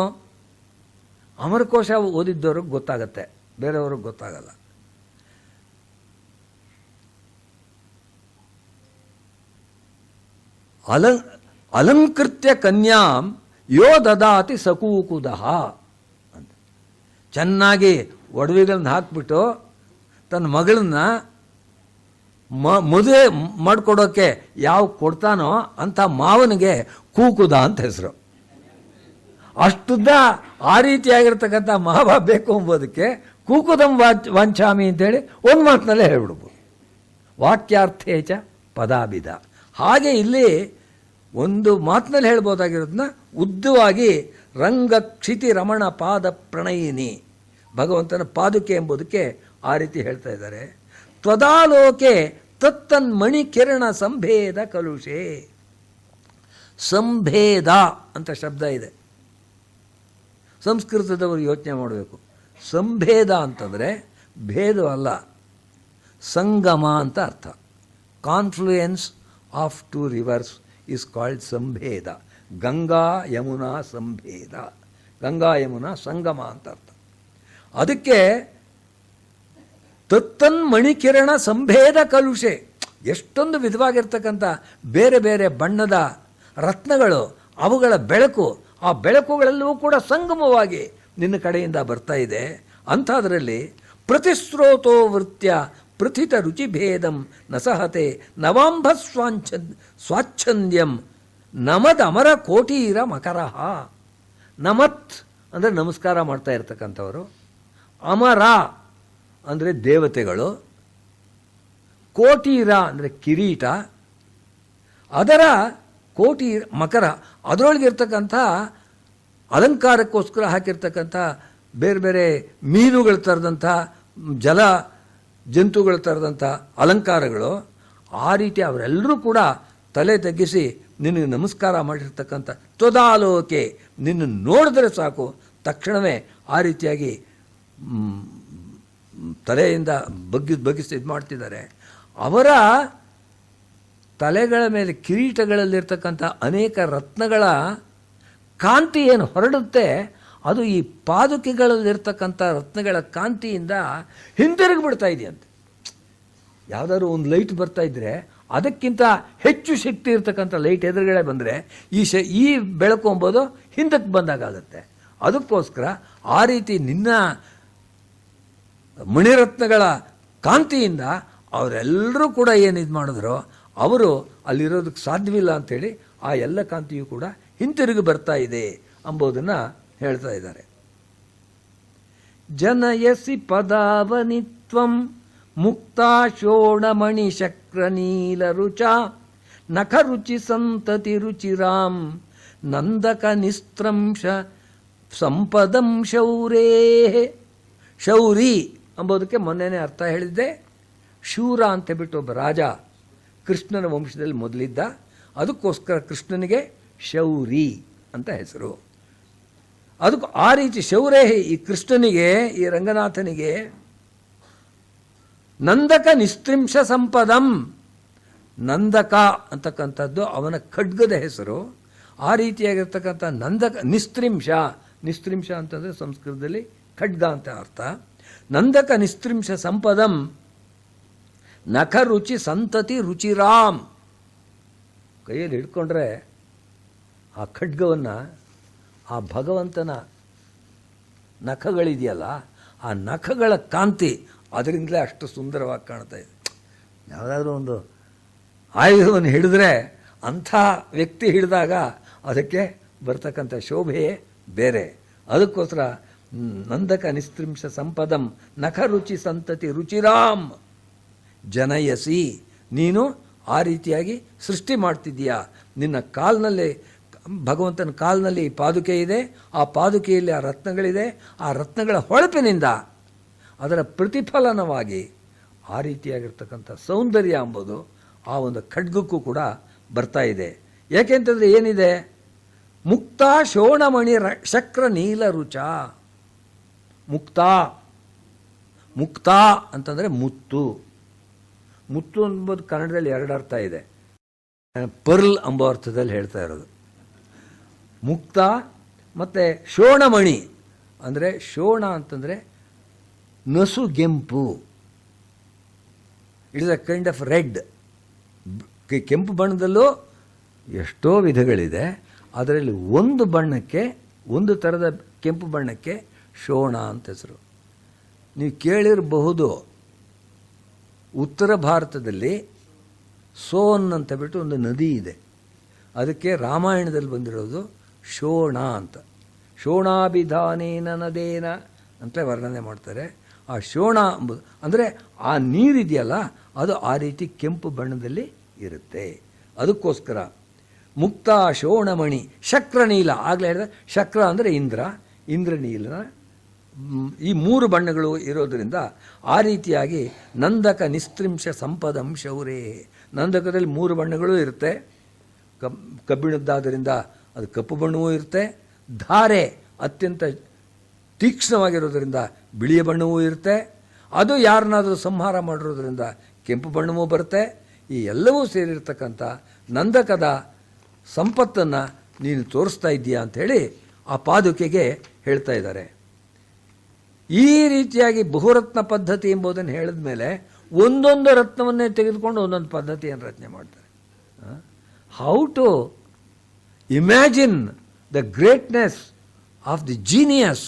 ಅಮರಕೋಶ ಓದಿದ್ದವ್ರಿಗೆ ಗೊತ್ತಾಗತ್ತೆ, ಬೇರೆಯವ್ರಿಗೆ ಗೊತ್ತಾಗಲ್ಲ. ಅಲಂಕೃತ್ಯ ಕನ್ಯಾಂ ಯೋ ದದಾತಿ ಸಕೂಕುದ ಅಂತ. ಚೆನ್ನಾಗಿ ಒಡವೆಗಳನ್ನ ಹಾಕ್ಬಿಟ್ಟು ತನ್ನ ಮಗಳನ್ನ ಮದುವೆ ಮಾಡಿಕೊಡೋಕ್ಕೆ ಯಾವ ಕೊಡ್ತಾನೋ ಅಂಥ ಮಾವನಿಗೆ ಕೂಕುದ ಅಂತ ಹೆಸರು. ಅಷ್ಟುದ್ದ ಆ ರೀತಿಯಾಗಿರ್ತಕ್ಕಂಥ ಮಾವ ಬೇಕು ಎಂಬುದಕ್ಕೆ ಕೂಕುದಂ ವಾಂಛಾಮಿ ಅಂತೇಳಿ ಒಂದು ಮಾತಿನಲ್ಲೇ ಹೇಳ್ಬಿಡ್ಬೋದು. ವಾಕ್ಯಾರ್ಥೇಚ ಪದಾಭಿಧ. ಹಾಗೆ ಇಲ್ಲಿ ಒಂದು ಮಾತಿನಲ್ಲಿ ಹೇಳ್ಬೋದಾಗಿರೋದನ್ನ ಉದ್ದವಾಗಿ ರಂಗಕ್ಷಿತಿ ರಮಣ ಪಾದ ಪ್ರಣಯಿನಿ, ಭಗವಂತನ ಪಾದುಕೆ ಎಂಬುದಕ್ಕೆ ಆ ರೀತಿ ಹೇಳ್ತಾ ಇದ್ದಾರೆ. ತ್ವದಾಲೋಕೆ ತತ್ತನ್ಮಣಿ ಕಿರಣ ಸಂಭೇದ ಕಲುಷೆ. ಸಂಭೇದ ಅಂತ ಶಬ್ದ ಇದೆ. ಸಂಸ್ಕೃತದವರು ಯೋಚನೆ ಮಾಡಬೇಕು. ಸಂಭೇದ ಅಂತಂದರೆ ಭೇದವಲ್ಲ, ಸಂಗಮ ಅಂತ ಅರ್ಥ. Confluence of two rivers is called ಸಂಭೇದ. ಗಂಗಾ ಯಮುನಾ ಸಂಭೇದ, ಗಂಗಾ ಯಮುನಾ ಸಂಗಮ ಅಂತ ಅರ್ಥ. ಅದಕ್ಕೆ ತತ್ತನ್ಮಣಿಕಿರಣ ಸಂಭೇದ ಕಲುಷೆ, ಎಷ್ಟೊಂದು ವಿಧವಾಗಿರ್ತಕ್ಕಂಥ ಬೇರೆ ಬೇರೆ ಬಣ್ಣದ ರತ್ನಗಳು, ಅವುಗಳ ಬೆಳಕು, ಆ ಬೆಳಕುಗಳೆಲ್ಲವೂ ಕೂಡ ಸಂಗಮವಾಗಿ ನಿನ್ನ ಕಡೆಯಿಂದ ಬರ್ತಾ ಇದೆ. ಅಂಥದ್ರಲ್ಲಿ ಪ್ರತಿಸ್ರೋತೋ ವೃತ್ಯ ಪ್ರಥಿತ ರುಚಿಭೇದಂ ನ ಸಹತೆ ನವಾಂಬ ಸ್ವಾಚ್ಛಂದ್ಯಂ ನಮದ್ ಅಮರ ಕೋಟೀರ ಮಕರಃ. ನಮತ್ ಅಂದರೆ ನಮಸ್ಕಾರ ಮಾಡ್ತಾ ಇರ್ತಕ್ಕಂಥವರು, ಅಮರ ಅಂದರೆ ದೇವತೆಗಳು, ಕೋಟೀರ ಅಂದರೆ ಕಿರೀಟ, ಅದರ ಕೋಟಿ ಮಕರ ಅದರೊಳಗಿರ್ತಕ್ಕಂಥ ಅಲಂಕಾರಕ್ಕೋಸ್ಕರ ಹಾಕಿರ್ತಕ್ಕಂಥ ಬೇರೆ ಬೇರೆ ಮೀನುಗಳ ಥರದಂಥ, ಜಲ ಜಂತುಗಳ ಥರದಂಥ ಅಲಂಕಾರಗಳು. ಆ ರೀತಿ ಅವರೆಲ್ಲರೂ ಕೂಡ ತಲೆ ತಗ್ಗಿಸಿ ನಿನಗೆ ನಮಸ್ಕಾರ ಮಾಡಿರ್ತಕ್ಕಂಥ ತ್ವದಾಲೋಕೆ, ನಿನ್ನ ನೋಡಿದ್ರೆ ಸಾಕು ತಕ್ಷಣವೇ ಆ ರೀತಿಯಾಗಿ ತಲೆಯಿಂದ ಬಗ್ಗಿಸಿ ಇದು ಮಾಡ್ತಿದ್ದಾರೆ. ಅವರ ತಲೆಗಳ ಮೇಲೆ ಕಿರೀಟಗಳಲ್ಲಿರ್ತಕ್ಕಂಥ ಅನೇಕ ರತ್ನಗಳ ಕಾಂತಿ ಏನು ಹೊರಡುತ್ತೆ, ಅದು ಈ ಪಾದುಕೆಗಳಲ್ಲಿರ್ತಕ್ಕಂಥ ರತ್ನಗಳ ಕಾಂತಿಯಿಂದ ಹಿಂತಿರುಗಿ ಬಿಡ್ತಾ ಇದೆಯಂತೆ. ಯಾವುದಾದ್ರು ಒಂದು ಲೈಟ್ ಬರ್ತಾ ಇದ್ದರೆ ಅದಕ್ಕಿಂತ ಹೆಚ್ಚು ಶಕ್ತಿ ಇರ್ತಕ್ಕಂಥ ಲೈಟ್ ಎದುರುಗಡೆ ಬಂದರೆ ಈ ಬೆಳಕು ಎಂಬುದು ಹಿಂದಕ್ಕೆ ಬಂದಾಗುತ್ತೆ. ಅದಕ್ಕೋಸ್ಕರ ಆ ರೀತಿ ನಿನ್ನ ಮಣಿರತ್ನಗಳ ಕಾಂತಿಯಿಂದ ಅವರೆಲ್ಲರೂ ಕೂಡ ಏನಿದು ಮಾಡಿದ್ರು, ಅವರು ಅಲ್ಲಿರೋದಕ್ಕೆ ಸಾಧ್ಯವಿಲ್ಲ ಅಂಥೇಳಿ ಆ ಎಲ್ಲ ಕಾಂತಿಯು ಕೂಡ ಹಿಂತಿರುಗಿ ಬರ್ತಾ ಇದೆ ಎಂಬುದನ್ನು ಹೇಳ್ತಾ ಇದ್ದಾರೆ. ಜನಯಸಿ ಪದಾವನಿತ್ವಂ ಮುಕ್ತಾ ಶೋಣಮಣಿ ಶಕ್ರ ನೀಲ ರುಚ ನಖ ರುಚಿ ಸಂತತಿ ರುಚಿರಾಂ ನಂದಕ ನಿಸ್ತ್ರಂಶ ಸಂಪದಂ ಶೌರೇ. ಶೌರಿ ಎಂಬುದಕ್ಕೆ ಮೊನ್ನೆನೇ ಅರ್ಥ ಹೇಳಿದ್ದೆ. ಶೂರ ಅಂತ ಬಿಟ್ಟು ಒಬ್ಬ ರಾಜ ಕೃಷ್ಣನ ವಂಶದಲ್ಲಿ ಮೊದಲಿದ್ದ, ಅದಕ್ಕೋಸ್ಕರ ಕೃಷ್ಣನಿಗೆ ಶೌರಿ ಅಂತ ಹೆಸರು. ಅದಕ್ಕೆ ಆ ರೀತಿ ಶೌರೇ ಈ ಕೃಷ್ಣನಿಗೆ, ಈ ರಂಗನಾಥನಿಗೆ ನಂದಕ ನಿಸ್ತ್ರಿಂಶ ಸಂಪದಂ, ನಂದಕ ಅಂತಕ್ಕಂಥದ್ದು ಅವನ ಖಡ್ಗದ ಹೆಸರು. ಆ ರೀತಿಯಾಗಿರ್ತಕ್ಕಂಥ ನಂದಕ ನಿಸ್ತ್ರಿಂಶ ಅಂತಂದರೆ ಸಂಸ್ಕೃತದಲ್ಲಿ ಖಡ್ಗ ಅಂತ ಅರ್ಥ. ನಂದಕ ನಿಸ್ತ್ರಿಂಶ ಸಂಪದಂ ನಖ ರುಚಿ ಸಂತತಿ ರುಚಿರಾಮ್. ಕೈಯಲ್ಲಿ ಹಿಡ್ಕೊಂಡ್ರೆ ಆ ಖಡ್ಗವನ್ನು, ಆ ಭಗವಂತನ ನಖಗಳಿದೆಯಲ್ಲ, ಆ ನಖಗಳ ಕಾಂತಿ ಅದರಿಂದಲೇ ಅಷ್ಟು ಸುಂದರವಾಗಿ ಕಾಣ್ತಾ ಇದೆ. ಯಾವುದಾದ್ರೂ ಒಂದು ಆಯುಧವನ್ನು ಹಿಡಿದ್ರೆ ಅಂಥ ವ್ಯಕ್ತಿ ಹಿಡಿದಾಗ ಅದಕ್ಕೆ ಬರ್ತಕ್ಕಂಥ ಶೋಭೆಯೇ ಬೇರೆ. ಅದಕ್ಕೋಸ್ಕರ ನಂದಕ ನಿಸ್ತ್ರಿಂಶ ಸಂಪದಂ ನಖ ರುಚಿ ಸಂತತಿ ರುಚಿರಾಮ್ ಜನಯಸಿ. ನೀನು ಆ ರೀತಿಯಾಗಿ ಸೃಷ್ಟಿ ಮಾಡ್ತಿದ್ದೀಯಾ. ನಿನ್ನ ಕಾಲ್ನಲ್ಲಿ, ಭಗವಂತನ ಕಾಲ್ನಲ್ಲಿ ಪಾದುಕೆ ಇದೆ, ಆ ಪಾದುಕೆಯಲ್ಲಿ ಆ ರತ್ನಗಳಿದೆ. ಆ ರತ್ನಗಳ ಹೊಳಪಿನಿಂದ ಅದರ ಪ್ರತಿಫಲನವಾಗಿ ಆ ರೀತಿಯಾಗಿರ್ತಕ್ಕಂಥ ಸೌಂದರ್ಯ ಎಂಬುದು ಆ ಒಂದು ಖಡ್ಗಕ್ಕೂ ಕೂಡ ಬರ್ತಾ ಇದೆ. ಏಕೆಂತಂದರೆ ಏನಿದೆ, ಮುಕ್ತ ಶೋಣಮಣಿ ಶಕ್ರ ನೀಲ ರುಚ. ಮುಕ್ತ ಅಂತಂದರೆ ಮುತ್ತು. ಮುತ್ತು ಎಂಬುದು ಕನ್ನಡದಲ್ಲಿ ಎರಡು ಅರ್ಥ ಇದೆ. ಪರ್ಲ್ ಎಂಬ ಅರ್ಥದಲ್ಲಿ ಹೇಳ್ತಾ ಇರೋದು ಮುಕ್ತ. ಮತ್ತು ಶೋಣಮಣಿ ಅಂದರೆ, ಶೋಣ ಅಂತಂದರೆ ನಸುಗೆಂಪು. It is a kind of red. ಕೆಂಪು ಬಣ್ಣದಲ್ಲೂ ಎಷ್ಟೋ ವಿಧಗಳಿದೆ. ಅದರಲ್ಲಿ ಒಂದು ಬಣ್ಣಕ್ಕೆ, ಒಂದು ಥರದ ಕೆಂಪು ಬಣ್ಣಕ್ಕೆ ಶೋಣ ಅಂತ ಹೆಸರು. ನೀವು ಕೇಳಿರಬಹುದು, ಉತ್ತರ ಭಾರತದಲ್ಲಿ ಸೋನ್ ಅಂತ ಬಿಟ್ಟು ಒಂದು ನದಿ ಇದೆ. ಅದಕ್ಕೆ ರಾಮಾಯಣದಲ್ಲಿ ಬಂದಿರೋದು ಶೋಣ ಅಂತ. ಶೋಣಾಭಿಧಾನೇನ ನದೇನ ಅಂತ ವರ್ಣನೆ ಮಾಡ್ತಾರೆ. ಆ ಶೋಣ ಎಂಬುದು ಅಂದರೆ ಆ ನೀರಿದೆಯಲ್ಲ, ಅದು ಆ ರೀತಿ ಕೆಂಪು ಬಣ್ಣದಲ್ಲಿ ಇರುತ್ತೆ. ಅದಕ್ಕೋಸ್ಕರ ಮುಕ್ತ ಶೋಣಮಣಿ ಶಕ್ರನೀಲ. ಆಗಲೇ ಹೇಳಿದ ಶಕ್ರ ಅಂದರೆ ಇಂದ್ರನೀಲನ ಈ ಮೂರು ಬಣ್ಣಗಳು ಇರೋದರಿಂದ ಆ ರೀತಿಯಾಗಿ ನಂದಕ ನಿಸ್ತ್ರಿಂಶ ಸಂಪದಂ ಶೌರೇ. ನಂದಕದಲ್ಲಿ ಮೂರು ಬಣ್ಣಗಳು ಇರುತ್ತೆ. ಕಬ್ಬಿಣದ್ದಾದ್ದರಿಂದ ಅದು ಕಪ್ಪು ಬಣ್ಣವೂ ಇರುತ್ತೆ. ಧಾರೆ ಅತ್ಯಂತ ತೀಕ್ಷ್ಣವಾಗಿರೋದ್ರಿಂದ ಬಿಳಿಯ ಬಣ್ಣವೂ ಇರುತ್ತೆ, ಅದು ಯಾರನ್ನಾದರೂ ಸಂಹಾರ ಮಾಡಿರೋದ್ರಿಂದ ಕೆಂಪು ಬಣ್ಣವೂ ಬರುತ್ತೆ. ಈ ಎಲ್ಲವೂ ಸೇರಿರ್ತಕ್ಕಂಥ ನಂದಕದ ಸಂಪತ್ತನ್ನು ನೀನು ತೋರಿಸ್ತಾ ಇದ್ದೀಯಾ ಅಂಥೇಳಿ ಆ ಪಾದುಕೆಗೆ ಹೇಳ್ತಾ ಇದ್ದಾರೆ. ಈ ರೀತಿಯಾಗಿ ಬಹುರತ್ನ ಪದ್ಧತಿ ಎಂಬುದನ್ನು ಹೇಳಿದ ಮೇಲೆ ಒಂದೊಂದು ರತ್ನವನ್ನೇ ತೆಗೆದುಕೊಂಡು ಒಂದೊಂದು ಪದ್ಧತಿಯನ್ನು ರಚನೆ ಮಾಡ್ತಾರೆ. How to imagine the greatness of the genius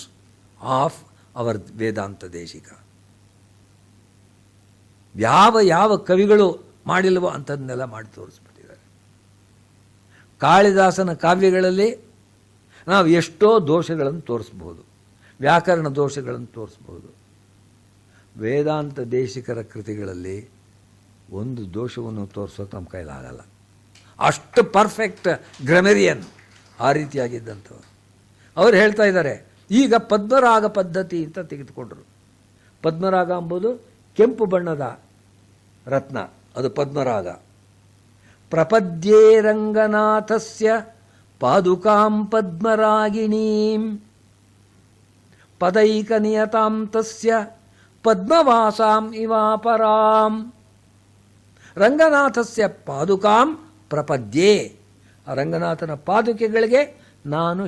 of our Vedanta Desika. ಯಾವ ಕವಿಗಳು ಮಾಡಿಲ್ವೋ ಅಂಥದ್ದನ್ನೆಲ್ಲ ಮಾಡಿ ತೋರಿಸ್ಬಿಟ್ಟಿದ್ದಾರೆ. ಕಾಳಿದಾಸನ ಕಾವ್ಯಗಳಲ್ಲಿ ನಾವು ಎಷ್ಟೋ ದೋಷಗಳನ್ನು ತೋರಿಸ್ಬೋದು, ವ್ಯಾಕರಣ ದೋಷಗಳನ್ನು ತೋರಿಸ್ಬೋದು. ವೇದಾಂತ ದೇಶಿಕರ ಕೃತಿಗಳಲ್ಲಿ ಒಂದು ದೋಷವನ್ನು ತೋರಿಸೋಕೆ ನಮ್ಮ ಕೈಲಾಗಲ್ಲ. ಅಷ್ಟು ಪರ್ಫೆಕ್ಟ್ ಗ್ರಾಮರಿಯನ್ ಆ ರೀತಿಯಾಗಿದ್ದಂಥವ್ರು. ಅವರು ಹೇಳ್ತಾ ಇದ್ದಾರೆ, ಈಗ ಪದ್ಮರಾಗ ಪದ್ಧತಿ ಅಂತ ತೆಗೆದುಕೊಂಡ್ರು. ಪದ್ಮರಾಗ ಎಂಬುದು ಕೆಂಪು ಬಣ್ಣದ ರತ್ನ, ಅದು ಪದ್ಮರಾಗ. ಪ್ರಪದ್ಯೇ ರಂಗನಾಥಸ್ಯ ಪಾದುಕಾಂ ಪದ್ಮರಾಗಿಣೀಂ ಪದೈಕನಿಯತಾಂ ತಸ್ಯ ಪದ್ಮವಾಸಾಂ ಇವಾಪರಾಂ. ರಂಗನಾಥಸ್ಯ ಪಾದುಕಾಂ ಪ್ರಪದ್ಯೆ. ಆ ರಂಗನಾಥನ ಪಾದುಕೆಗಳಿಗೆ ನಾನು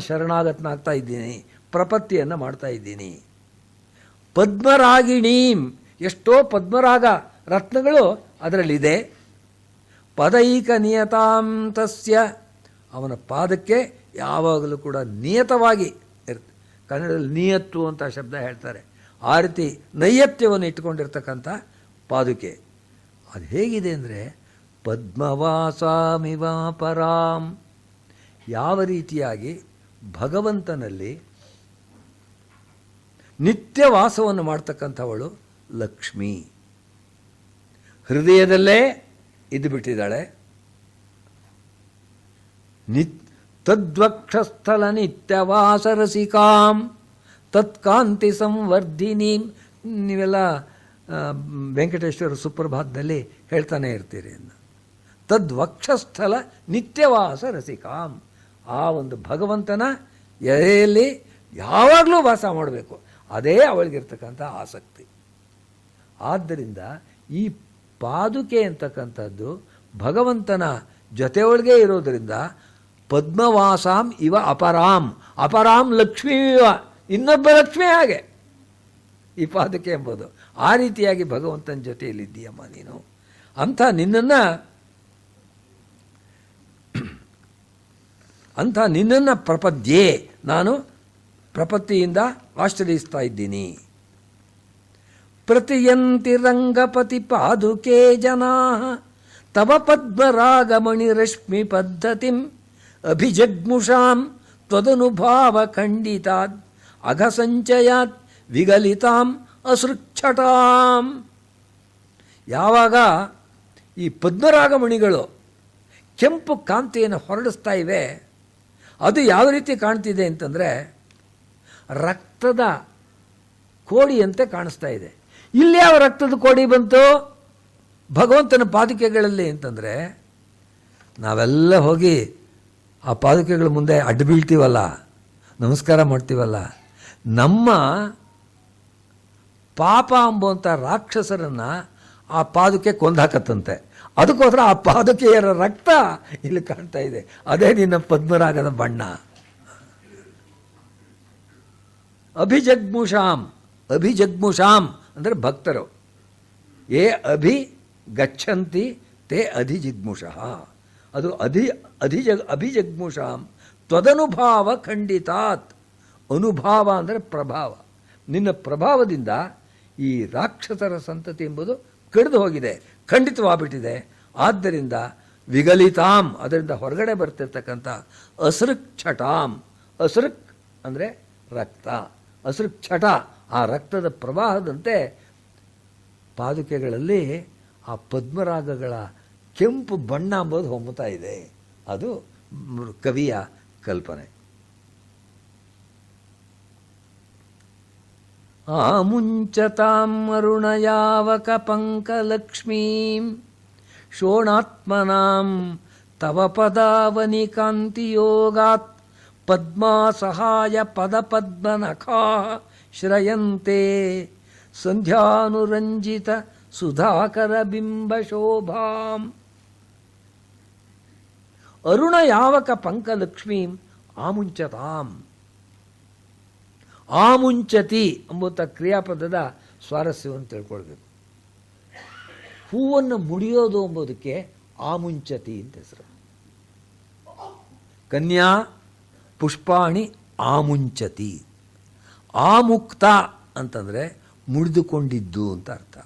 ಶರಣಾಗತನಾಗ್ತಾ ಇದ್ದೀನಿ, ಪ್ರಪತ್ತಿಯನ್ನು ಮಾಡ್ತಾ ಇದ್ದೀನಿ. ಪದ್ಮರಾಗಿಣೀಂ, ಎಷ್ಟೋ ಪದ್ಮರಾಗ ರತ್ನಗಳು ಅದರಲ್ಲಿದೆ. ಪದೈಕ ನಿಯತಾಂ ತಸ್ಯ, ಅವನ ಪಾದಕ್ಕೆ ಯಾವಾಗಲೂ ಕೂಡ ನಿಯತವಾಗಿ ಇರುತ್ತೆ. ಕನ್ನಡದಲ್ಲಿ ನಿಯತ್ತು ಅಂತ ಶಬ್ದ ಹೇಳ್ತಾರೆ. ಆ ರೀತಿ ನೈಯತ್ಯವನ್ನು ಇಟ್ಟುಕೊಂಡಿರ್ತಕ್ಕಂಥ ಪಾದುಕೆ ಅದು ಹೇಗಿದೆ ಅಂದರೆ ಪದ್ಮವಾಸಾಮಿವಾಪರಾಂ. ಯಾವ ರೀತಿಯಾಗಿ ಭಗವಂತನಲ್ಲಿ ನಿತ್ಯ ವಾಸವನ್ನು ಮಾಡ್ತಕ್ಕಂಥವಳು ಲಕ್ಷ್ಮೀ. ಹೃದಯದಲ್ಲೇ ಇದ್ದು ಬಿಟ್ಟಿದ್ದಾಳೆ. ತದ್ವಕ್ಷಸ್ಥಲ ನಿತ್ಯವಾಸರಸಿಕಾಂ ತತ್ಕಾಂತಿ ಸಂವರ್ಧಿನೀಂ. ನೀವೆಲ್ಲ ವೆಂಕಟೇಶ್ವರ ಸುಪ್ರಭಾತದಲ್ಲಿ ಹೇಳ್ತಾನೆ ಇರ್ತೀರಿ. ತದ್ವಕ್ಷಸ್ಥಲ ನಿತ್ಯವಾಸ ರಸಿಕಾಂ. ಆ ಒಂದು ಭಗವಂತನ ಎದೆಯಲ್ಲಿ ಯಾವಾಗಲೂ ವಾಸ ಮಾಡಬೇಕು, ಅದೇ ಅವಳಿಗಿರ್ತಕ್ಕಂಥ ಆಸಕ್ತಿ. ಆದ್ದರಿಂದ ಈ ಪಾದುಕೆ ಅಂತಕ್ಕಂಥದ್ದು ಭಗವಂತನ ಜೊತೆಯೊಳಗೆ ಇರೋದರಿಂದ ಪದ್ಮವಾಸಾಂ ಇವ ಅಪರಾಂ. ಅಪರಾಂ ಲಕ್ಷ್ಮೀ ಇವ, ಇನ್ನೊಬ್ಬ ಲಕ್ಷ್ಮಿ ಹಾಗೆ ಈ ಪಾದುಕೆ ಎಂಬುದು. ಆ ರೀತಿಯಾಗಿ ಭಗವಂತನ ಜೊತೆಯಲ್ಲಿದ್ದೀಯಮ್ಮ ನೀನು ಅಂಥ ನಿನ್ನನ್ನು ಪ್ರಪದ್ಯೆ, ನಾನು ಪ್ರಪತ್ತಿಯಿಂದ ಆಶ್ರಯಿಸ್ತಾ ಇದ್ದೀನಿ. ಪ್ರತಿಯಂತಿ ರಂಗಪತಿ ಪಾದುಕೆ ಜನಾ ತವ ಪದ್ಮರಾಗಮಣಿ ರಶ್ಮಿ ಪದ್ಧತಿಂ ಅಭಿಜಗ್ಮುಷಾಂ ತ್ವದನುಭಾವ ಖಂಡಿತಾತ್ ಅಘಸಂಚಯಾತ್ ವಿಗಲಿತಾಂ ಅಸೃಕ್ಷಟಾಂ. ಯಾವಾಗ ಈ ಪದ್ಮರಾಗಮಣಿಗಳು ಕೆಂಪು ಕಾಂತಿಯನ್ನು ಹೊರಡಿಸ್ತಾ ಇವೆ, ಅದು ಯಾವ ರೀತಿ ಕಾಣ್ತಿದೆ ಅಂತಂದರೆ ರಕ್ತದ ಕೋಡಿಯಂತೆ ಕಾಣಿಸ್ತಾ ಇದೆ. ಇಲ್ಲಿ ಯಾವ ರಕ್ತದ ಕೋಡಿ ಬಂತು ಭಗವಂತನ ಪಾದುಕೆಗಳಲ್ಲಿ ಅಂತಂದರೆ, ನಾವೆಲ್ಲ ಹೋಗಿ ಆ ಪಾದುಕೆಗಳ ಮುಂದೆ ಅಡ್ಡ ಬೀಳ್ತೀವಲ್ಲ, ನಮಸ್ಕಾರ ಮಾಡ್ತೀವಲ್ಲ. ನಮ್ಮ ಪಾಪ ಎಂಬುವಂಥ ರಾಕ್ಷಸರನ್ನು ಆ ಪಾದುಕೆ ಕೊಂದಾಕತ್ತಂತೆ. ಅದಕ್ಕೋಸ್ಕರ ಆ ಪಾದುಕೆಯರ ರಕ್ತ ಇಲ್ಲಿ ಕಾಣ್ತಾ ಇದೆ. ಅದೇ ನಿನ್ನ ಪದ್ಮರಾಗದ ಬಣ್ಣ. ಅಭಿಜಗ್ಮುಷಾಂ ಅಂದರೆ ಭಕ್ತರು. ಏ ಗಚ್ಚಂತಿ ತೇ ಅಧಿಜಿಗ್ಮುಷಃ. ಅದು ಅಭಿಜಗ್ಮುಷಾಂ ತ್ವದನುಭಾವ ಖಂಡಿತಾತ್. ಅನುಭಾವ ಅಂದರೆ ಪ್ರಭಾವ. ನಿನ್ನ ಪ್ರಭಾವದಿಂದ ಈ ರಾಕ್ಷಸರ ಸಂತತಿ ಎಂಬುದು ಕಡಿದು ಹೋಗಿದೆ, ಖಂಡಿತವಾಗ್ಬಿಟ್ಟಿದೆ. ಆದ್ದರಿಂದ ವಿಗಲಿತಾಂ, ಅದರಿಂದ ಹೊರಗಡೆ ಬರ್ತಿರ್ತಕ್ಕಂಥ ಅಸೃಕ್ಷಟಾಂ. ಅಸೃಕ್ ಅಂದರೆ ರಕ್ತ, ಅಸೃಕ್ಷಟ ಆ ರಕ್ತದ ಪ್ರವಾಹದಂತೆ ಪಾದುಕೆಗಳಲ್ಲಿ ಆ ಪದ್ಮರಾಗಗಳ ಕೆಂಪು ಬಣ್ಣ ಎಂಬುದು ಹೊಮ್ಮುತ್ತಾ ಇದೆ. ಅದು ಕವಿಯ ಕಲ್ಪನೆ. ಆಮುಂಚತಾಂ ಅರುಣಯಾವಕ ಪಂಕಲಕ್ಷ್ಮೀಂ ಶೋಣಾತ್ಮನಾಂ ತವ ಪದಾವನಿ ಕಾಂತಿಯೋಗಾತ್ ಪದ್ಮಾ ಸಹಾಯ ಪದಪದ್ಮನಖಾ ಶ್ರಯಂತೆ ಸಂಧ್ಯಾನುರಂಜಿತ ಸುಧಾಕರ ಬಿಂಬಶೋಭಾಂ ಅರುಣ ಯಾವಕ ಪಂಕಲಕ್ಷ್ಮೀಂ ಆಮುಂಚತಾಂ. ಆಮುಂಚತಿ ಎಂಬುತ್ತ ಕ್ರಿಯಾಪದದ ಸ್ವಾರಸ್ಯವನ್ನು ತಿಳ್ಕೊಳ್ಬೇಕು. ಹೂವನ್ನು ಮುಡಿಯೋದು ಎಂಬುದಕ್ಕೆ ಆಮುಂಚತಿ ಅಂತ ಹೆಸರು. ಕನ್ಯಾ ಪುಷ್ಪಾಣಿ ಆಮುಂಚತಿ. ಆಮುಕ್ತ ಅಂತಂದರೆ ಮುಡಿದುಕೊಂಡಿದ್ದು ಅಂತ ಅರ್ಥ.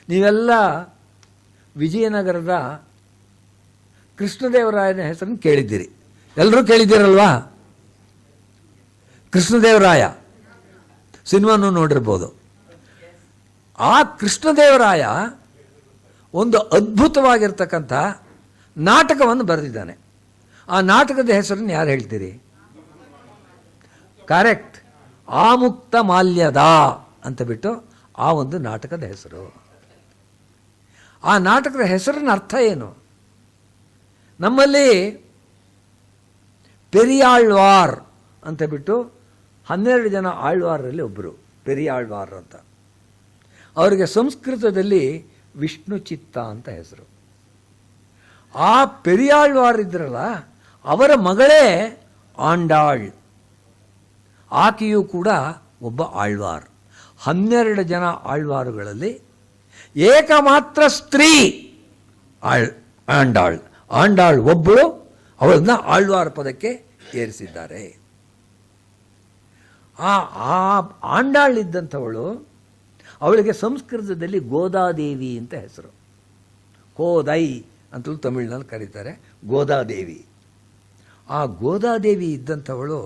ನೀವೆಲ್ಲ ವಿಜಯನಗರದ ಕೃಷ್ಣದೇವರಾಯನ ಹೆಸರನ್ನು ಕೇಳಿದ್ದೀರಿ, ಎಲ್ಲರೂ ಕೇಳಿದ್ದೀರಲ್ವಾ? ಕೃಷ್ಣದೇವರಾಯ ಸಿನಿಮಾನು ನೋಡಿರ್ಬೋದು. ಆ ಕೃಷ್ಣದೇವರಾಯ ಒಂದು ಅದ್ಭುತವಾಗಿರ್ತಕ್ಕಂಥ ನಾಟಕವನ್ನು ಬರೆದಿದ್ದಾನೆ. ಆ ನಾಟಕದ ಹೆಸರನ್ನು ಯಾರು ಹೇಳ್ತೀರಿ? ಕರೆಕ್ಟ್, ಆಮುಕ್ತ ಮಾಲ್ಯದ ಅಂತ ಬಿಟ್ಟು ಆ ಒಂದು ನಾಟಕದ ಹೆಸರು. ಆ ನಾಟಕದ ಹೆಸರಿನ ಅರ್ಥ ಏನು? ನಮ್ಮಲ್ಲಿ ಪೆರಿಯಾಳ್ವಾರ್ ಅಂತ ಬಿಟ್ಟು 12 ಜನ ಆಳ್ವಾರರಲ್ಲಿ ಒಬ್ಬರು ಪೆರಿಯಾಳ್ವಾರ್ ಅಂತ. ಅವರಿಗೆ ಸಂಸ್ಕೃತದಲ್ಲಿ ವಿಷ್ಣು ಚಿತ್ತ ಅಂತ ಹೆಸರು. ಆ ಪೆರಿಯಾಳ್ವಾರ್ ಇದ್ರಲ್ಲ, ಅವರ ಮಗಳೇ ಆಂಡಾಳ್. ಆಕೆಯೂ ಕೂಡ ಒಬ್ಬ ಆಳ್ವಾರ್. 12 ಜನ ಆಳ್ವಾರುಗಳಲ್ಲಿ ಏಕಮಾತ್ರ ಸ್ತ್ರೀ ಆಂಡಾಳ್. ಆಂಡಾಳ್ ಒಬ್ಬಳು, ಅವಳನ್ನ ಆಳ್ವಾರ ಪದಕ್ಕೆ ಏರಿಸಿದ್ದಾರೆ. ಆ ಆಂಡಾಳ್ ಇದ್ದಂಥವಳು, ಅವಳಿಗೆ ಸಂಸ್ಕೃತದಲ್ಲಿ ಗೋದಾದೇವಿ ಅಂತ ಹೆಸರು. ಕೋದೈ ಅಂತಲೂ ತಮಿಳಿನಲ್ಲಿ ಕರೀತಾರೆ, ಗೋದಾದೇವಿ. ಆ ಗೋದಾದೇವಿ ಇದ್ದಂಥವಳು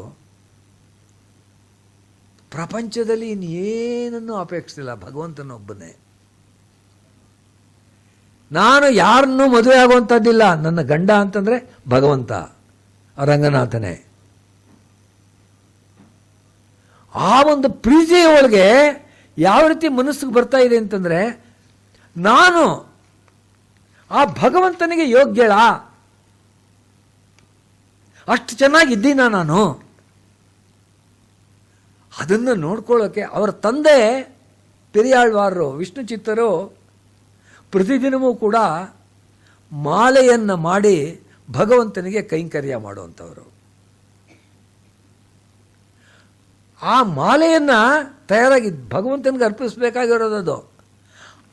ಪ್ರಪಂಚದಲ್ಲಿ ಇನ್ನೇನನ್ನೂ ಅಪೇಕ್ಷಿಸಿಲ್ಲ, ಭಗವಂತನೊಬ್ಬನೇ. ನಾನು ಯಾರನ್ನೂ ಮದುವೆ ಆಗುವಂಥದ್ದಿಲ್ಲ, ನನ್ನ ಗಂಡ ಅಂತಂದರೆ ಭಗವಂತ, ರಂಗನಾಥನೇ. ಆ ಒಂದು ಪ್ರೀತಿ ಒಳಗೆ ಯಾವ ರೀತಿ ಮನಸ್ಸಿಗೆ ಬರ್ತಾ ಇದೆ ಅಂತಂದರೆ, ನಾನು ಆ ಭಗವಂತನಿಗೆ ಯೋಗ್ಯಳ, ಅಷ್ಟು ಚೆನ್ನಾಗಿದ್ದೀನ ನಾನು. ಅದನ್ನು ನೋಡ್ಕೊಳ್ಳೋಕ್ಕೆ ಅವರ ತಂದೆ ಪೆರಿಯಾಳ್ವಾರರು, ವಿಷ್ಣು ಚಿತ್ತರು ಪ್ರತಿದಿನವೂ ಕೂಡ ಮಾಲೆಯನ್ನು ಮಾಡಿ ಭಗವಂತನಿಗೆ ಕೈಂಕರ್ಯ ಮಾಡುವಂಥವರು. ಆ ಮಾಲೆಯನ್ನು ತಯಾರಾಗಿ ಭಗವಂತನಿಗೆ ಅರ್ಪಿಸಬೇಕಾಗಿರೋದು.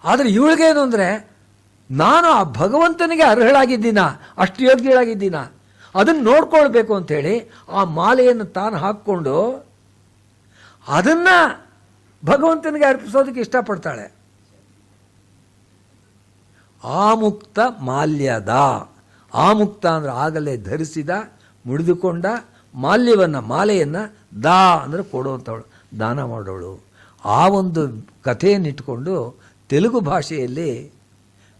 ಆದರೆ ಇವಳಿಗೇನು ಅಂದರೆ, ನಾನು ಆ ಭಗವಂತನಿಗೆ ಅರ್ಹಳಾಗಿದ್ದೀನ, ಅಷ್ಟು ಯೋಗ್ಯಳಾಗಿದ್ದೀನ, ಅದನ್ನು ನೋಡ್ಕೊಳ್ಬೇಕು ಅಂಥೇಳಿ ಆ ಮಾಲೆಯನ್ನು ತಾನು ಹಾಕ್ಕೊಂಡು ಅದನ್ನು ಭಗವಂತನಿಗೆ ಅರ್ಪಿಸೋದಕ್ಕೆ ಇಷ್ಟಪಡ್ತಾಳೆ. ಆಮುಕ್ತ ಮಾಲ್ಯದ. ಆಮುಕ್ತ ಅಂದರೆ ಆಗಲೇ ಧರಿಸಿದ, ಮುಡಿದುಕೊಂಡ, ಮಾಲೆಯನ್ನು ದಾ ಅಂದರೆ ಕೊಡುವಂಥವಳು, ದಾನ ಮಾಡೋಳು. ಆ ಒಂದು ಕಥೆಯನ್ನಿಟ್ಟುಕೊಂಡು ತೆಲುಗು ಭಾಷೆಯಲ್ಲಿ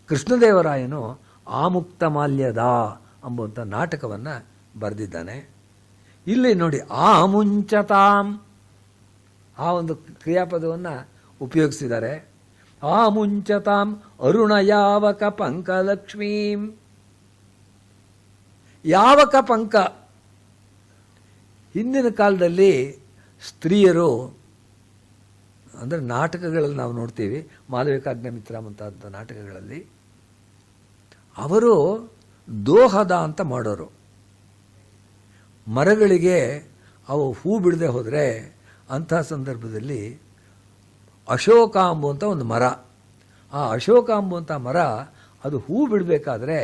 ಕೃಷ್ಣದೇವರಾಯನು ಆಮುಕ್ತ ಮಾಲ್ಯದ ಎಂಬುವಂಥ ನಾಟಕವನ್ನು ಬರೆದಿದ್ದಾನೆ. ಇಲ್ಲಿ ನೋಡಿ, ಆಮುಂಚತಾಂ ಆ ಒಂದು ಕ್ರಿಯಾಪದವನ್ನು ಉಪಯೋಗಿಸಿದ್ದಾರೆ. ಆಮುಂಚತಾಂ ಅರುಣ ಯಾವಕ ಪಂಕಲಕ್ಷ್ಮೀಂ. ಯಾವಕ ಪಂಕ, ಹಿಂದಿನ ಕಾಲದಲ್ಲಿ ಸ್ತ್ರೀಯರು ಅಂದರೆ ನಾಟಕಗಳಲ್ಲಿ ನಾವು ನೋಡ್ತೀವಿ, ಮಾಲವಿಕಾಗ್ನಿಮಿತ್ರ ಮುಂತಾದ ನಾಟಕಗಳಲ್ಲಿ ಅವರು ದೋಹದ ಅಂತ ಮಾಡೋರು. ಮರಗಳಿಗೆ ಅವು ಹೂ ಬಿಡದೆ ಹೋದರೆ ಅಂಥ ಸಂದರ್ಭದಲ್ಲಿ ಅಶೋಕ ಅಂಬುವಂಥ ಒಂದು ಮರ, ಆ ಅಶೋಕ ಅಂಬುವಂಥ ಮರ ಅದು ಹೂ ಬಿಡಬೇಕಾದ್ರೆ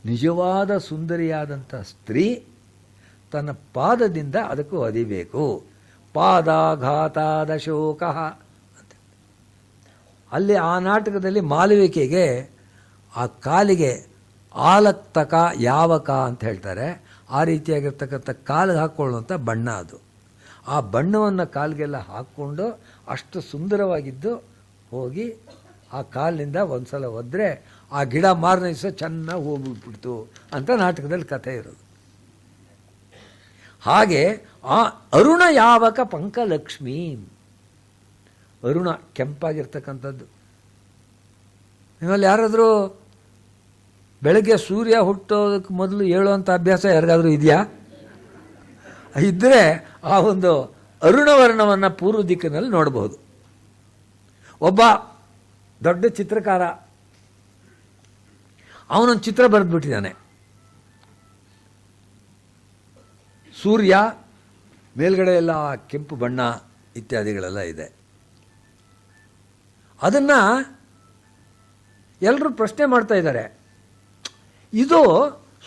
ನಿಜವಾದ ಸುಂದರಿಯಾದಂಥ ಸ್ತ್ರೀ ತನ್ನ ಪಾದದಿಂದ ಅದಕ್ಕೂ ಒದಿಬೇಕು. ಪಾದಾಘಾತಾದ ಶೋಕ ಅಂತ. ಅಲ್ಲಿ ಆ ನಾಟಕದಲ್ಲಿ ಮಾಲವಿಕೆಗೆ ಆ ಕಾಲಿಗೆ ಆಲಕ್ತಕ ಯಾವಕ ಅಂತ ಹೇಳ್ತಾರೆ. ಆ ರೀತಿಯಾಗಿರ್ತಕ್ಕಂಥ ಕಾಲಿಗೆ ಹಾಕ್ಕೊಳ್ಳುವಂಥ ಬಣ್ಣ ಅದು. ಆ ಬಣ್ಣವನ್ನು ಕಾಲಿಗೆಲ್ಲ ಹಾಕ್ಕೊಂಡು ಅಷ್ಟು ಸುಂದರವಾಗಿದ್ದು ಹೋಗಿ ಆ ಕಾಲಿನಿಂದ ಒಂದು ಸಲ ಒದ್ರೆ ಆ ಗಿಡ ಮಾರನೇ ದಿವಸ ಚೆನ್ನಾಗಿ ಹೋಗ್ಬಿಟ್ಬಿಡ್ತು ಅಂತ ನಾಟಕದಲ್ಲಿ ಕಥೆ ಇರೋದು. ಹಾಗೆ ಆ ಅರುಣ ಯಾವಕ ಪಂಕಲಕ್ಷ್ಮೀ, ಅರುಣ ಕೆಂಪಾಗಿರ್ತಕ್ಕಂಥದ್ದು. ನಿಮ್ಮಲ್ಲಿ ಯಾರಾದರೂ ಬೆಳಗ್ಗೆ ಸೂರ್ಯ ಹುಟ್ಟೋದಕ್ಕೆ ಮೊದಲು ಹೇಳುವಂಥ ಅಭ್ಯಾಸ ಯಾರಿಗಾದರೂ ಇದೆಯಾ? ಇದ್ದರೆ ಆ ಒಂದು ಅರುಣವರ್ಣವನ್ನು ಪೂರ್ವ ದಿಕ್ಕಿನಲ್ಲಿ ನೋಡಬಹುದು. ಒಬ್ಬ ದೊಡ್ಡ ಚಿತ್ರಕಾರ ಅವನೊಂದು ಚಿತ್ರ ಬರೆದ್ಬಿಟ್ಟಿದ್ದಾನೆ. ಸೂರ್ಯ ಮೇಲ್ಗಡೆ ಎಲ್ಲ ಕೆಂಪು ಬಣ್ಣ ಇತ್ಯಾದಿಗಳೆಲ್ಲ ಇದೆ. ಅದನ್ನು ಎಲ್ಲರೂ ಪ್ರಶ್ನೆ ಮಾಡ್ತಾ ಇದ್ದಾರೆ, ಇದು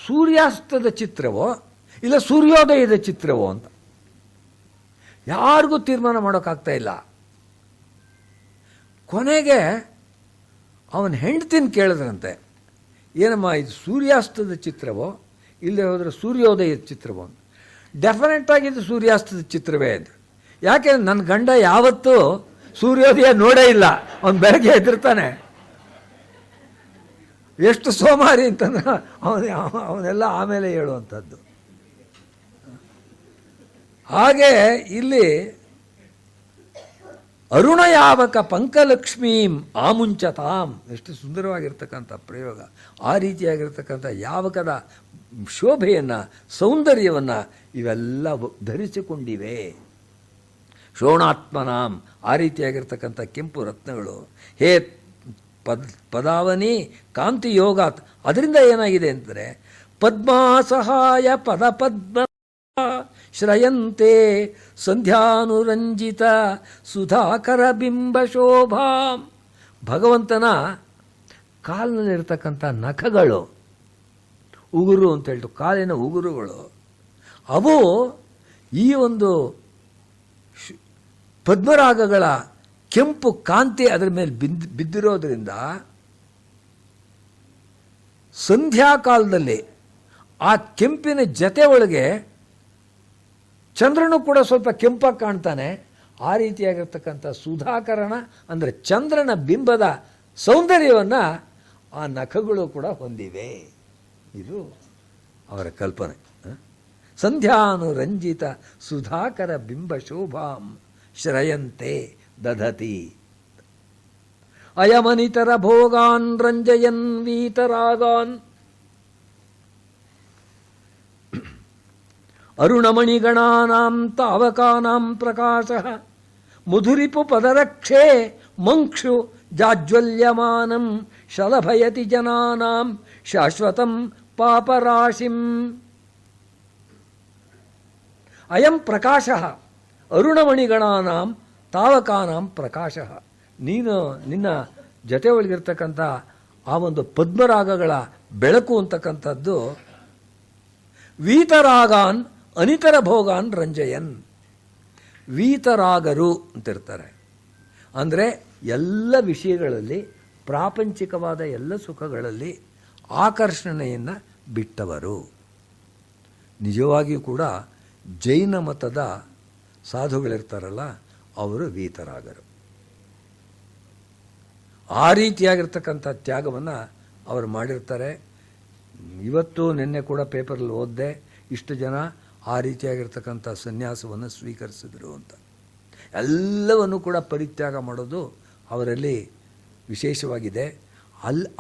ಸೂರ್ಯಾಸ್ತದ ಚಿತ್ರವೋ ಇಲ್ಲ ಸೂರ್ಯೋದಯದ ಚಿತ್ರವೋ ಅಂತ. ಯಾರಿಗೂ ತೀರ್ಮಾನ ಮಾಡೋಕ್ಕಾಗ್ತಾ ಇಲ್ಲ. ಕೊನೆಗೆ ಅವನ ಹೆಂಡತಿನ ಕೇಳಿದ್ರಂತೆ, ಏನಮ್ಮ ಇದು ಸೂರ್ಯಾಸ್ತದ ಚಿತ್ರವೋ ಇಲ್ಲದೆ ಹೋದರೆ ಸೂರ್ಯೋದಯದ ಚಿತ್ರವೋ ಅಂತ. ಡೆಫಿನೆಟ್ ಆಗಿದ್ದು ಸೂರ್ಯಾಸ್ತದ ಚಿತ್ರವೇ ಅದು. ಯಾಕೆ ನನ್ನ ಗಂಡ ಯಾವತ್ತೂ ಸೂರ್ಯೋದಯ ನೋಡೇ ಇಲ್ಲ, ಅವನು ಬೆಳಗ್ಗೆ ಎದ್ದಿರ್ತಾನೆ. ಎಷ್ಟು ಸೋಮಾರಿ ಅಂತಂದ್ರೆ ಅವನೆಲ್ಲ ಆಮೇಲೆ ಹೇಳುವಂಥದ್ದು. ಹಾಗೆ ಇಲ್ಲಿ ಅರುಣ ಯಾವಕ ಪಂಕಲಕ್ಷ್ಮೀಂ ಆಮುಂಚತಾಂ, ಎಷ್ಟು ಸುಂದರವಾಗಿರ್ತಕ್ಕಂಥ ಪ್ರಯೋಗ. ಆ ರೀತಿಯಾಗಿರ್ತಕ್ಕಂಥ ಯಾವಕದ ಶೋಭೆಯನ್ನು, ಸೌಂದರ್ಯವನ್ನು ಇವೆಲ್ಲ ಧರಿಸಿಕೊಂಡಿವೆ. ಶೋಣಾತ್ಮನಾಂ, ಆ ರೀತಿಯಾಗಿರ್ತಕ್ಕಂಥ ಕೆಂಪು ರತ್ನಗಳು. ಹೇ ಪದಾವನಿ ಕಾಂತಿ ಯೋಗಾತ್, ಅದರಿಂದ ಏನಾಗಿದೆ ಅಂತಂದರೆ ಪದ್ಮಾಸಹಾಯ ಪದ ಪದ್ಮ ಶ್ರಯಂತೆ ಸಂಧ್ಯಾನುರಂಜಿತ ಸುಧಾಕರ ಬಿಂಬ ಶೋಭಾಂ. ಭಗವಂತನ ಕಾಲಿನಲ್ಲಿರ್ತಕ್ಕಂಥ ನಖಗಳು, ಉಗುರು ಅಂತ ಹೇಳ್ತು, ಕಾಲಿನ ಉಗುರುಗಳು, ಅವು ಈ ಒಂದು ಪದ್ಮರಾಗಗಳ ಕೆಂಪು ಕಾಂತಿ ಅದರ ಮೇಲೆ ಬಿದ್ದಿರೋದ್ರಿಂದ ಸಂಧ್ಯಾಕಾಲದಲ್ಲಿ ಆ ಕೆಂಪಿನ ಜತೆ ಒಳಗೆ ಚಂದ್ರನು ಕೂಡ ಸ್ವಲ್ಪ ಕೆಂಪಾಗಿ ಕಾಣ್ತಾನೆ. ಆ ರೀತಿಯಾಗಿರ್ತಕ್ಕಂಥ ಸುಧಾಕರಣ ಅಂದರೆ ಚಂದ್ರನ ಬಿಂಬದ ಸೌಂದರ್ಯವನ್ನು ಆ ನಖಗಳು ಕೂಡ ಹೊಂದಿವೆ. ಇದು ಅವರ ಕಲ್ಪನೆ. ಸಂಧ್ಯಾನುರಂಜಿತ ಸುಧಾಕರ ಬಿಂಬ ಶೋಭಾಂ ಶ್ರಯಂತೆ ದಧತಿ. ಅಯಮನಿತರ ಭೋಗಾನ್ ರಂಜಯನ್ ವೀತರಾಗಾನ್. ಅರುಣಮಣಿಗಣಾನಾಂ ತಾವಕಾನಾಂ ಪ್ರಕಾಶಃ ಮಧುರಿಪು ಪದರಕ್ಷೇ ಮಂಕ್ಷು ಜಾಜ್ವಲ್ಯಮಾನಂ ಶಲಭಯತಿ ಜನಾನಾಂ ಶಾಶ್ವತಂ ಪಾಪರಾಶಿಂ. ಅಯಂ ಪ್ರಕಾಶಃ ಅರುಣಮಣಿಗಣಾನಾಂ ತಾವಕಾನಾಂ ಪ್ರಕಾಶಃ. ನೀನು ನಿನ್ನ ಜೊತೆ ಒಳಗಿರ್ತಕ್ಕಂಥ ಆ ಒಂದು ಪದ್ಮರಾಗಗಳ ಬೆಳಕು ಅಂತಕ್ಕಂಥದ್ದು ವೀತರಾಗಾನ್ ಅನಿತರ ಭೋಗಾನ್ ರಂಜಯನ್. ವೀತರಾಗರು ಅಂತಿರ್ತಾರೆ ಅಂದರೆ ಎಲ್ಲ ವಿಷಯಗಳಲ್ಲಿ, ಪ್ರಾಪಂಚಿಕವಾದ ಎಲ್ಲ ಸುಖಗಳಲ್ಲಿ ಆಕರ್ಷಣೆಯನ್ನು ಬಿಟ್ಟವರು. ನಿಜವಾಗಿಯೂ ಕೂಡ ಜೈನ ಮತದ ಸಾಧುಗಳಿರ್ತಾರಲ್ಲ, ಅವರು ವೀತರಾಗರು. ಆ ರೀತಿಯಾಗಿರ್ತಕ್ಕಂಥ ತ್ಯಾಗವನ್ನು ಅವರು ಮಾಡಿರ್ತಾರೆ. ಇವತ್ತು ನಿನ್ನೆ ಕೂಡ ಪೇಪರಲ್ಲಿ ಓದಿದೆ, ಇಷ್ಟು ಜನ ಆ ರೀತಿಯಾಗಿರ್ತಕ್ಕಂಥ ಸನ್ಯಾಸವನ್ನು ಸ್ವೀಕರಿಸಿದರು ಅಂತ. ಎಲ್ಲವನ್ನು ಕೂಡ ಪರಿತ್ಯಾಗ ಮಾಡೋದು ಅವರಲ್ಲಿ ವಿಶೇಷವಾಗಿದೆ.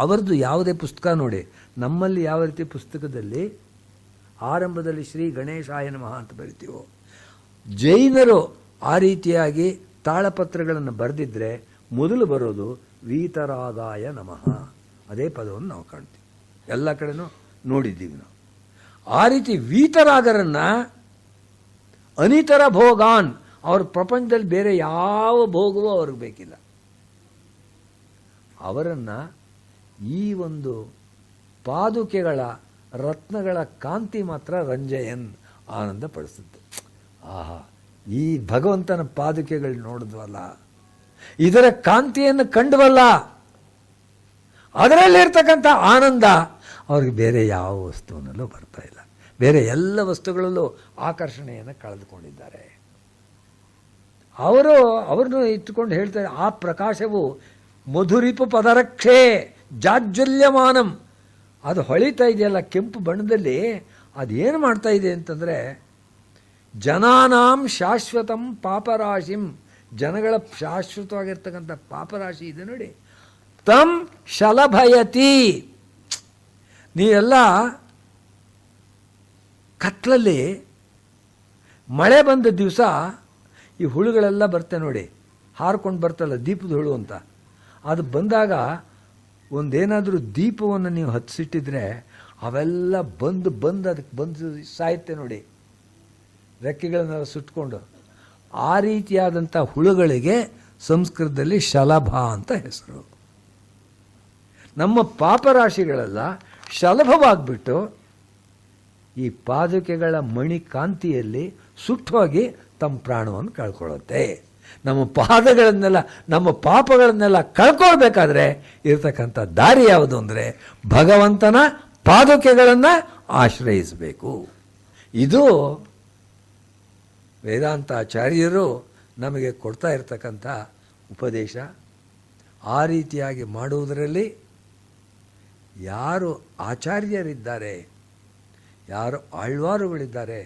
ಅವರದ್ದು ಯಾವುದೇ ಪುಸ್ತಕ ನೋಡಿ, ನಮ್ಮಲ್ಲಿ ಯಾವ ರೀತಿ ಪುಸ್ತಕದಲ್ಲಿ ಆರಂಭದಲ್ಲಿ ಶ್ರೀ ಗಣೇಶಾಯ ನಮಃ ಅಂತ ಬರಿತೀವೋ, ಜೈನರು ಆ ರೀತಿಯಾಗಿ ತಾಳಪತ್ರಗಳನ್ನು ಬರೆದಿದ್ದರೆ ಮೊದಲು ಬರೋದು ವೀತರಾಗಾಯ ನಮಃ. ಅದೇ ಪದವನ್ನು ನಾವು ಕಾಣ್ತೀವಿ, ಎಲ್ಲ ಕಡೆನೂ ನೋಡಿದ್ದೀವಿ ನಾವು. ಆ ರೀತಿ ವೀತರಾಗರನ್ನು ಅನಿತರ ಭೋಗಾನ್, ಅವ್ರ ಪ್ರಪಂಚದಲ್ಲಿ ಬೇರೆ ಯಾವ ಭೋಗವೂ ಅವ್ರಿಗೆ ಬೇಕಿಲ್ಲ. ಅವರನ್ನು ಈ ಒಂದು ಪಾದುಕೆಗಳ ರತ್ನಗಳ ಕಾಂತಿ ಮಾತ್ರ ರಂಜಯನ್ ಆನಂದ ಪಡಿಸುತ್ತೆ. ಆಹಾ, ಈ ಭಗವಂತನ ಪಾದುಕೆಗಳು ನೋಡಿದ್ವಲ್ಲ, ಇದರ ಕಾಂತಿಯನ್ನು ಕಂಡುವಲ್ಲ, ಅದರಲ್ಲಿರ್ತಕ್ಕಂಥ ಆನಂದ ಅವ್ರಿಗೆ ಬೇರೆ ಯಾವ ವಸ್ತುವಿನಲ್ಲೂ ಬರ್ತಾ ಇಲ್ಲ. ಬೇರೆ ಎಲ್ಲ ವಸ್ತುಗಳಲ್ಲೂ ಆಕರ್ಷಣೆಯನ್ನು ಕಳೆದುಕೊಂಡಿದ್ದಾರೆ. ಅವ್ರನ್ನು ಇಟ್ಟುಕೊಂಡು ಹೇಳ್ತಾರೆ, ಆ ಪ್ರಕಾಶವು ಮಧುರಿಪು ಪದರಕ್ಷೇ ಜಾಜ್ವಲ್ಯಮಾನಂ. ಅದು ಹೊಳಿತಾ ಇದೆಯಲ್ಲ ಕೆಂಪು ಬಣ್ಣದಲ್ಲಿ, ಅದೇನು ಮಾಡ್ತಾ ಇದೆ ಅಂತಂದರೆ ಜನಾನಾಂ ಶಾಶ್ವತಂ ಪಾಪರಾಶಿಂ, ಜನಗಳ ಶಾಶ್ವತವಾಗಿರ್ತಕ್ಕಂಥ ಪಾಪರಾಶಿ ಇದೆ ನೋಡಿ, ತಂ ಶಲಭಯತಿ. ನೀವೆಲ್ಲ ಕತ್ಲಲ್ಲಿ ಮಳೆ ಬಂದ ದಿವಸ ಈ ಹುಳುಗಳೆಲ್ಲ ಬರ್ತವೆ ನೋಡಿ, ಹಾರ್ಕೊಂಡು ಬರ್ತಲ್ಲ ದೀಪದ ಹುಳು ಅಂತ. ಅದು ಬಂದಾಗ ಒಂದೇನಾದರೂ ದೀಪವನ್ನು ನೀವು ಹತ್ತಿಸಿಟ್ಟಿದ್ರೆ ಅವೆಲ್ಲ ಬಂದು ಅದಕ್ಕೆ ಬಂದು ಸಾಯುತ್ತೆ ನೋಡಿ, ರೆಕ್ಕೆಗಳನ್ನೆಲ್ಲ ಸುಟ್ಕೊಂಡು. ಆ ರೀತಿಯಾದಂಥ ಹುಳುಗಳಿಗೆ ಸಂಸ್ಕೃತದಲ್ಲಿ ಶಲಭ ಅಂತ ಹೆಸರು. ನಮ್ಮ ಪಾಪರಾಶಿಗಳೆಲ್ಲ ಶಲಭವಾಗಿಬಿಟ್ಟು ಈ ಪಾದುಕೆಗಳ ಮಣಿಕಾಂತಿಯಲ್ಲಿ ಸುಟ್ಟೋಗಿ ತಮ್ಮ ಪ್ರಾಣವನ್ನು ಕಳ್ಕೊಳ್ಳುತ್ತೆ. ನಮ್ಮ ಪಾದಗಳನ್ನೆಲ್ಲ, ನಮ್ಮ ಪಾಪಗಳನ್ನೆಲ್ಲ ಕಳ್ಕೊಳ್ಬೇಕಾದ್ರೆ ಇರತಕ್ಕಂಥ ದಾರಿ ಯಾವುದು ಅಂದರೆ ಭಗವಂತನ ಪಾದುಕೆಗಳನ್ನು ಆಶ್ರಯಿಸಬೇಕು. ಇದು ವೇದಾಂತಾಚಾರ್ಯರು ನಮಗೆ ಕೊಡ್ತಾ ಇರತಕ್ಕಂಥ ಉಪದೇಶ. ಆ ರೀತಿಯಾಗಿ ಮಾಡುವುದರಲ್ಲಿ ಯಾರು ಆಚಾರ್ಯರಿದ್ದಾರೆ, ಯಾರು ಆಳ್ವಾರುಗಳಿದ್ದಾರೆ,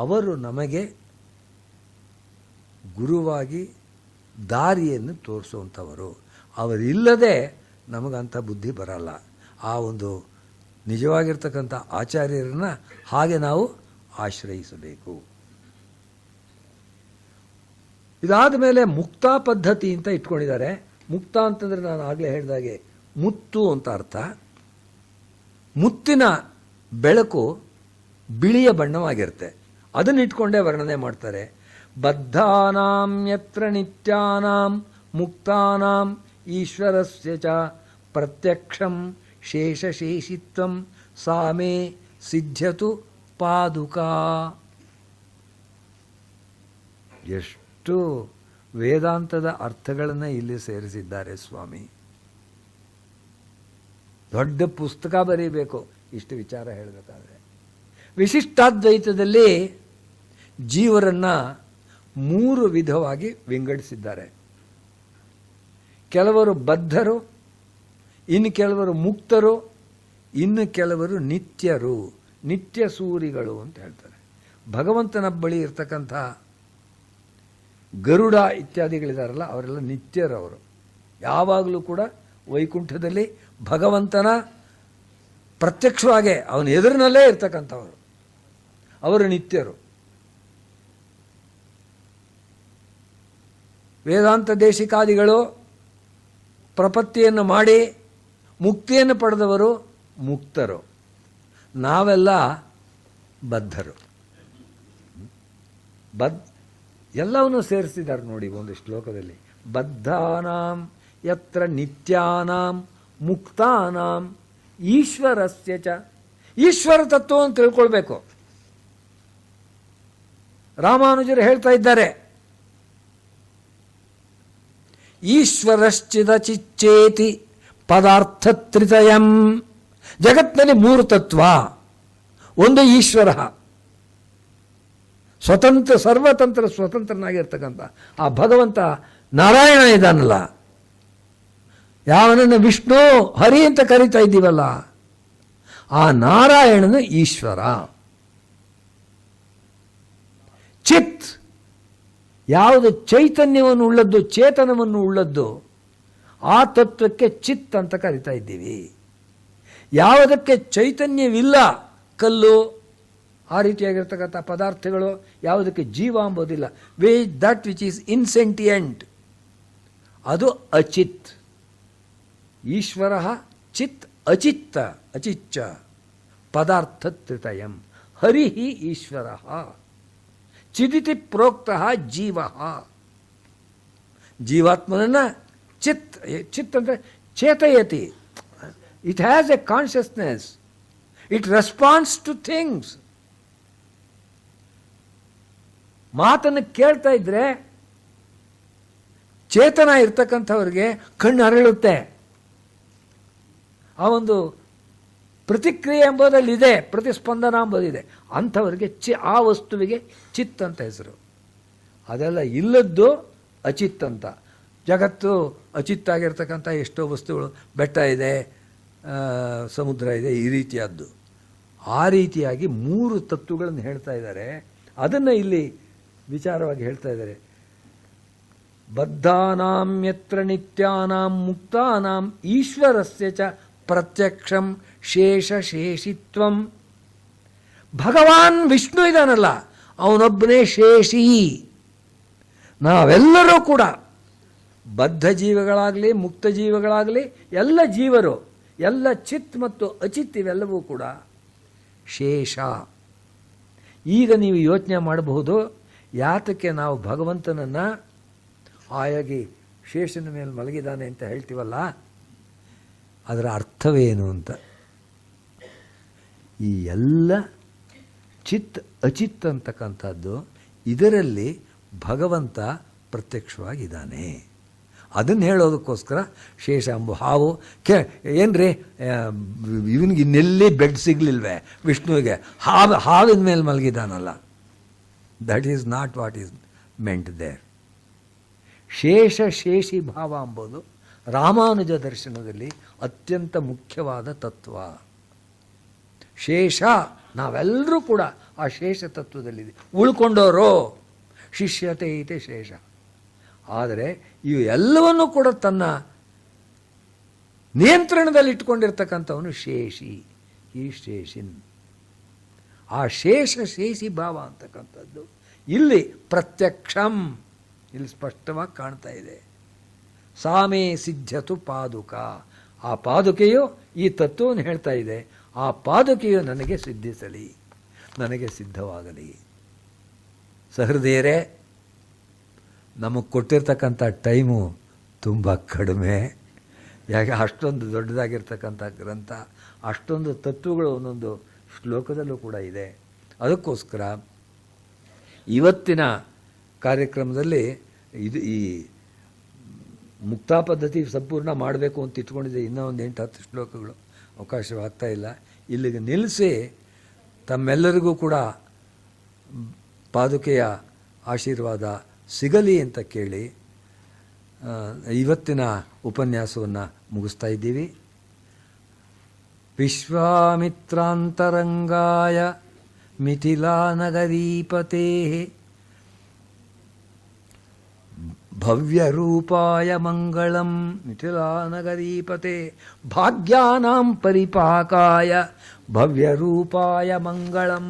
ಅವರು ನಮಗೆ ಗುರುವಾಗಿ ದಾರಿಯನ್ನು ತೋರಿಸುವಂಥವರು. ಅವರಿಲ್ಲದೆ ನಮಗಂಥ ಬುದ್ಧಿ ಬರಲ್ಲ. ಆ ಒಂದು ನಿಜವಾಗಿರ್ತಕ್ಕಂಥ ಆಚಾರ್ಯರನ್ನು ಹಾಗೆ ನಾವು ಆಶ್ರಯಿಸಬೇಕು. ಇದಾದ ಮೇಲೆ ಮುಕ್ತಾ ಪದ್ಧತಿ ಅಂತ ಇಟ್ಕೊಂಡಿದ್ದಾರೆ. ಮುಕ್ತ ಅಂತಂದರೆ ನಾನು ಆಗಲೇ ಹೇಳಿದಾಗೆ ಮುತ್ತು ಅಂತ ಅರ್ಥ. ಮುತ್ತಿನ ಬೆಳಕು ಬಿಳಿಯ ಬಣ್ಣವಾಗಿರುತ್ತೆ, ಅದನ್ನು ಇಟ್ಕೊಂಡೇ ವರ್ಣನೆ ಮಾಡ್ತಾರೆ. ಬದ್ಧಾನಾಂ ಯತ್ರ ನಿತ್ಯಾನಾಂ ಮುಕ್ತಾನಾಂ ಈಶ್ವರಸ್ಯ ಚ ಪ್ರತ್ಯಕ್ಷಂ ಶೇಷಶೇಷಿತ್ವಂ ಸಾಮೇ ಸಿದ್ಧ್ಯತು ಪಾದುಕಾ. ಎಷ್ಟು ವೇದಾಂತದ ಅರ್ಥಗಳನ್ನು ಇಲ್ಲಿ ಸೇರಿಸಿದ್ದಾರೆ ಸ್ವಾಮಿ. ದೊಡ್ಡ ಪುಸ್ತಕ ಬರೀಬೇಕು ಇಷ್ಟು ವಿಚಾರ ಹೇಳಬೇಕಾದ್ರೆ. ವಿಶಿಷ್ಟಾದ್ವೈತದಲ್ಲಿ ಜೀವರನ್ನು 3 ವಿಧವಾಗಿ ವಿಂಗಡಿಸಿದ್ದಾರೆ. ಕೆಲವರು ಬದ್ಧರು, ಇನ್ನು ಕೆಲವರು ಮುಕ್ತರು, ಇನ್ನು ಕೆಲವರು ನಿತ್ಯರು, ನಿತ್ಯ ಸೂರಿಗಳು ಅಂತ ಹೇಳ್ತಾರೆ. ಭಗವಂತನ ಬಳಿ ಇರ್ತಕ್ಕಂಥ ಗರುಡ ಇತ್ಯಾದಿಗಳಿದಾರಲ್ಲ ಅವರೆಲ್ಲ ನಿತ್ಯರವರು. ಯಾವಾಗಲೂ ಕೂಡ ವೈಕುಂಠದಲ್ಲಿ ಭಗವಂತನ ಪ್ರತ್ಯಕ್ಷವಾಗಿ ಅವನ ಎದುರಿನಲ್ಲೇ ಇರ್ತಕ್ಕಂಥವರು, ಅವರು ನಿತ್ಯರು. ವೇದಾಂತ ದೇಶಿಕಾದಿಗಳು ಪ್ರಪತ್ತಿಯನ್ನು ಮಾಡಿ ಮುಕ್ತಿಯನ್ನು ಪಡೆದವರು ಮುಕ್ತರು. ನಾವೆಲ್ಲ ಬದ್ಧರು. ಎಲ್ಲವನ್ನೂ ಸೇರಿಸಿದ್ದಾರೆ ನೋಡಿ ಒಂದು ಶ್ಲೋಕದಲ್ಲಿ. ಬದ್ಧಾನಾಂ ಯತ್ರ ನಿತ್ಯಾನಾಂ ಮುಕ್ತಾನಾಂ ಈಶ್ವರಸ್ಯ ಚ. ಈಶ್ವರ ತತ್ವವನ್ನು ತಿಳ್ಕೊಳ್ಬೇಕು. ರಾಮಾನುಜರು ಹೇಳ್ತಾ ಇದ್ದಾರೆ, ಈಶ್ವರಶ್ಚಿದ ಚಿಚ್ಚೇತಿ ಪದಾರ್ಥ ತ್ರಿತಯಂ. ಜಗತ್ತಿನಲ್ಲಿ 3 ತತ್ವ. ಒಂದು ಈಶ್ವರ, ಸ್ವತಂತ್ರ ಸರ್ವತಂತ್ರ ಸ್ವತಂತ್ರನಾಗಿರ್ತಕ್ಕಂಥ ಆ ಭಗವಂತ ನಾರಾಯಣ ಇದ್ದಾನಲ್ಲ, ಯಾವನನ್ನು ವಿಷ್ಣು ಹರಿ ಅಂತ ಕರೀತಾ ಇದ್ದೀವಲ್ಲ, ಆ ನಾರಾಯಣನು ಈಶ್ವರ. ಚಿತ್, ಯಾವುದು ಚೈತನ್ಯವನ್ನು ಉಳ್ಳದ್ದು, ಚೇತನವನ್ನು ಉಳ್ಳದ್ದು, ಆ ತತ್ವಕ್ಕೆ ಚಿತ್ ಅಂತ ಕರಿತಾ ಇದ್ದೀವಿ. ಯಾವುದಕ್ಕೆ ಚೈತನ್ಯವಿಲ್ಲ, ಕಲ್ಲು ಆ ರೀತಿಯಾಗಿರ್ತಕ್ಕಂಥ ಪದಾರ್ಥಗಳು, ಯಾವುದಕ್ಕೆ ಜೀವ ಅಂಬೋದಿಲ್ಲ, ದಟ್ ವಿಚ್ ಈಸ್ ಇನ್ಸೆಂಟಿಯೆಂಟ್, ಅದು ಅಚಿತ್. ಈಶ್ವರ ಚಿತ್ ಅಚಿತ್ತ ಅಚಿಚ್ಚ ಪದಾರ್ಥ ತ್ರಿತಯಂ. ಹರಿ ಈಶ್ವರ ಚಿದಿತಿ ಪ್ರೋಕ್ತ ಜೀವ. ಜೀವಾತ್ಮನನ್ನ ಚಿತ್, ಚಿತ್ ಅಂದರೆ ಚೇತಯತಿ. It has a consciousness, it response to things. ಮಾತನ್ನು ಕೇಳ್ತಾ ಇದ್ರೆ ಚೇತನ ಇರ್ತಕ್ಕಂಥವ್ರಿಗೆ ಕಣ್ಣು ಅರಳುತ್ತೆ. ಆ ಒಂದು ಪ್ರತಿಕ್ರಿಯೆ ಎಂಬುದಲ್ಲಿದೆ, ಪ್ರತಿಸ್ಪಂದನ ಎಂಬುದಿದೆ. ಅಂಥವರಿಗೆ ಆ ವಸ್ತುವಿಗೆ ಚಿತ್ ಅಂತ ಹೆಸರು. ಅದೆಲ್ಲ ಇಲ್ಲದ್ದು ಅಚಿತ್ ಅಂತ. ಜಗತ್ತು ಅಚಿತ್ತಾಗಿರ್ತಕ್ಕಂಥ ಎಷ್ಟೋ ವಸ್ತುಗಳು, ಬೆಟ್ಟ ಇದೆ, ಸಮುದ್ರ ಇದೆ, ಈ ರೀತಿಯಾದ್ದು. ಆ ರೀತಿಯಾಗಿ 3 ತತ್ವಗಳನ್ನು ಹೇಳ್ತಾ ಇದ್ದಾರೆ. ಅದನ್ನು ಇಲ್ಲಿ ವಿಚಾರವಾಗಿ ಹೇಳ್ತಾ ಇದ್ದಾರೆ. ಬದ್ಧಾನಾಂ ಯತ್ರ ನಿತ್ಯಾನಾಂ ಮುಕ್ತಾನಾಂ ಈಶ್ವರಸ್ಯ ಚ ಪ್ರತ್ಯಕ್ಷಂ ಶೇಷ ಶೇಷಿತ್ವಂ. ಭಗವಾನ್ ವಿಷ್ಣು ಇದಾನಲ್ಲ, ಅವನೊಬ್ಬನೇ ಶೇಷಿ. ನಾವೆಲ್ಲರೂ ಕೂಡ ಬದ್ಧ ಜೀವಗಳಾಗಲಿ ಮುಕ್ತ ಜೀವಗಳಾಗಲಿ ಎಲ್ಲ ಜೀವರು, ಎಲ್ಲ ಚಿತ್ ಮತ್ತು ಅಚಿತ್ ಇವೆಲ್ಲವೂ ಕೂಡ ಶೇಷ. ಈಗ ನೀವು ಯೋಚನೆ ಮಾಡಬಹುದು, ಯಾತಕ್ಕೆ ನಾವು ಭಗವಂತನನ್ನು ಆಯಾಗಿ ಶೇಷನ ಮೇಲೆ ಮಲಗಿದ್ದಾನೆ ಅಂತ ಹೇಳ್ತೀವಲ್ಲ, ಅದರ ಅರ್ಥವೇನು ಅಂತ. ಈ ಎಲ್ಲ ಚಿತ್ ಅಚಿತ್ ಅಂತಕ್ಕಂಥದ್ದು ಇದರಲ್ಲಿ ಭಗವಂತ ಪ್ರತ್ಯಕ್ಷವಾಗಿದ್ದಾನೆ. ಅದನ್ನು ಹೇಳೋದಕ್ಕೋಸ್ಕರ ಶೇಷ ಎಂಬ ಹಾವು ಏನ್ರಿ ಇವನಿಗೆ ಇನ್ನೆಲ್ಲಿ ಬೆಡ್ ಸಿಗಲಿಲ್ವೇ ವಿಷ್ಣುವಿಗೆ, ಹಾವಿನ ಮೇಲೆ ಮಲಗಿದಾನಲ್ಲ. That is not what is meant there. ಶೇಷ ಶೇಷಿ ಭಾವ ಎಂಬುದು ರಾಮಾನುಜ ದರ್ಶನದಲ್ಲಿ ಅತ್ಯಂತ ಮುಖ್ಯವಾದ ತತ್ವ. ಶೇಷ, ನಾವೆಲ್ಲರೂ ಕೂಡ ಆ ಶೇಷ ತತ್ವದಲ್ಲಿದೆ, ಉಳ್ಕೊಂಡವರು ಶಿಷ್ಯತೆ ಐತೆ ಶೇಷ. ಆದರೆ ಇವು ಎಲ್ಲವನ್ನೂ ಕೂಡ ತನ್ನ ನಿಯಂತ್ರಣದಲ್ಲಿ ಇಟ್ಕೊಂಡಿರ್ತಕ್ಕಂಥವನು ಶೇಷಿ, ಈ ಶೇಷಿನ್. ಆ ಶೇಷ ಶೇಷಿ ಭಾವ ಅಂತಕ್ಕಂಥದ್ದು ಇಲ್ಲಿ ಪ್ರತ್ಯಕ್ಷಂ, ಇಲ್ಲಿ ಸ್ಪಷ್ಟವಾಗಿ ಕಾಣ್ತಾ ಇದೆ. ಸಾಮೇ ಸಿದ್ಧತು ಪಾದುಕ, ಆ ಪಾದುಕೆಯು ಈ ತತ್ವವನ್ನು ಹೇಳ್ತಾ ಇದೆ. ಆ ಪಾದುಕೆಯು ನನಗೆ ಸಿದ್ಧಿಸಲಿ, ನನಗೆ ಸಿದ್ಧವಾಗಲಿ. ಸಹೃದಯರೇ, ನಮಗೆ ಕೊಟ್ಟಿರ್ತಕ್ಕಂಥ ಟೈಮು ತುಂಬ ಕಡಿಮೆ. ಯಾಕೆ ಅಷ್ಟೊಂದು ದೊಡ್ಡದಾಗಿರ್ತಕ್ಕಂಥ ಗ್ರಂಥ, ಅಷ್ಟೊಂದು ತತ್ವಗಳು ಒಂದೊಂದು ಶ್ಲೋಕದಲ್ಲೂ ಕೂಡ ಇದೆ. ಅದಕ್ಕೋಸ್ಕರ ಇವತ್ತಿನ ಕಾರ್ಯಕ್ರಮದಲ್ಲಿ ಈ ಮುಕ್ತಾ ಪದ್ಧತಿ ಸಂಪೂರ್ಣ ಮಾಡಬೇಕು ಅಂತ ಇಟ್ಕೊಂಡಿದ್ದೆ. ಇನ್ನೂ ಒಂದು 8-10 ಶ್ಲೋಕಗಳು ಅವಕಾಶವಾಗ್ತಾ ಇಲ್ಲ. ಇಲ್ಲಿಗೆ ನಿಲ್ಲಿಸಿ ತಮ್ಮೆಲ್ಲರಿಗೂ ಕೂಡ ಪಾದುಕೆಯ ಆಶೀರ್ವಾದ ಸಿಗಲಿ ಅಂತ ಕೇಳಿ ಇವತ್ತಿನ ಉಪನ್ಯಾಸವನ್ನು ಮುಗಿಸ್ತಾ ಇದ್ದೀವಿ. ವಿಶ್ವಾಮಿತ್ರಾಂತರಂಗಾಯ ಮಿಥಿಲಾನಗರೀಪತೆ ಭವ್ಯರೂಪಾಯ ಮಂಗಳಂ. ಮಿಥಿಲಾನಗರೀಪತೆ ಭಾಗ್ಯಾನಾಂ ಪರಿಪಾಕಾಯ ಭವ್ಯರೂಪಾಯ ಮಂಗಳಂ.